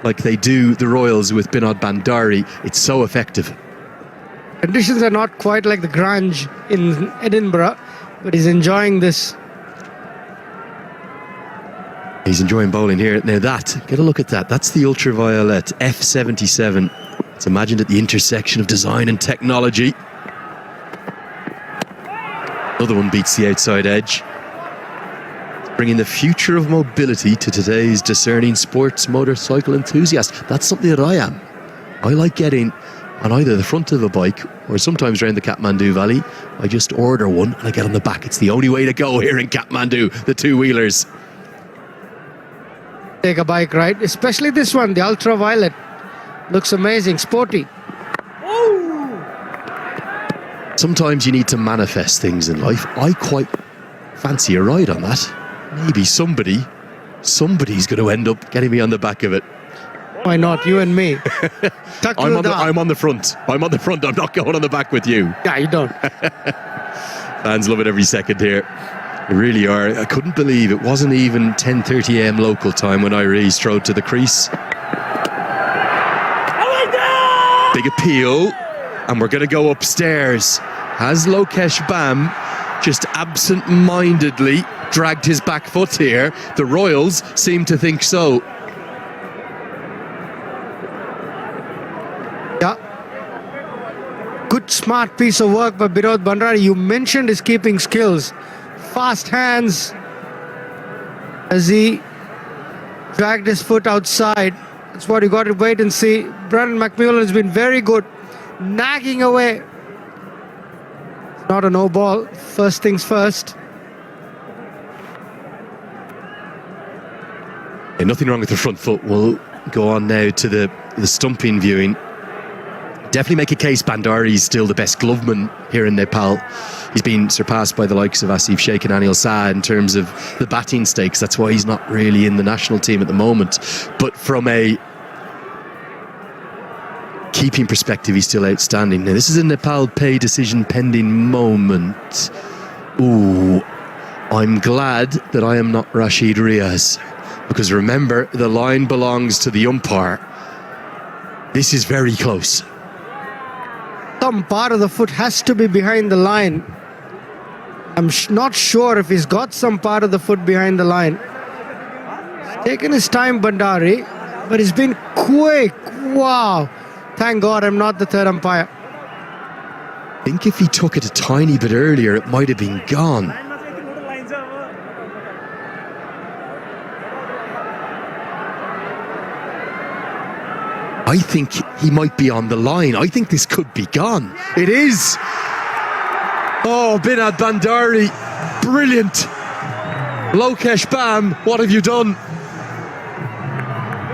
like they do the Royals with Binod Bandari, it's so effective. Conditions are not quite like the Grange in Edinburgh, but he's enjoying this. He's enjoying bowling here. Now get a look at that. That's the ultraviolet F77. It's imagined at the intersection of design and technology. Another one beats the outside edge. Bringing the future of mobility to today's discerning sports motorcycle enthusiast. That's something that I am. I like getting on either the front of a bike or sometimes around the Kathmandu Valley. I just order one and I get on the back. It's the only way to go here in Kathmandu, the two-wheelers. Take a bike ride, especially this one, the ultraviolet. Looks amazing, sporty. Sometimes you need to manifest things in life. I quite fancy a ride on that. Maybe somebody's going to end up getting me on the back of it. Why not? You and me. I'm on the front. I'm not going on the back with you. Yeah, you don't. Fans love it every second here. They really are. I couldn't believe it wasn't even 10:30 a.m. local time when Irie strode to the crease. Big appeal, and we're going to go upstairs. Has Lokesh Bam just absent-mindedly dragged his back foot here? The Royals seem to think so. Yeah. Good, smart piece of work by Binod Bandari. You mentioned his keeping skills. Fast hands as he dragged his foot outside. That's what you got to wait and see. Brandon McMillan has been very good, nagging away. It's not a no ball. First things first. Yeah, nothing wrong with the front foot. We'll go on now to the stumping viewing. Definitely make a case Bandari is still the best gloveman here in Nepal. He's been surpassed by the likes of Asif Sheikh and Anil Saad in terms of the batting stakes. That's why he's not really in the national team at the moment. But from a keeping perspective, he's still outstanding. Now, this is a Nepal pay decision pending moment. Ooh, I'm glad that I am not Rashid Riaz. Because remember, the line belongs to the umpire. This is very close. Some part of the foot has to be behind the line. I'm not sure if he's got some part of the foot behind the line. He's taken his time, Bandari, but he's been quick. Wow. Thank God I'm not the third umpire. I think if he took it a tiny bit earlier, it might have been gone. I think he might be on the line. I think this could be gone. It is. Oh, Binod Bandari, brilliant. Lokesh Bam, what have you done?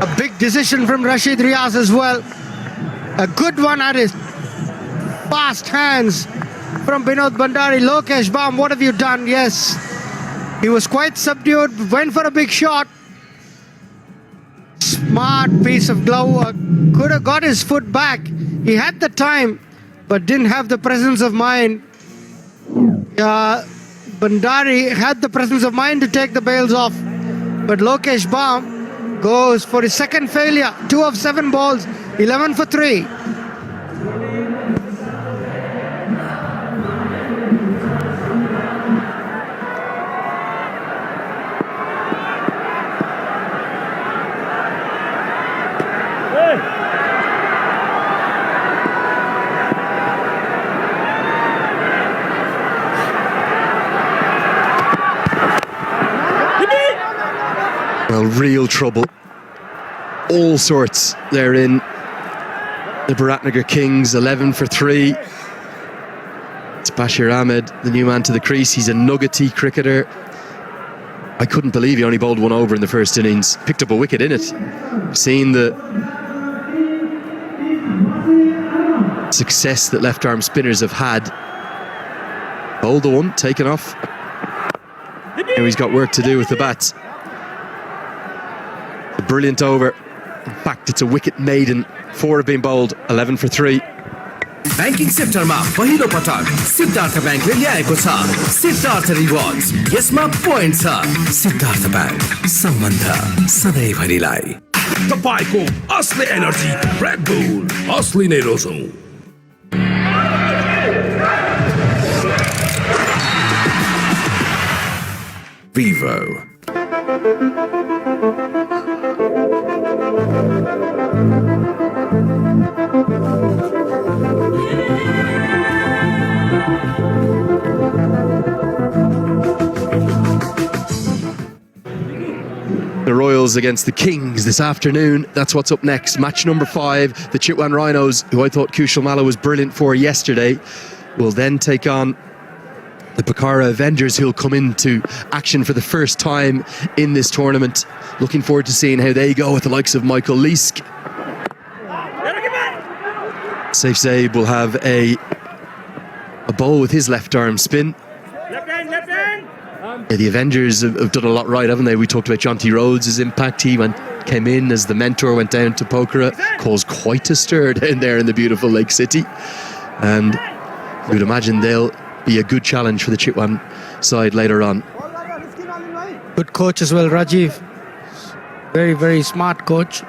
A big decision from Rashid Riaz as well. A good one at his fast hands from Binod Bandari. Lokesh Bam, what have you done? Yes, he was quite subdued, went for a big shot. Smart piece of glove work. Could have got his foot back. He had the time, but didn't have the presence of mind. Bandari had the presence of mind to take the bails off, but Lokesh Bam goes for his second failure. 2 of 7 balls, 11 for 3. Well, real trouble. All sorts. They're in the Biratnagar Kings, 11 for 3. It's Bashir Ahmed, the new man to the crease. He's a nuggety cricketer. I couldn't believe he only bowled 1 over in the first innings. Picked up a wicket in it. Seeing the success that left arm spinners have had. Bowled the 1, taken off. Now he's got work to do with the bats. A brilliant over. In fact, it's a wicket maiden. 4 have been bowled, 11 for 3. Banking सेक्टरमा पहिलो पटक सिद्धार्थ ब्याङ्कले ल्याएको छ Siddharth rewards यसमा point छ Siddharth bank सम्बन्ध सधैँभरिलाई तपाईको असली एनर्जी रेड बुल असली नै रोजौं Vivo The Royals against the Kings this afternoon. That's what's up next. Match number 5. The Chitwan Rhinos, who I thought Kushal Malla was brilliant for yesterday, will then take on the Pokhra Avengers, who'll come into action for the first time in this tournament. Looking forward to seeing how they go with the likes of Michael Leask. Saif Zaib will have a a ball with his left arm spin. Yeah, the Avengers have done a lot right, haven't they? We talked about Jonty Rhodes' impact. He came in as the mentor, went down to pokhra, caused quite a stir down there in the beautiful Lake City. And you would imagine they'll be a good challenge for the Chitwan side later on. Good coach as well, Rajiv. Very, very smart coach.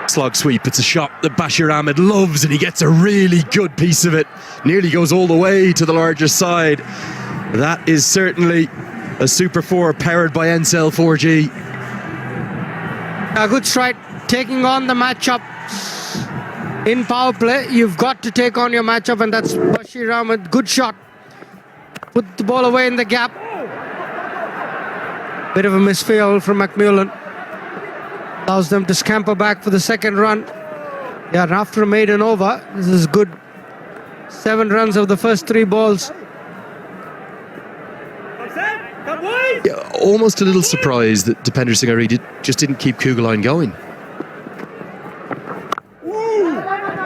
Slog sweep, it's a shot that Bashir Ahmed loves, and he gets a really good piece of it. Nearly goes all the way to the larger side. That is certainly a Super 4 powered by NCell 4G. A good strike, taking on the matchup. In power play, you've got to take on your matchup, and that's Bashir Ahmed. Good shot. Put the ball away in the gap. Bit of a misfield from McMullen. Allows them to scamper back for the second run. Yeah, and after a maiden over, this is good. 7 runs of the first 3 balls. Yeah, almost a little surprised that Dipender Singh just didn't keep Kugelheim going.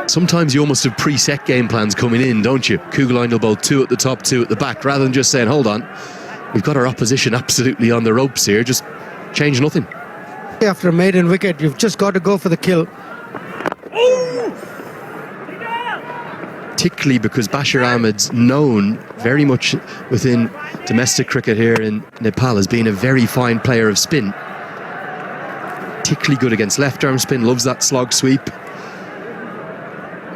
Sometimes you almost have preset game plans coming in, don't you? Kugelheim will bowl 2 at the top, 2 at the back, rather than just saying, hold on, we've got our opposition absolutely on the ropes here, just change nothing. After a maiden wicket, you've just got to go for the kill. Particularly because Bashir Ahmed's known very much within domestic cricket here in Nepal as being a very fine player of spin. Particularly good against left arm spin, loves that slog sweep.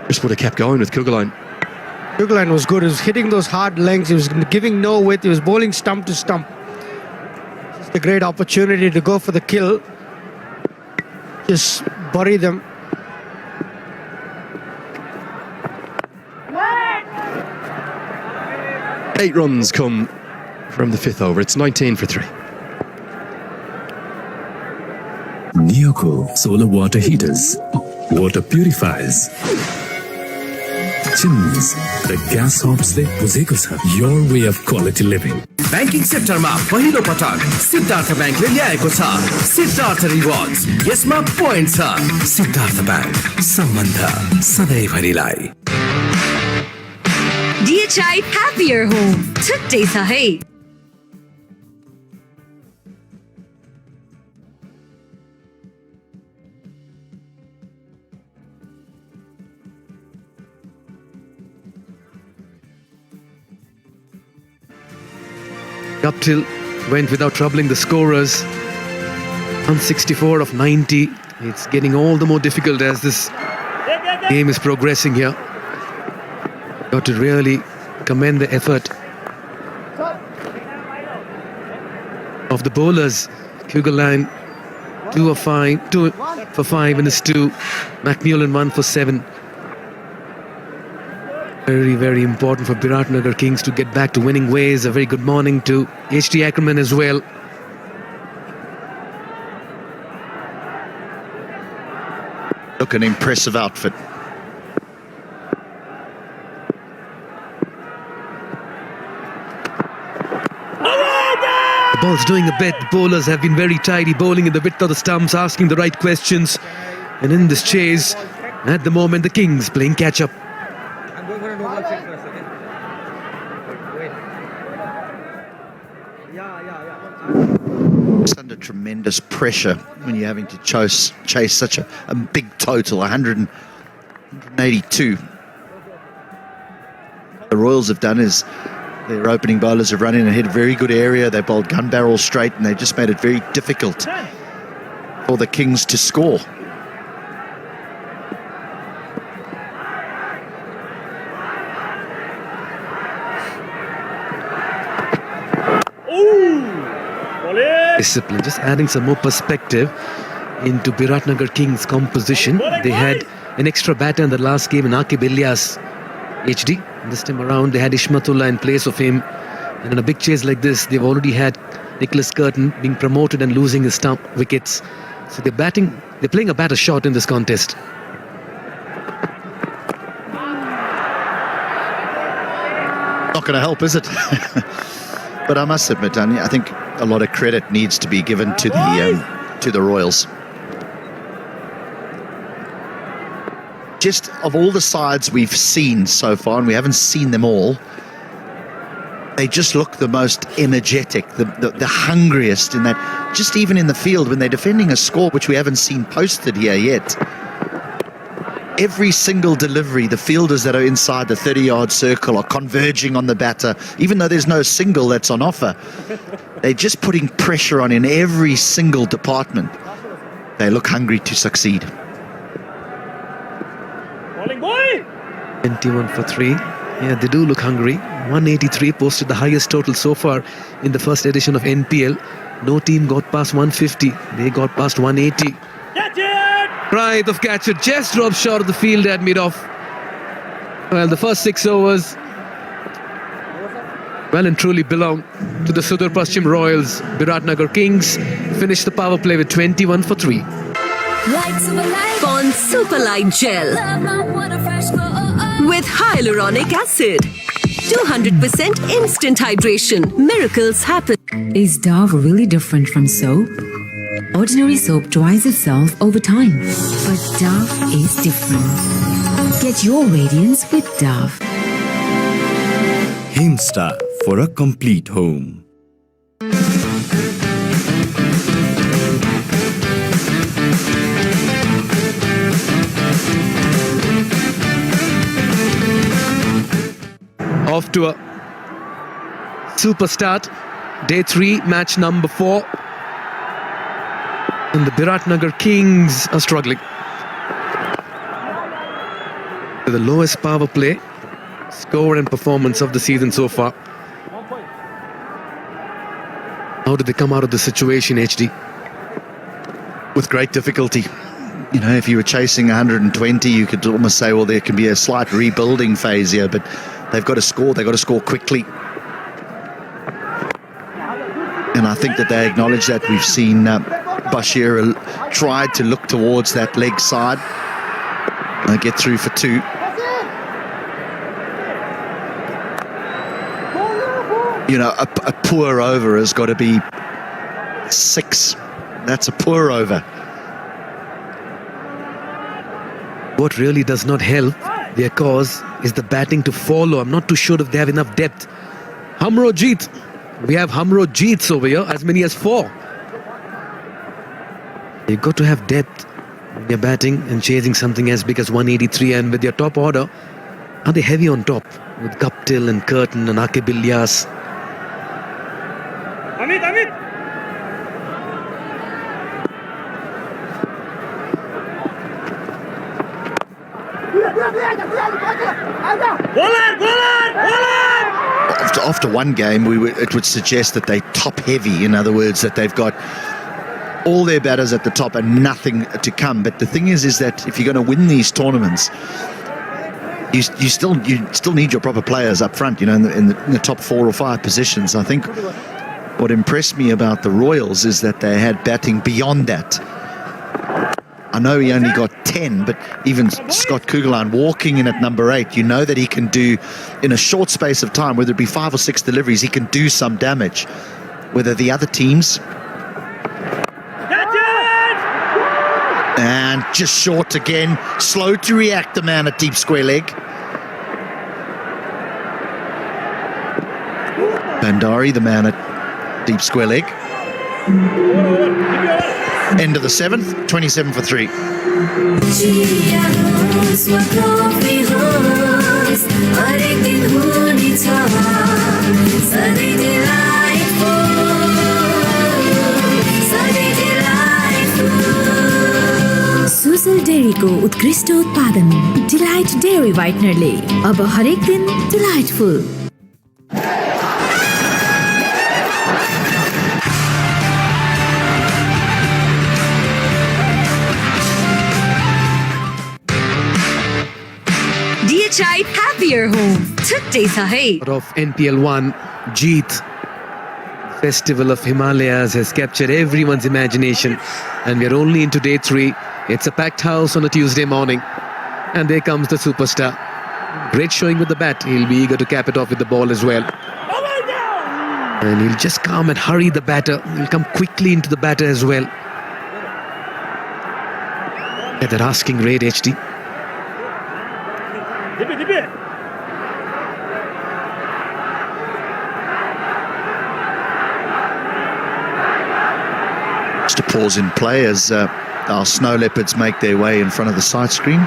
Just would have kept going with Kugelheim. Kugelheim was good. He was hitting those hard lengths. He was giving no width. He was bowling stump to stump. Just a great opportunity to go for the kill. Just bury them. Eight runs come from the 5th over. It's 19 for 3. Neoco solar water heaters, water purifiers, chimneys, the gas hobs ले बुझेको छ. Your way of quality living. Banking सेक्टरमा पहिलो पटक सिद्धार्थ ब्याङ्कले ल्याएको छ Siddharth rewards. यसमा पोइन्ट छ. सिद्धार्थ ब्याङ्क, सम्बन्ध सधैँभरिलाई. DHI Happier Home. छुट्टै छ है. Guptill went without troubling the scorers. 164 of 90. It's getting all the more difficult as this game is progressing here. Got to really commend the effort of the bowlers. Kugelheim 2 for 5 in his 2. McMullen 1 for 7. Very, very important for Biratnagar Kings to get back to winning ways. A very good morning to H.T. Ackerman as well. Look, an impressive outfit. The ball's doing a bit. The bowlers have been very tidy, bowling in the width of the stumps, asking the right questions. And in this chase, at the moment, the Kings playing catch-up. It's under tremendous pressure when you're having to chase such a big total, 182. The Royals have done is their opening bowlers have run in and hit a very good area. They bowled gun barrel straight, and they just made it very difficult for the Kings to score. Discipline, just adding some more perspective into Biratnagar Kings' composition. They had an extra batter in the last game in Aqib Ilyas HD. This time around they had Ishmatullah in place of him, and in a big chase like this they've already had Nicholas Curtin being promoted and losing his stump wickets. So they're playing a batter shot in this contest. Not going to help, is it? But I must admit, Danny, I think a lot of credit needs to be given to the Royals. just of all the sides we've seen so far, and we haven't seen them all, they just look the most energetic, the hungriest in that, just even in the field when they're defending a score which we haven't seen posted here yet. Every single delivery, the fielders that are inside the 30-yard circle are converging on the batter, even though there's no single that's on offer. They're just putting pressure on in every single department. They look hungry to succeed. 21 for 3. Yeah, they do look hungry. 183 posted the highest total so far in the first edition of NPL. No team got past 150. They got past 180. Pride of catcher just drops short of the field at mid-off. Well, the first 6 overs well and truly belong to the Sudurpshcim Royals. Biratnagar Kings finished the power play with 21 for 3. Pond Super Light Gel with hyaluronic acid. 200% instant hydration. Miracles happen. Is Dove really different from soap? Ordinary soap dries itself over time, but Dove is different. Get your radiance with Dove. Himstar for a complete home. Off to a super start. Day 3, match number 4. And the Biratnagar Kings are struggling. The lowest power play score and performance of the season so far. How did they come out of the situation, HD? With great difficulty. You know, if you were chasing 120, you could almost say, well, there can be a slight rebuilding phase here, but they've got to score. They've got to score quickly. And I think that they acknowledge that. We've seen Bashir tried to look towards that leg side. Get through for 2. You know, a poor over has got to be 6. That's a poor over. What really does not help their cause is the batting to follow. I'm not too sure if they have enough depth. Hamrojit. We have Hamrojits over here, as many as 4. You've got to have depth when you're batting and chasing something as big as 183. And with your top order, are they heavy on top? With Guptill and Curtin and Akib Ilyas. Amit! After one game, it would suggest that they top heavy. In other words, that they've got all their batters at the top and nothing to come. But the thing is that if you're going to win these tournaments, you still need your proper players up front. You know, in the top 4 or 5 positions. I think what impressed me about the Royals is that they had batting beyond that. I know he only got 10, but even Scott Kugelheim walking in at number 8, you know that he can do, in a short space of time, whether it be 5 or 6 deliveries, he can do some damage. Whether the other teams... And just short again, slow to react, the man at deep square leg. Bandari, the man at deep square leg. End of the 7th, 27 for 3. Sujal डेयरीको उत्कृष्ट उत्पादन delight dairy व्हाइटनरले अब हरेक दिन delightful. DHI Happier Home. Today sahi. Of NPL 1, Jeet. Festival of Himalayas has captured everyone's imagination, and we're only into day 3. It's a packed house on a Tuesday morning, and there comes the superstar. Great showing with the bat. He'll be eager to cap it off with the ball as well. And he'll just come and hurry the batter. He'll come quickly into the batter as well. At that asking rate, HD. Just a pause in play as our Snow Leopards make their way in front of the side screen.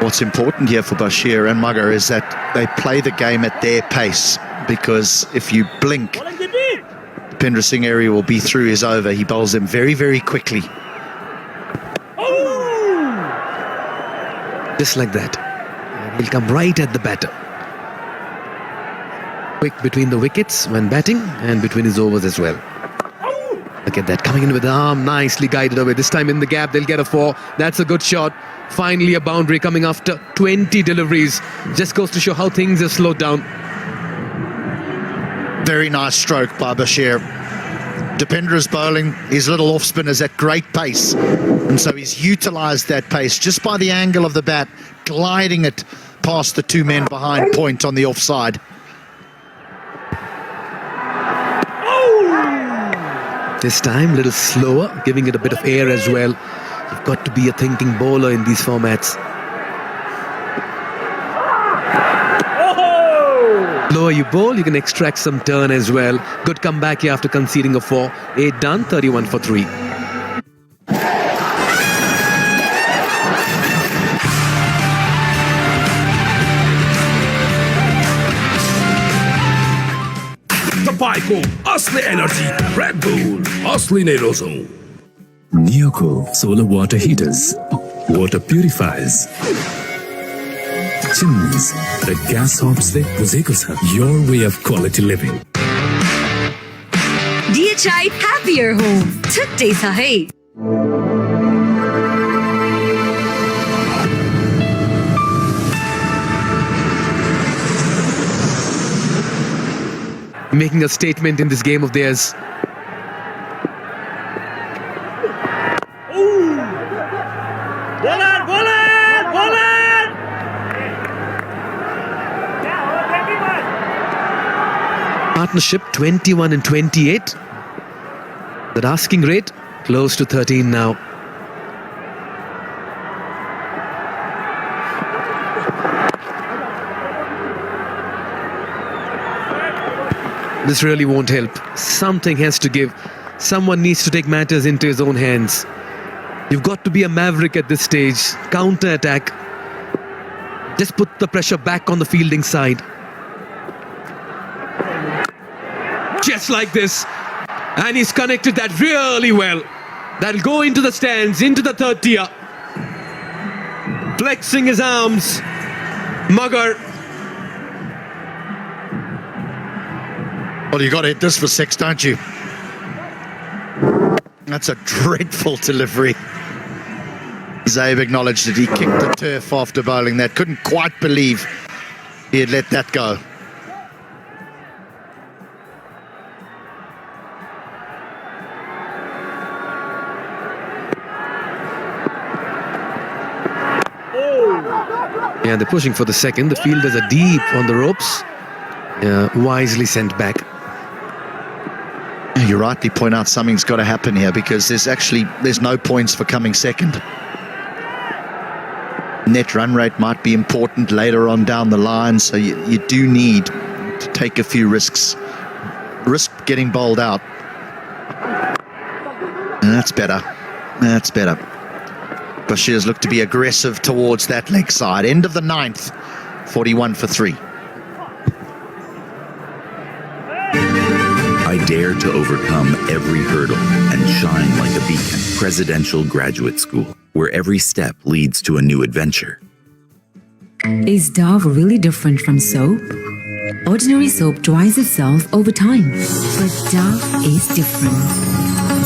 What's important here for Bashir and Mugger is that they play the game at their pace, because if you blink, the Pendra Singh area will be through his over. He bowls them very, very quickly. Just like that. And he'll come right at the batter. Quick between the wickets when batting and between his overs as well. Look at that, coming in with the arm, nicely guided away. This time in the gap, they'll get a 4. That's a good shot. Finally a boundary coming after 20 deliveries. Just goes to show how things have slowed down. Very nice stroke by Bashir. Dependra's bowling his little off-spin is at great pace, and so he's utilised that pace just by the angle of the bat, gliding it past the 2 men behind point on the offside. This time, a little slower, giving it a bit of air as well. You've got to be a thinking bowler in these formats. Lower you bowl, you can extract some turn as well. Good comeback here after conceding a 4. 8 done, 31 for 3. तपाईको असली energy red bull असली नै रोजौं Neoco solar water heaters, water purifiers, chimneys र gas hobs ले बुझेको छ your way of quality living. DHI Happier Home छुट्टै छ है. Making a statement in this game of theirs. Partnership 21 and 28. That asking rate close to 13 now. This really won't help. Something has to give. Someone needs to take matters into his own hands. You've got to be a maverick at this stage. Counter-attack. Just put the pressure back on the fielding side. Just like this. And he's connected that really well. That'll go into the stands, into the third tier. Flexing his arms. Mugger. Well, you got to hit this for 6, don't you? That's a dreadful delivery. Zabe acknowledged that he kicked the turf after bowling that. Couldn't quite believe he had let that go. Yeah, they're pushing for the second. The fielders are deep on the ropes. Wisely sent back. You rightly point out something's got to happen here, because there's no points for coming second. Net run rate might be important later on down the line, so you do need to take a few risks. Risk getting bowled out. And that's better. That's better. Bashir's looked to be aggressive towards that leg side. End of the 9th, 41 for 3. I dare to overcome every hurdle and shine like a beacon. Presidential Graduate School, where every step leads to a new adventure. Is Dove really different from soap? Ordinary soap dries itself over time, but Dove is different.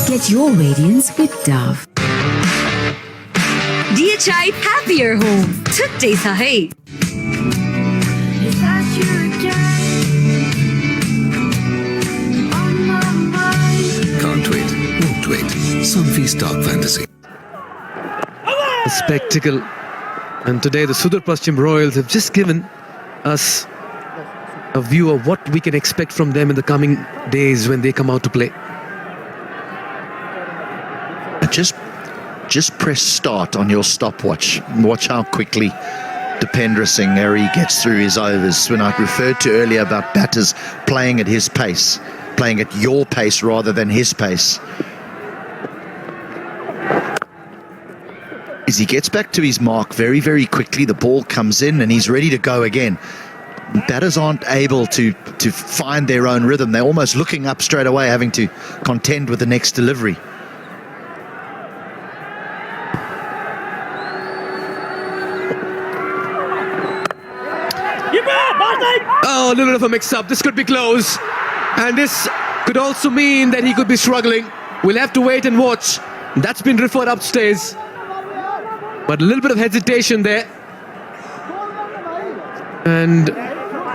Get your radiance with Dove. DHI Happier Home छुट्टै छ है. Can't wait, won't wait. Sunfeast Dark Fantasy. A spectacle. And today the Sudurpshcim Royals have just given us a view of what we can expect from them in the coming days when they come out to play. just press start on your stopwatch. Watch how quickly Dipendra Singh Eri gets through his overs. When I referred to earlier about batters playing at his pace, playing at your pace rather than his pace. As he gets back to his mark very, very quickly, the ball comes in and he's ready to go again. Batters aren't able to find their own rhythm. They're almost looking up straight away, having to contend with the next delivery. Oh, a little bit of a mix-up. This could be close. And this could also mean that he could be struggling. We'll have to wait and watch. That's been referred upstairs. But a little bit of hesitation there. And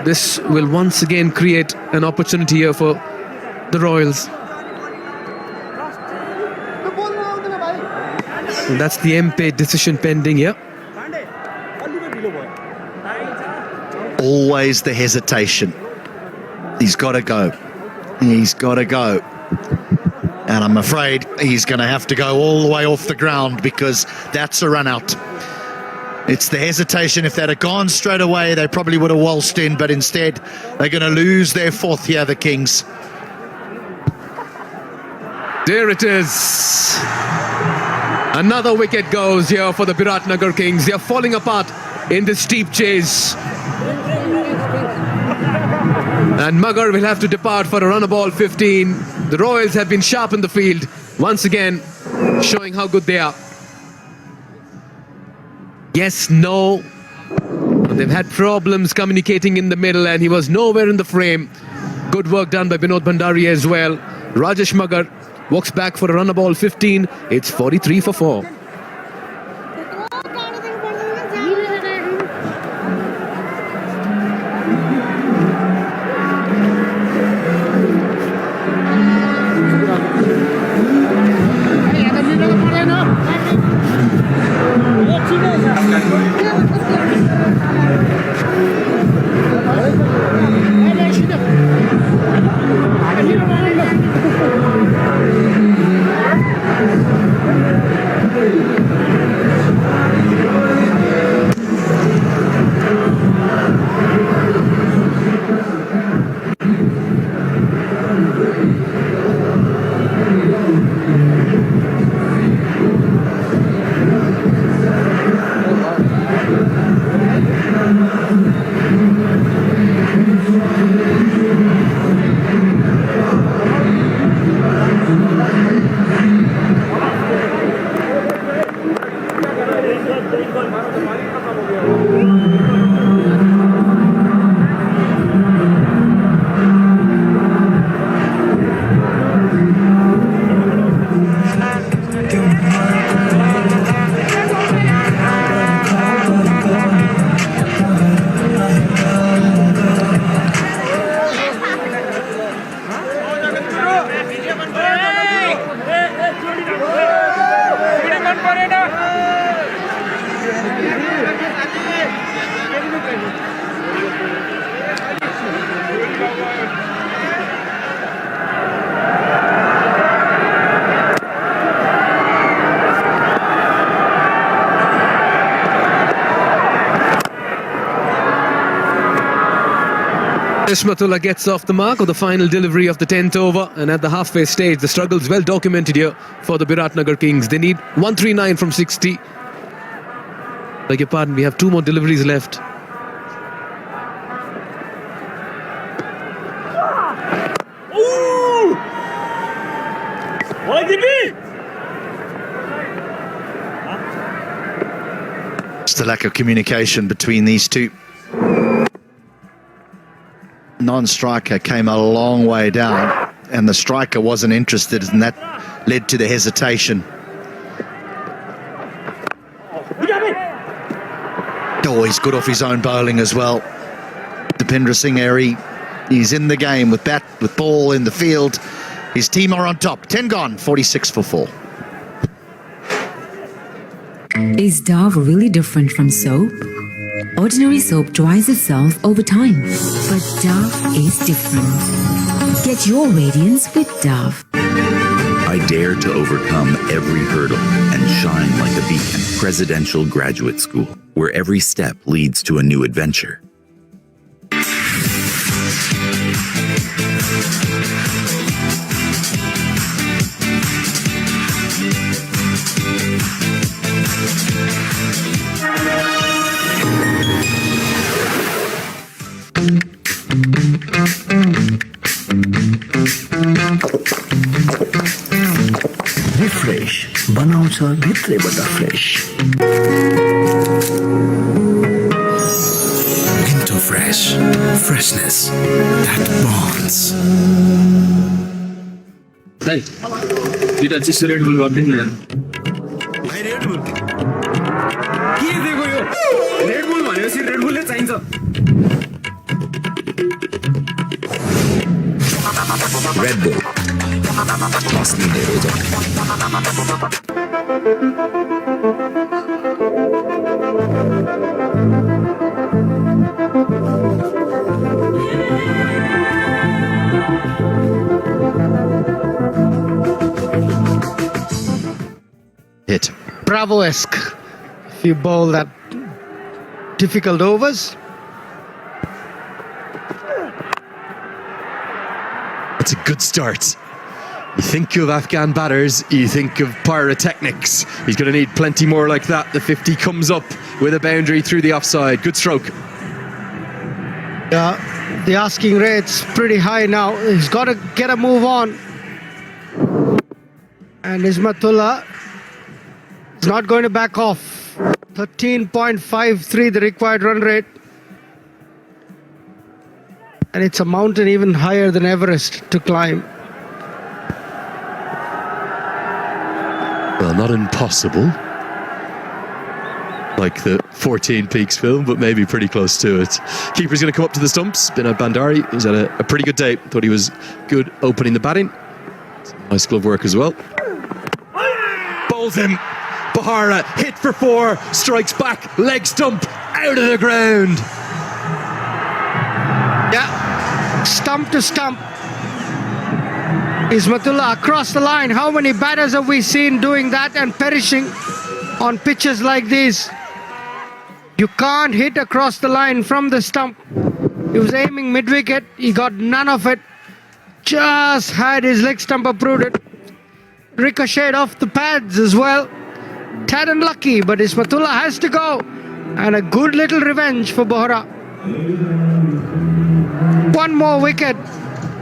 this will once again create an opportunity here for the Royals. And that's the MP decision pending here. Always the hesitation. He's got to go. He's got to go. And I'm afraid he's going to have to go all the way off the ground because that's a run out. It's the hesitation. If they'd have gone straight away, they probably would have waltzed in, but instead they're going to lose their fourth here, the Kings. There it is. Another wicket goes here for the Biratnagar Kings. They are falling apart in this steep chase. And Magar will have to depart for a run of ball 15. The Royals have been sharp in the field, once again showing how good they are. Yes, no. They've had problems communicating in the middle and he was nowhere in the frame. Good work done by Binod Bhandari as well. Rajesh Magar walks back for a run of ball 15. It's 43 for 4. Ishmatullah gets off the mark of the final delivery of the 10th over, and at the halfway stage the struggle's well documented here for the Biratnagar Kings. They need 139 from 60. Beg your pardon, we have 2 more deliveries left. Just a lack of communication between these two. Non-striker came a long way down and the striker wasn't interested, and that led to the hesitation. Oh, he's good off his own bowling as well. Dipendra Singh Eri, he's in the game with bat, with ball in the field. His team are on top. 10 gone, 46 for 4. Is Dove really different from soap? Ordinary soap dries itself over time, but Dove is different. Get your radiance with Dove. I dare to overcome every hurdle and shine like a beacon. Presidential Graduate School, where every step leads to a new adventure. Refresh बनाउँछ भित्रैबाट fresh Into fresh freshness that bonds. Hey, did I just Red Bull got in there? भाइ red bull के दिएको यो red bull भनेपछि red बुलले चाहिन्छ Red Bull. Toss me heroes on. Hit. Bravo-esque. If you bowl that difficult overs. That's a good start. You think of Afghan batters, you think of pyrotechnics. He's going to need plenty more like that. The 50 comes up with a boundary through the offside. Good stroke. Yeah, the asking rate's pretty high now. He's got to get a move on. And Ismatullah is not going to back off. 13.53 the required run rate. And it's a mountain even higher than Everest to climb. Well, not impossible, like the 14 Peaks film, but maybe pretty close to it. Keeper's going to come up to the stumps. Binod Bandari, who's had a pretty good day. Thought he was good opening the batting. Nice glove work as well. Bowls him. Pokhra hit for 4, strikes back, leg stump, out of the ground. Yeah, stump to stump. Ismatullah across the line. How many batters have we seen doing that and perishing on pitches like these? You can't hit across the line from the stump. He was aiming mid-wicket. He got none of it. Just had his leg stump uprooted. Ricocheted off the pads as well. Tad unlucky, but Ismatullah has to go. And a good little revenge for Pokhra. One more wicket.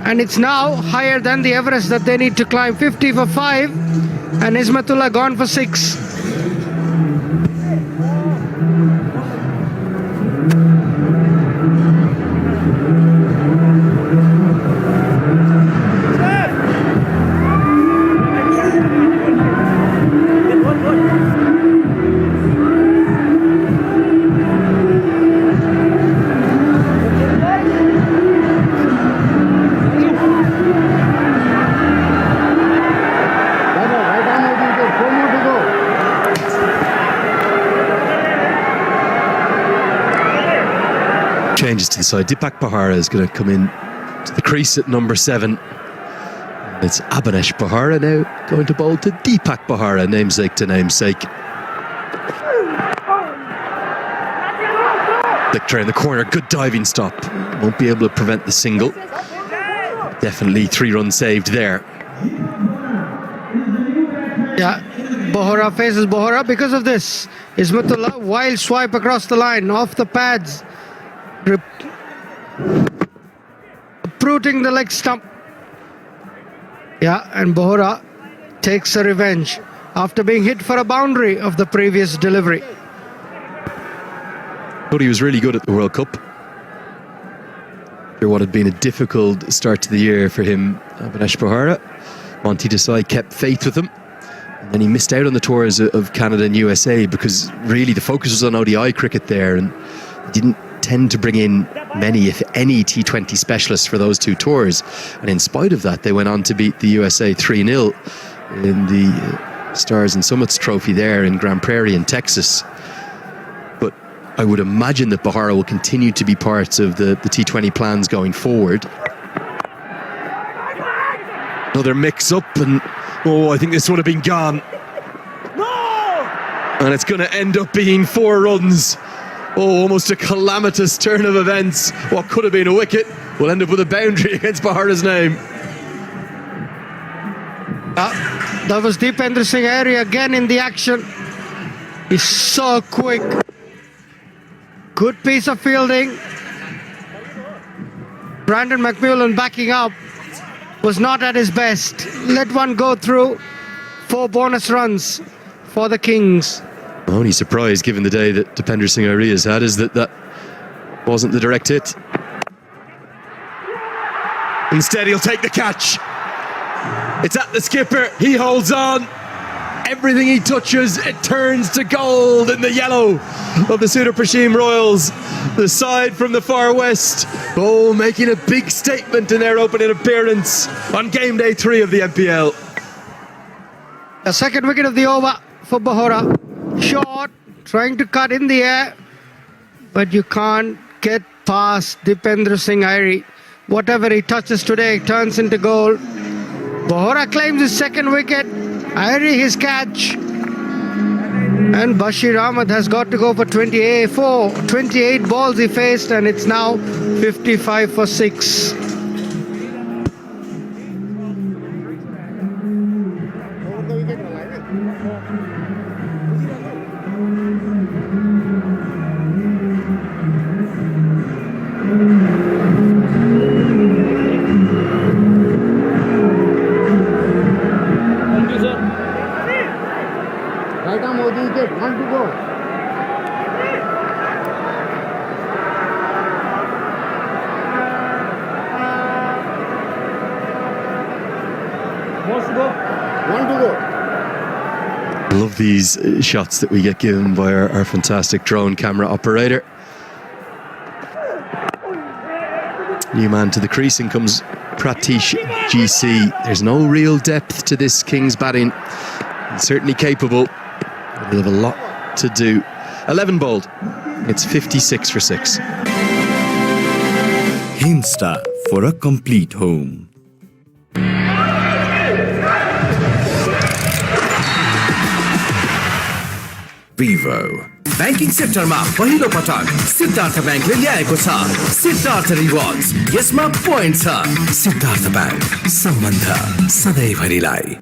And it's now higher than the Everest that they need to climb. 50 for 5. And Ismatullah gone for 6. Changes to the side. Deepak Pokhra is going to come in to the crease at number 7. It's Abhinesh Pokhra now going to bowl to Deepak Pokhra, namesake to namesake. Victor in the corner, good diving stop. Won't be able to prevent the single. Definitely 3 runs saved there. Yeah, Pokhra faces Pokhra because of this. Ismatullah, wild swipe across the line, off the pads. Uprooting the leg stump. Yeah, and Pokhra takes a revenge after being hit for a boundary of the previous delivery. Thought he was really good at the World Cup. After what had been a difficult start to the year for him, Abhinesh Pokhra. Monty Desai kept faith with him. And then he missed out on the tours of Canada and USA because really the focus was on ODI cricket there, and he didn't tend to bring in many, if any, T20 specialists for those 2 tours. And in spite of that, they went on to beat the USA 3-0 in the Stars and Summits Trophy there in Grand Prairie in Texas. But I would imagine that Pokhra will continue to be part of the T20 plans going forward. Another mix-up, and Oh, I think this would have been gone. And it's going to end up being 4 runs. Oh, almost a calamitous turn of events. What could have been a wicket will end up with a boundary against Pokhra's name. That was Deependra Singh Airy again in the action. He's so quick. Good piece of fielding. Brandon McMillan backing up was not at his best. Let one go through. 4 bonus runs for the Kings. The only surprise, given the day that Deependra Singh Airy has had, is that wasn't the direct hit. Instead, he'll take the catch. It's at the skipper. He holds on. Everything he touches, it turns to gold in the yellow of the Sudurpshcim Royals. The side from the far west, oh, making a big statement in their opening appearance on game day 3 of the NPL. The second wicket of the over for Pokhra. Short, trying to cut in the air, but you can't get past Deependra Singh Airy. Whatever he touches today turns into gold. Pokhra claims his second wicket. Airy his catch. And Bashir Ahmed has got to go for 28 balls he faced, and it's now 55 for 6. Love these shots that we get given by our fantastic drone camera operator. New man to the crease, and comes Pratish GC. There's no real depth to this Kings batting. He's certainly capable, but he'll have a lot to do. 11 bowled. It's 56 for 6. Hinsta for a complete home. Vivo. Banking सेक्टरमा पहिलो पटक सिद्धार्थ ब्याङ्कले ल्याएको छ Siddharth rewards. यसमा point छ। Siddharth bank, सम्बन्ध सधैँभरिलाई।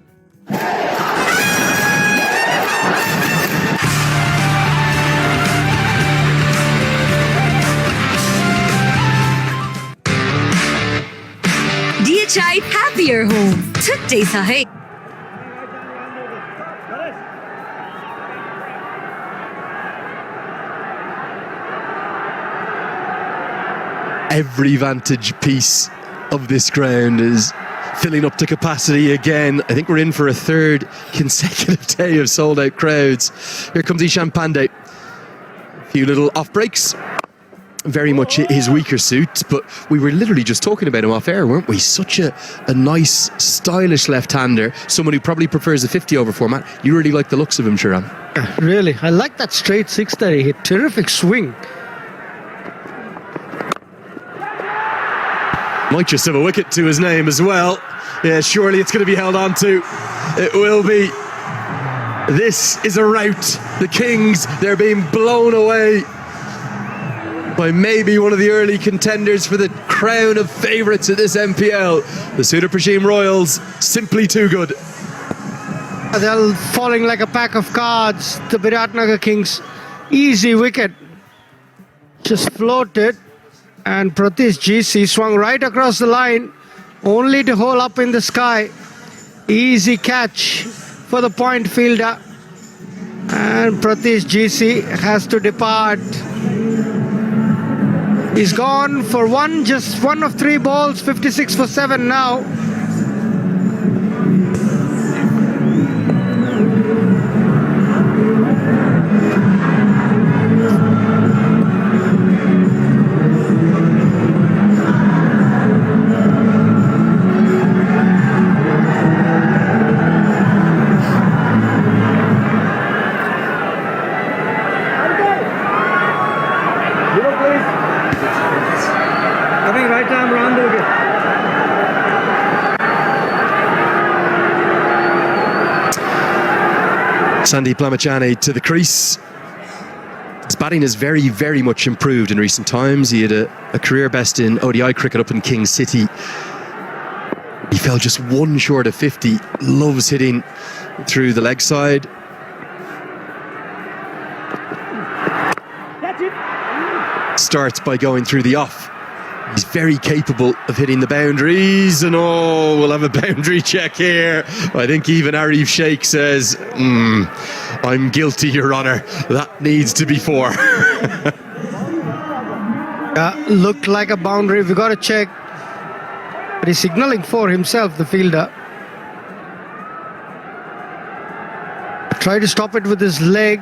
DHI Happier Home छुट्टै छ है। Every vantage piece of this ground is filling up to capacity again. I think we're in for a 3rd consecutive day of sold-out crowds. Here comes Ishan Pandey. A few little off-breaks. Very much his weaker suit, but we were literally just talking about him off air, weren't we? Such a nice, stylish left-hander. Someone who probably prefers a 50-over format. You really like the looks of him, Sharan? Really, I like that straight 6 that he hit. Terrific swing. Might just have a wicket to his name as well. Yeah, surely it's going to be held on to. It will be. This is a rout. The Kings, they're being blown away by maybe one of the early contenders for the crown of favourites at this NPL. The Sudurpshcim Royals, simply too good. They're falling like a pack of cards. The Biratnagar Kings, easy wicket. Just floated. And Pratish GC swung right across the line, only to hole up in the sky. Easy catch for the point fielder. And Pratish GC has to depart. He's gone for just one of 3 balls, 56 for 7 now. Sandeep Lamachhane to the crease. His batting has very, very much improved in recent times. He had a career best in ODI cricket up in King City. He fell just one short of 50. Loves hitting through the leg side. Starts by going through the off. He's very capable of hitting the boundaries, and we'll have a boundary check here. I think even Arif Sheikh says, I'm guilty, Your Honour. That needs to be 4. Looked like a boundary. We got to check. But he's signalling for himself, the fielder. Try to stop it with his leg.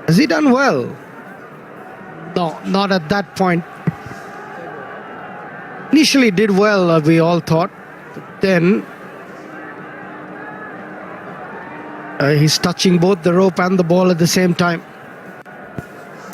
Has he done well? No, not at that point. Initially did well, we all thought. But then he's touching both the rope and the ball at the same time.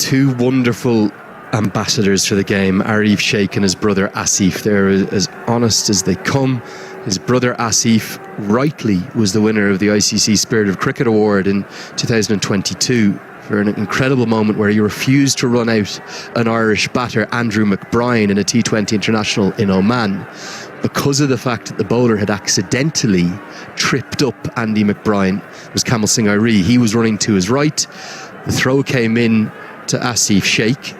Two wonderful ambassadors for the game, Arif Sheikh and his brother Asif. They're as honest as they come. His brother Asif rightly was the winner of the ICC Spirit of Cricket Award in 2022 for an incredible moment where he refused to run out an Irish batter, Andrew McBride, in a T20 international in Oman because of the fact that the bowler had accidentally tripped up Andy McBride. It was Kamal Singh Airi. He was running to his right. The throw came in to Asif Sheikh.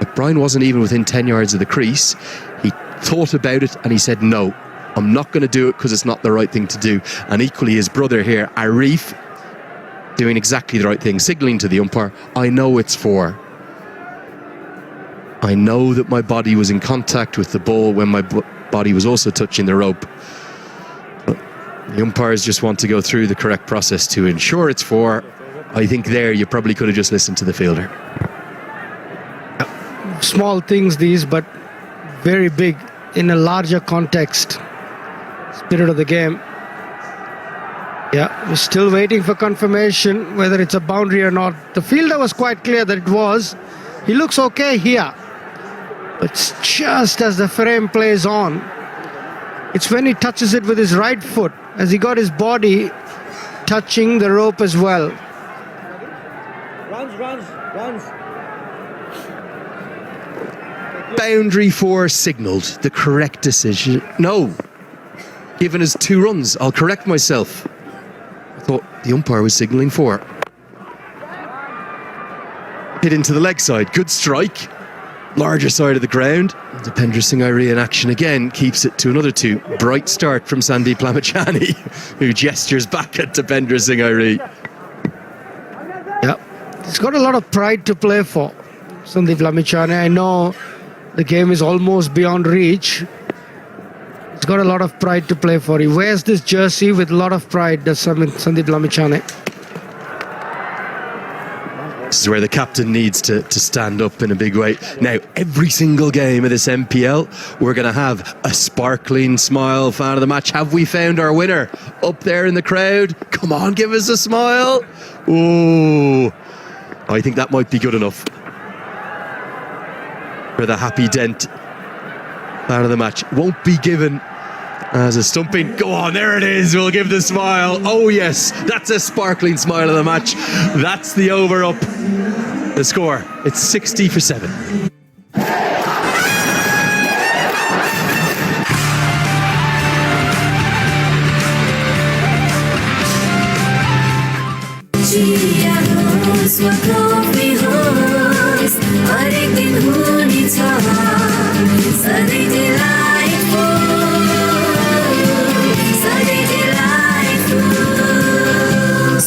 McBride wasn't even within 10 yards of the crease. He thought about it and he said, no, I'm not going to do it because it's not the right thing to do. And equally his brother here, Arif, doing exactly the right thing, signalling to the umpire, I know it's 4. I know that my body was in contact with the ball when my body was also touching the rope. But the umpires just want to go through the correct process to ensure it's 4. I think there you probably could have just listened to the fielder. Small things these, but very big in a larger context. Spirit of the game. Yeah, we're still waiting for confirmation whether it's a boundary or not. The fielder was quite clear that it was. He looks okay here. But just as the frame plays on, it's when he touches it with his right foot, as he got his body touching the rope as well. Runs. Boundary 4 signalled. The correct decision. No. Given us 2 runs. I'll correct myself. I thought the umpire was signalling 4. Hit into the leg side. Good strike. Larger side of the ground. Dipendra Singh Airi in action again keeps it to another 2. Bright start from Sandeep Lamachhane, who gestures back at Dipendra Singh Airi. Yeah, he's got a lot of pride to play for, Sandeep Lamachhane. I know the game is almost beyond reach. He's got a lot of pride to play for. He wears this jersey with a lot of pride, does Sandeep Lamachhane. This is where the captain needs to stand up in a big way. Now, every single game of this NPL, we're going to have a sparkling smile fan of the match. Have we found our winner? Up there in the crowd. Come on, give us a smile. Ooh, I think that might be good enough for the Happy Dent fan of the match. Won't be given as a stumping. Go on, there it is. We'll give the smile. Oh yes, that's a sparkling smile of the match. That's the over up. The score, it's 60 for 7.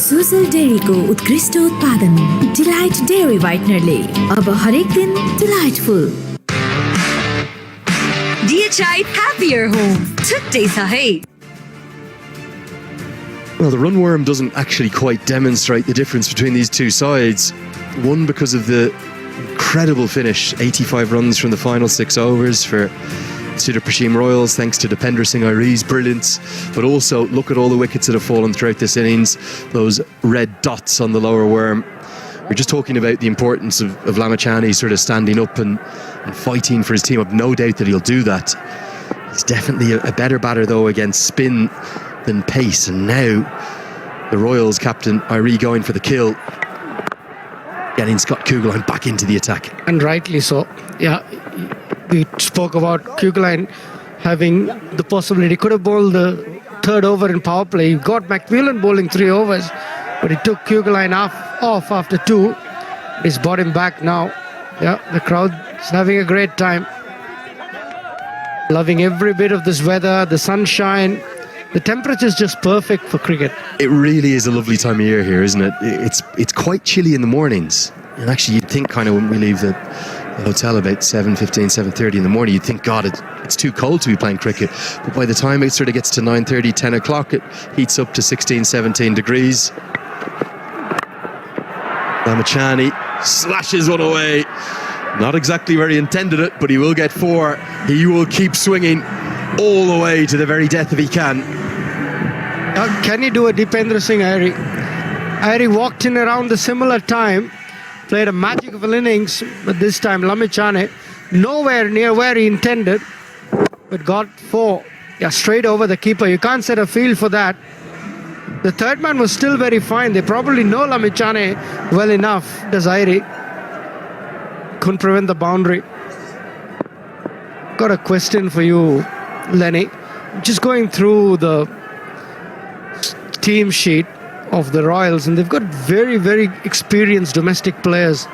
Sujal डेयरीको उत्कृष्ट उत्पादन delight dairy व्हाइटनरले अब हरेक दिन delightful. DHI Happier Home. छुट्टै छ है. Well, the runworm doesn't actually quite demonstrate the difference between these two sides. One, because of the incredible finish, 85 runs from the final 6 overs for Sudurpshcim Royals, thanks to Dipendra Singh Airi's brilliance. But also, look at all the wickets that have fallen throughout this innings, those red dots on the lower worm. We're just talking about the importance of Lamachhane sort of standing up and fighting for his team. I've no doubt that he'll do that. He's definitely a better batter, though, against spin than pace. And now the Royals captain Irie going for the kill, getting Scott Kugelheim back into the attack. And rightly so. Yeah, we spoke about Kugelheim having the possibility. Could have bowled the third over in power play. He got McMillan bowling 3 overs, but he took Kugelheim off after 2. He's brought him back now. Yeah, the crowd is having a great time. Loving every bit of this weather, the sunshine. The temperature is just perfect for cricket. It really is a lovely time of year here, isn't it? It's quite chilly in the mornings. And actually, you'd think kind of when we leave the hotel about 7:15, 7:30 in the morning, you'd think, God, it's too cold to be playing cricket. But by the time it sort of gets to 9:30, 10 o'clock, it heats up to 16, 17 degrees. Lamachani slashes one away. Not exactly where he intended it, but he will get 4. He will keep swinging all the way to the very death if he can. Can he do a Dipendra Singh Irie? Irie walked in around the similar time, played a magical innings, but this time Lamachane nowhere near where he intended, but got 4. Yeah, straight over the keeper. You can't set a field for that. The third man was still very fine. They probably know Lamachane well enough, does Irie. Couldn't prevent the boundary. Got a question for you, Lenny. Just going through the team sheet of the Royals, and they've got very, very experienced domestic players.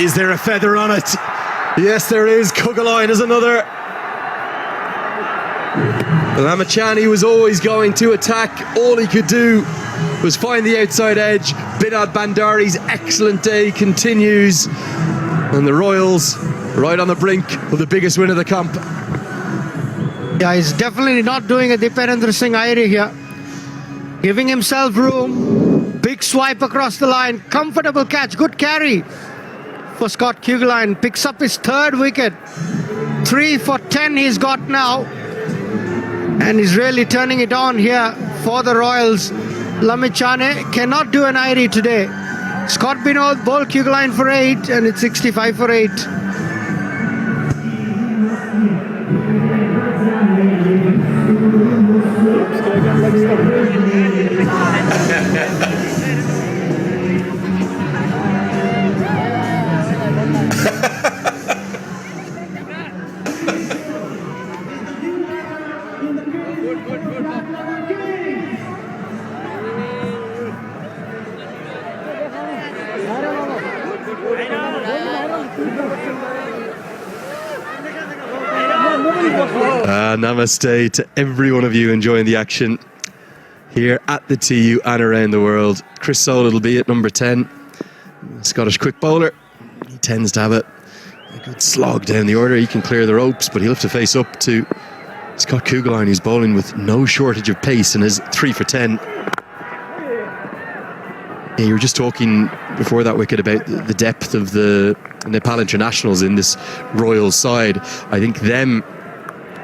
Is there a feather on it? Yes, there is. Kugelheim is another. Lamachani was always going to attack. All he could do was find the outside edge. Binod Bandari's excellent day continues. And the Royals right on the brink of the biggest win of the camp. Yeah, he's definitely not doing a Dipendra Singh Irie here. Giving himself room. Big swipe across the line. Comfortable catch. Good carry for Scott Kugelheim. Picks up his 3rd wicket. 3 for 10 he's got now. And he's really turning it on here for the Royals. Lamachane cannot do an Irie today. Scott Binod bowled Kugelheim for 8, and it's 65 for 8. Namaste to every one of you enjoying the action here at the TU and around the world. Chris Soule will be at number 10, Scottish quick bowler. He tends to have a good slog down the order. He can clear the ropes, but he'll have to face up to Scott Kugelheim, who's bowling with no shortage of pace and is 3 for 10. Yeah, you were just talking before that wicket about the depth of the Nepal internationals in this Royals side. I think them,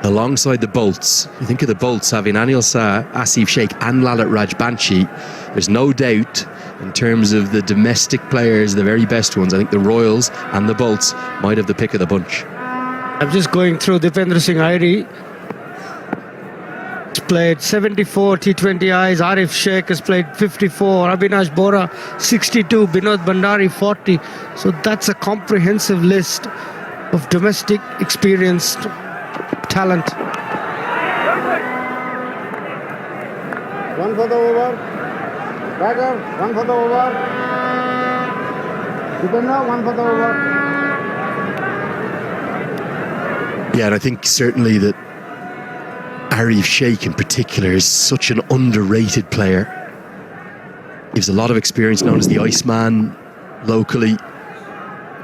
alongside the Bolts, you think of the Bolts having Anil Shah, Asif Sheikh and Lalit Rajbanshi, there's no doubt in terms of the domestic players, the very best ones, I think the Royals and the Bolts might have the pick of the bunch. I'm just going through Dipendra Singh Irie. He's played 74 T20Is. Arif Sheikh has played 54. Avinash Bora 62. Binod Bandari 40. So that's a comprehensive list of domestic experienced talent. One for the over. Batter, one for the over. Dipendra, one for the over. Yeah, and I think certainly that Arif Sheikh in particular is such an underrated player. Gives a lot of experience, known as the Iceman locally.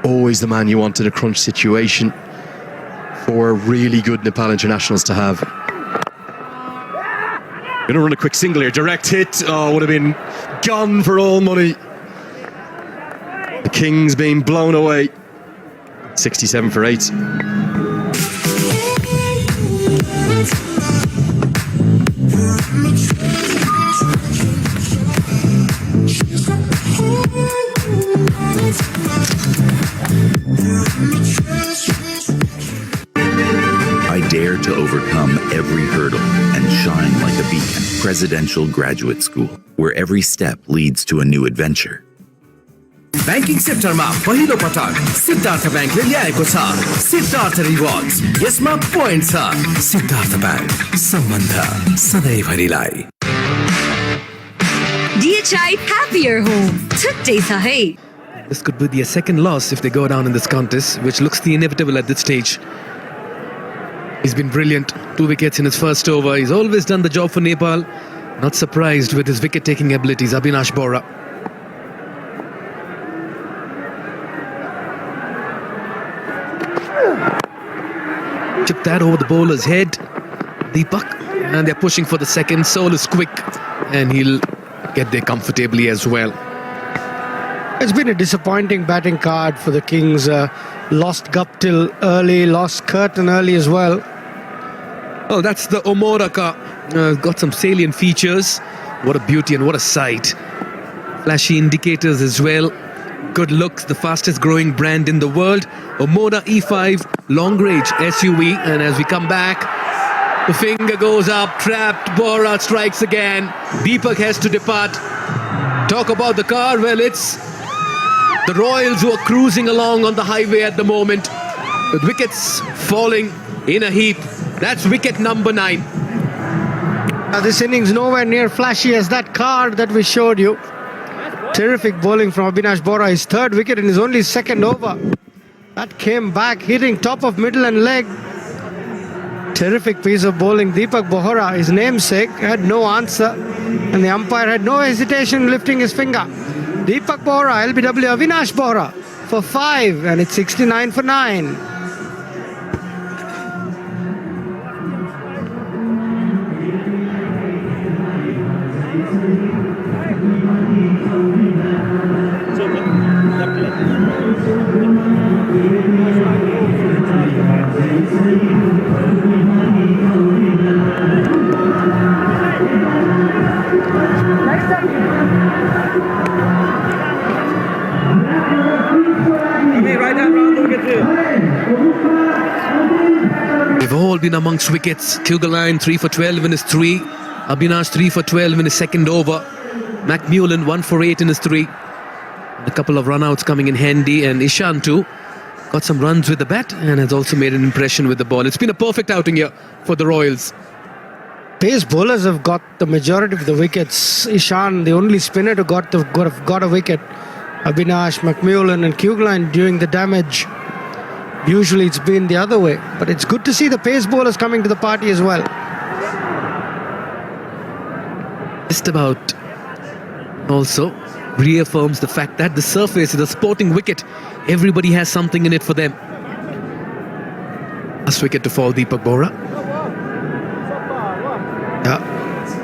Always the man you want in a crunch situation. For really good Nepal internationals to have. Gonna run a quick single here, direct hit. Oh, would have been gone for all money. The Kings being blown away. 67 for 8. I dare to overcome every hurdle and shine like a beacon. Presidential Graduate School, where every step leads to a new adventure. Banking सेक्टरमा पहिलो पटक सिद्धार्थ ब्याङ्कले ल्याएको छ Siddharth rewards. यसमा point छ। Siddharth bank, सम्बन्ध सधैँभरिलाई। DHI Happier Home. छुट्टै छ है। This could be their second loss if they go down in this contest, which looks the inevitable at this stage. He's been brilliant. 2 wickets in his first over. He's always done the job for Nepal. Not surprised with his wicket-taking abilities, Avinash Bora. Chip that over the bowler's head. Deepak. And they're pushing for the second. Soul is quick. And he'll get there comfortably as well. It's been a disappointing batting card for the Kings. Lost Guptill early, lost Curtin early as well. Oh, that's the Omoraka. Got some salient features. What a beauty and what a sight. Flashy indicators as well. Good looks, the fastest growing brand in the world. Omora E5 long range SUV. And as we come back, the finger goes up, trapped. Bora strikes again. Deepak has to depart. Talk about the car. Well, it's the Royals who are cruising along on the highway at the moment, with wickets falling in a heap. That's wicket number 9. This innings nowhere near flashy as that card that we showed you. Terrific bowling from Avinash Bora. His 3rd wicket in his only 2nd over. That came back, hitting top of middle and leg. Terrific piece of bowling. Deepak Bohra, his namesake, had no answer, and the umpire had no hesitation lifting his finger. Deepak Bohra, LBW Avinash Bora for 5, and it's 69 for 9. They've all been amongst wickets. Kugaline 3 for 12 in his 3. Avinash 3 for 12 in his 2nd over. Macmillan 1 for 8 in his 3. A couple of runouts coming in handy, and Ishan too got some runs with the bat and has also made an impression with the ball. It's been a perfect outing here for the Royals. Pace bowlers have got the majority of the wickets. Ishan, the only spinner to got a wicket. Avinash, Macmillan and Kugaline doing the damage. Usually it's been the other way, but it's good to see the pace bowlers coming to the party as well. Just about also reaffirms the fact that the surface is a sporting wicket. Everybody has something in it for them. Last wicket to fall, Deepak Bohra. Yeah,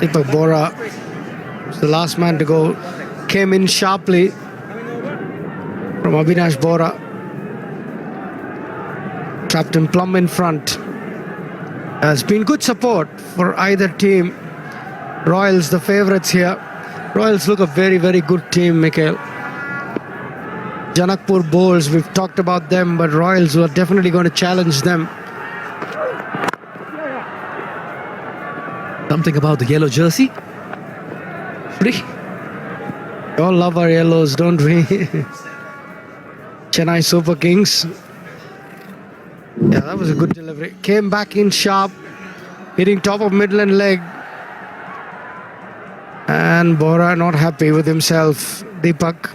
Deepak Bohra was the last man to go. Came in sharply from Avinash Bora. Trapped him plumb in front. Has been good support for either team. Royals the favourites here. Royals look a very, very good team, Mikhail. Janakpur bowls, we've talked about them, but Royals are definitely going to challenge them. Something about the yellow jersey? Free. We all love our yellows, don't we? Chennai Super Kings. Yeah, that was a good delivery. Came back in sharp, hitting top of middle and leg. And Bora not happy with himself. Deepak.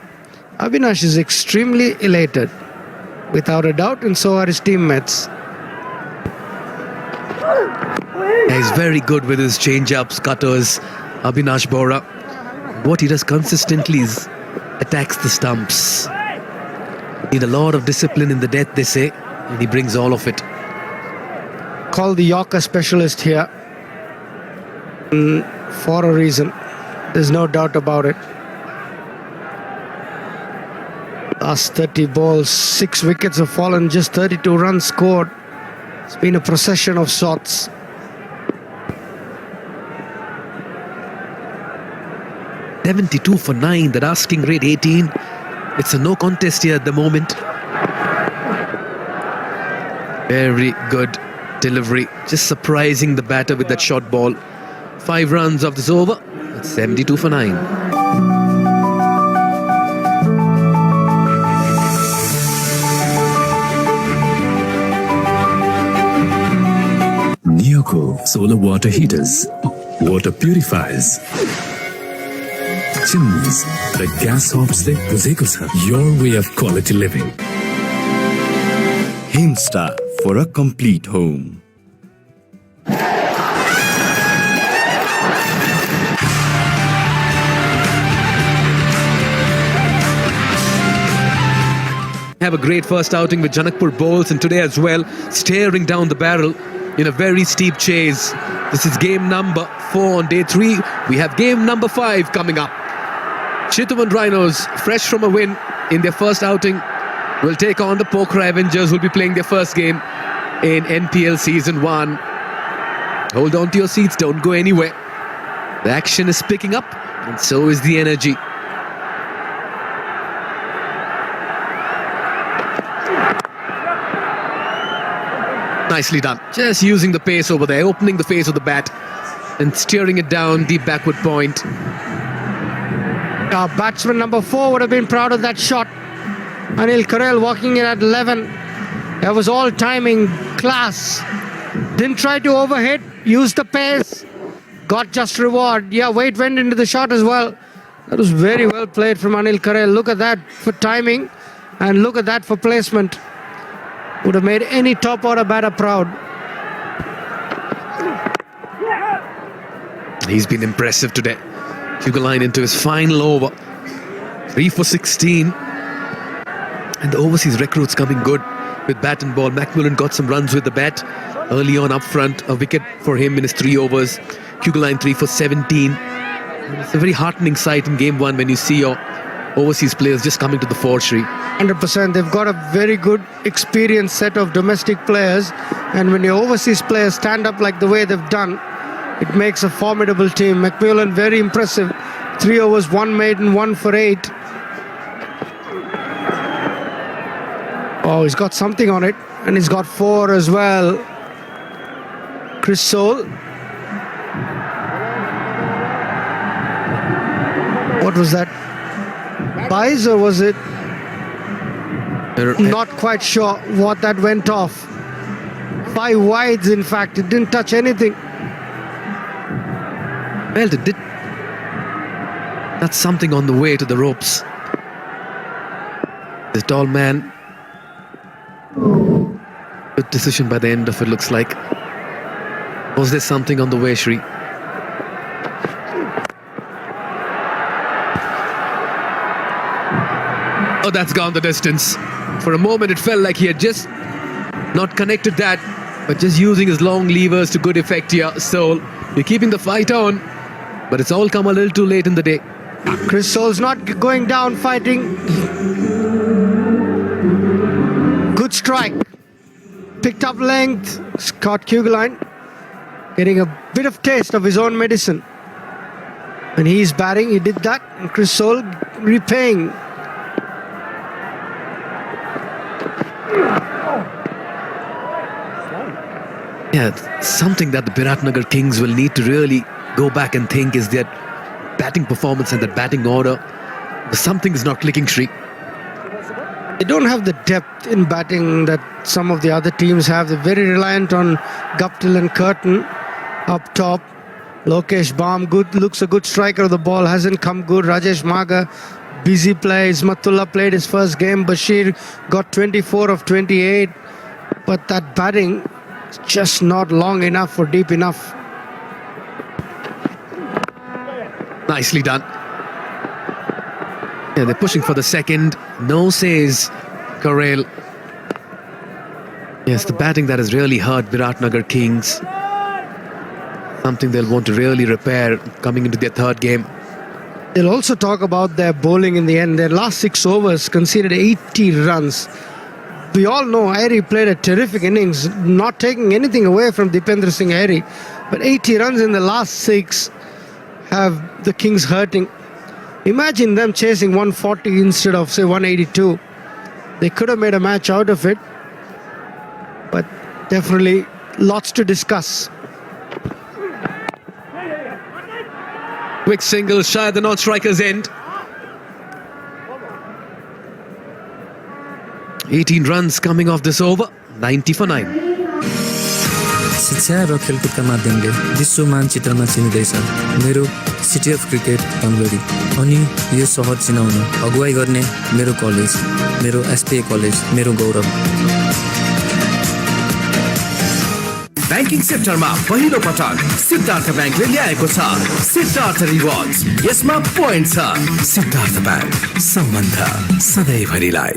Avinash is extremely elated, without a doubt, and so are his teammates. He's very good with his change-ups, cutters, Avinash Bora. What he does consistently is attacks the stumps. Need a lot of discipline in the death, they say, and he brings all of it. Called the Yorker specialist here for a reason. There's no doubt about it. Last 30 balls, 6 wickets have fallen, just 32 runs scored. It's been a procession of sorts. $72 for 9, that asking rate 18. It's a no contest here at the moment. Very good delivery, just surprising the batter with that short ball. 5 runs of this over. It's 72 for 9. Neoco solar water heaters, water purifiers, chimneys, the gas hobs le buzeko cha. Your way of quality living. Himstar for a complete home. Have a great first outing with Janakpur bowls, and today as well, staring down the barrel in a very steep chase. This is game number 4 on day 3. We have game number 5 coming up. Chitwan Rhinos, fresh from a win in their first outing, will take on the Pokhra Avengers, who will be playing their first game in NPL Season 1. Hold on to your seats, don't go anywhere. The action is picking up, and so is the energy. Nicely done. Just using the pace over there, opening the face of the bat and steering it down deep backward point. Batsman number 4 would have been proud of that shot. Anil Karel walking in at 11. That was all timing, class. Didn't try to overhit, used the pace, got just reward. Yeah, weight went into the shot as well. That was very well played from Anil Karel. Look at that for timing, and look at that for placement. Would have made any top order batter proud. He's been impressive today. Kugelheim into his final over. 3 for 16. And the overseas recruits coming good with bat and ball. Macmillan got some runs with the bat early on up front. A wicket for him in his 3 overs. Kugelheim 3 for 17. It's a very heartening sight in game 1 when you see your overseas players just coming to the fore, Shri. 100%. They've got a very good experienced set of domestic players, and when your overseas players stand up like the way they've done, it makes a formidable team. Macmillan very impressive. 3 overs, 1 maiden, 1 for 8. Oh, he's got something on it, and he's got 4 as well. Chris Soule. What was that? Buys, or was it? Not quite sure what that went off. 5 wides, in fact. It didn't touch anything. Well, it did. That's something on the way to the ropes. The tall man. Good decision by the end of it, looks like. Was there something on the way, Shri? Oh, that's gone the distance. For a moment, it felt like he had just not connected that, but just using his long levers to good effect here. So, you're keeping the fight on, but it's all come a little too late in the day. Chris Soule's not going down fighting. Good strike. Picked up length. Scott Kugelheim getting a bit of taste of his own medicine. When he's batting, he did that. And Chris Soule repaying. Yeah, something that the Biratnagar Kings will need to really go back and think is their batting performance and their batting order. Something is not clicking, Shri. They don't have the depth in batting that some of the other teams have. They're very reliant on Guptill and Curtin up top. Lokesh Baum, good, looks a good striker of the ball, hasn't come good. Rajesh Maga, busy plays. Matullah played his first game. Bashir got 24 of 28. But that batting is just not long enough or deep enough. Nicely done. Yeah, they're pushing for the second. No, says Karel. Yes, the batting that has really hurt Biratnagar Kings. Something they'll want to really repair coming into their third game. They'll also talk about their bowling in the end. Their last 6 overs conceded 80 runs. We all know Airy played a terrific innings, not taking anything away from Dipendra Singh Airy. But 80 runs in the last 6 have the Kings hurting. Imagine them chasing 140 instead of, say, 182. They could have made a match out of it. But definitely lots to discuss. Quick single shy at the non-striker's end. 18 runs coming off this over. 90 for 9. शिक्षा र खेलकुदका माध्यमले विश्व मानचित्रमा चिनिँदैछ मेरो city of cricket बङ्गलोरी अनि यो सहर चिनाउन अगुवाई गर्ने मेरो college मेरो एसपीए कलेज मेरो गौरव ब्याङ्किङ सेक्टरमा पहिलो पटक सिद्धार्थ ब्याङ्कले ल्याएको छ सिद्धार्थ रिवार्ड्स यसमा पोइन्ट छ सिद्धार्थ ब्याङ्क सम्बन्ध सधैँभरिलाई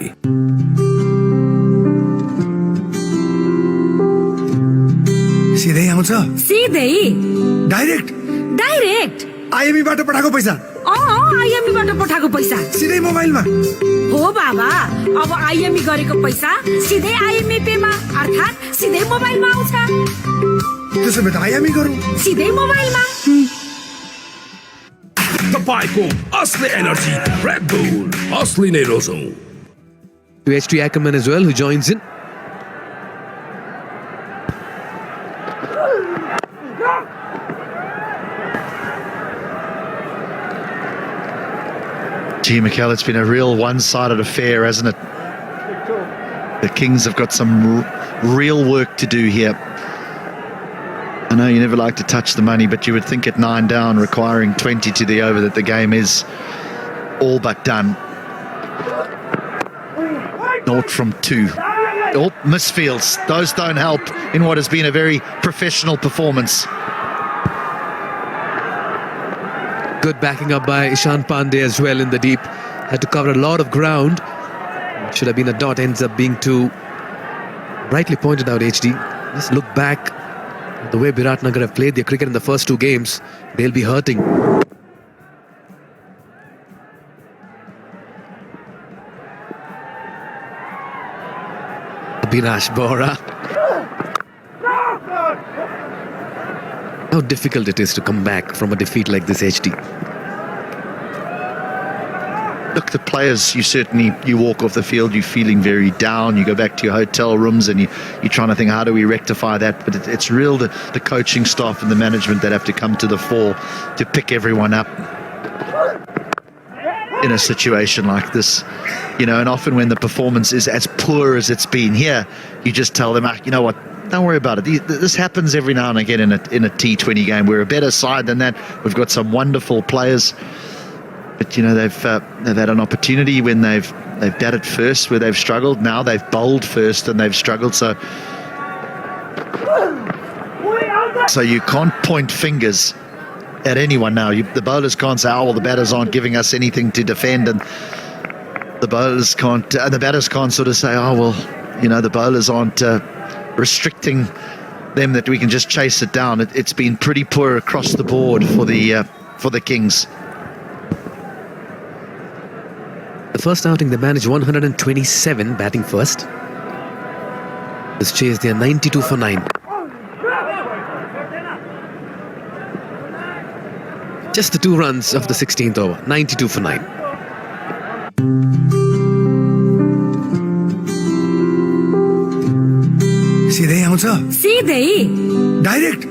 सिधै आउँछ सिधै डाइरेक्ट IME बाट पठाएको पैसा IME बाट पठाएको पैसा सिधै मोबाइलमा हो बाबा अब IME गरेको पैसा सिधै IME पेमा अर्थात् सिधै मोबाइलमा आउँछ त्यसो भए IME गरौँ सिधै मोबाइलमा तपाईँको असली एनर्जी रेड बुल असली नै रोजौं To H.T. Ackerman as well, who joins in. Gee, Mikel, it's been a real one-sided affair, hasn't it? The Kings have got some real work to do here. I know you never like to touch the money, but you would think at 9 down, requiring 20 to the over, that the game is all but done. 0 from 2. Oh, misfields. Those don't help in what has been a very professional performance. Good backing up by Ishan Pandey as well in the deep. Had to cover a lot of ground. Should have been a dot, ends up being 2. Rightly pointed out, HD. Just look back the way Biratnagar have played their cricket in the first 2 games. They'll be hurting. Abhinash Bora. How difficult it is to come back from a defeat like this, HD. Look, the players, you walk off the field, you're feeling very down. You go back to your hotel rooms and you're trying to think, how do we rectify that? But it's real the coaching staff and the management that have to come to the fore to pick everyone up in a situation like this. You know, and often when the performance is as poor as it's been here, you just tell them, you know what, don't worry about it. This happens every now and again in a T20 game. We're a better side than that. We've got some wonderful players. But, you know, they've had an opportunity when they've batted first where they've struggled. Now they've bowled first and they've struggled. So you can't point fingers at anyone now. The bowlers can't say, oh, well, the batters aren't giving us anything to defend. And the bowlers can't, the batters can't sort of say, oh, well, you know, the bowlers aren't restricting them, that we can just chase it down. It's been pretty poor across the board for the Kings. The first outing they managed 127 batting first. This chase they are 92 for 9. Just the 2 runs of the 16th over. 92 for 9. सिधै आउँछ सिधै direct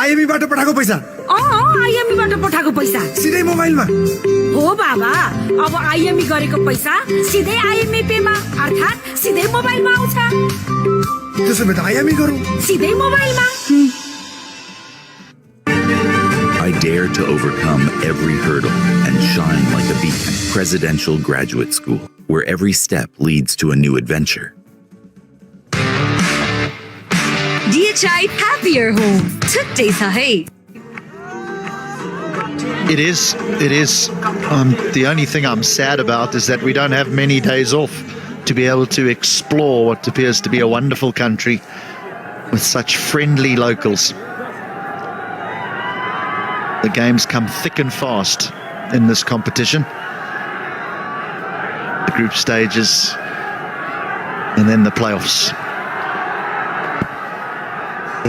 IME बाट पठाएको पैसा IME बाट पठाएको पैसा सिधै मोबाइलमा हो बाबा अब IME गरेको पैसा सिधै IME पेमा अर्थात् सिधै मोबाइलमा आउँछ त्यसो भए IME गरौँ सिधै मोबाइलमा I dare to overcome every hurdle and shine like a beacon. Presidential Graduate School, where every step leads to a new adventure. DHI Happier Home. छुट्टै छ है It is. The only thing I'm sad about is that we don't have many days off to be able to explore what appears to be a wonderful country with such friendly locals. The games come thick and fast in this competition. The group stages and then the playoffs.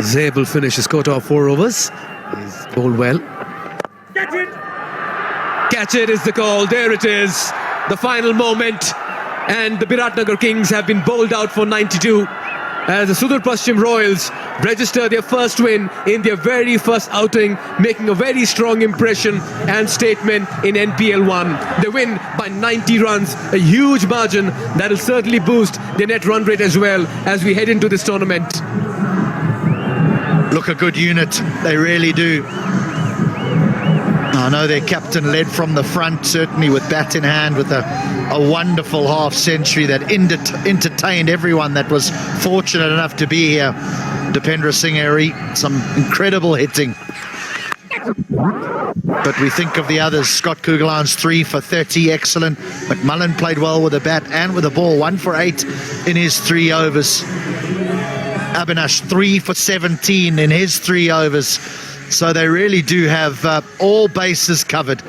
Zeb will finish his quota of 4 overs. He's bowled well. Catch it is the call. There it is. The final moment. And the Biratnagar Kings have been bowled out for 92. as the Sudurpshcim Royals register their first win in their very first outing, making a very strong impression and statement in NPL 1. They win by 90 runs, a huge margin that will certainly boost their net run rate as well as we head into this tournament. Look, a good unit, they really do. I know their captain led from the front, certainly with bat in hand, with a wonderful half-century that entertained everyone that was fortunate enough to be here. Dipendra Singh Airy, some incredible hitting. But we think of the others. Scott Kugelan's 3 for 30, excellent. McMullen played well with the bat and with the ball, 1 for 8 in his 3 overs. Abhinash 3 for 17 in his 3 overs. So they really do have all bases covered.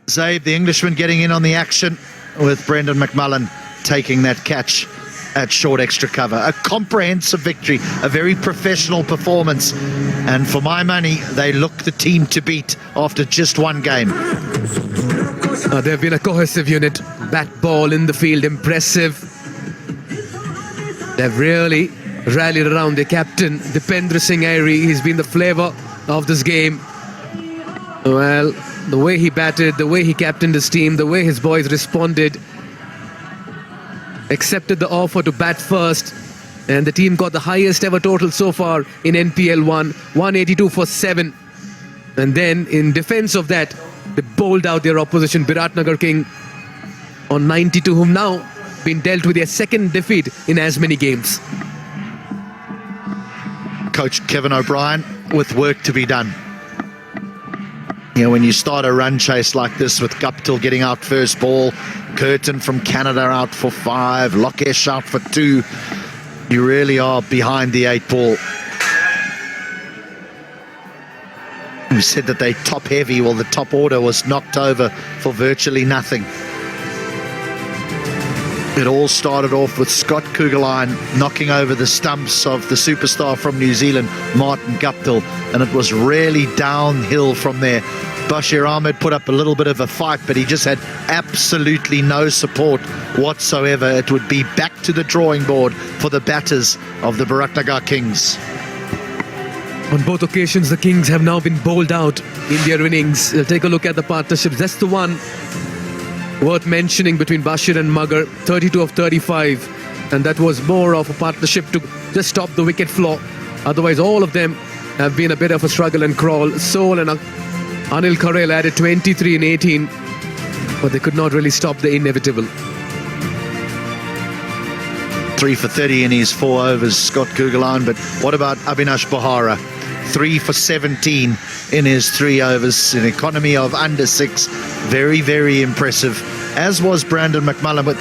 Zabe, the Englishman, getting in on the action with Brendan McMullen taking that catch at short extra cover. A comprehensive victory, a very professional performance. And for my money, they look the team to beat after just one game. They've been a cohesive unit. Bat ball in the field, impressive. They've really rallied around their captain, Dipendra Singh Airy. He's been the flavour of this game. Well, the way he batted, the way he captained his team, the way his boys responded, accepted the offer to bat first, and the team got the highest ever total so far in NPL 1, 182 for 7. And then in defence of that, they bowled out their opposition, Biratnagar King, on 92, whom now been dealt with their second defeat in as many games. Coach Kevin O'Brien with work to be done. You know, when you start a run chase like this with Guptill getting out first ball, Curtin from Canada out for 5, Lokesh out for 2, you really are behind the 8 ball. We said that they top heavy. Well, the top order was knocked over for virtually nothing. It all started off with Scott Kugelan knocking over the stumps of the superstar from New Zealand, Martin Guptill, and it was really downhill from there. Bashir Ahmed put up a little bit of a fight, but he just had absolutely no support whatsoever. It would be back to the drawing board for the batters of the Biratnagar Kings. On both occasions, the Kings have now been bowled out in their innings. Take a look at the partnerships. That's the one worth mentioning between Bashir and Magar, 32 of 35, and that was more of a partnership to just stop the wicket flow. Otherwise, all of them have been a bit of a struggle and crawl. Soul and Anil Karel added 23 in 18, but they could not really stop the inevitable. 3 for 30 in his 4 overs, Scott Kugelan. But what about Abhinash Bahara? 3 for 17 in his 3 overs, an economy of under 6. Very, very impressive, as was Brandon McMullen. But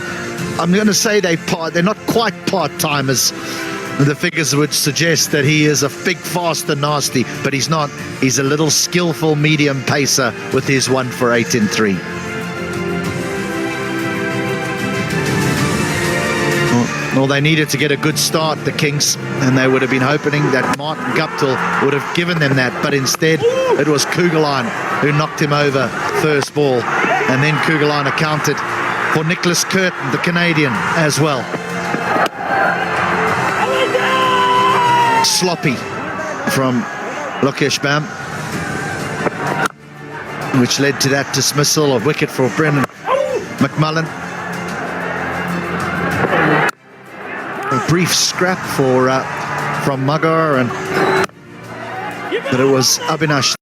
I'm going to say they're not quite part-timers. The figures would suggest that he is a big, fast and nasty, but he's not. He's a little skillful medium pacer with his 1 for 8 in 3. Well, they needed to get a good start, the Kings, and they would have been hoping that Martin Guptill would have given them that, but instead it was Kugelan who knocked him over first ball, and then Kugelan accounted for Nicholas Curtin, the Canadian, as well. Sloppy from Lokesh Bam, which led to that dismissal of wicket for Brendan McMullen. A brief scrap for from Magar, but it was Abhinash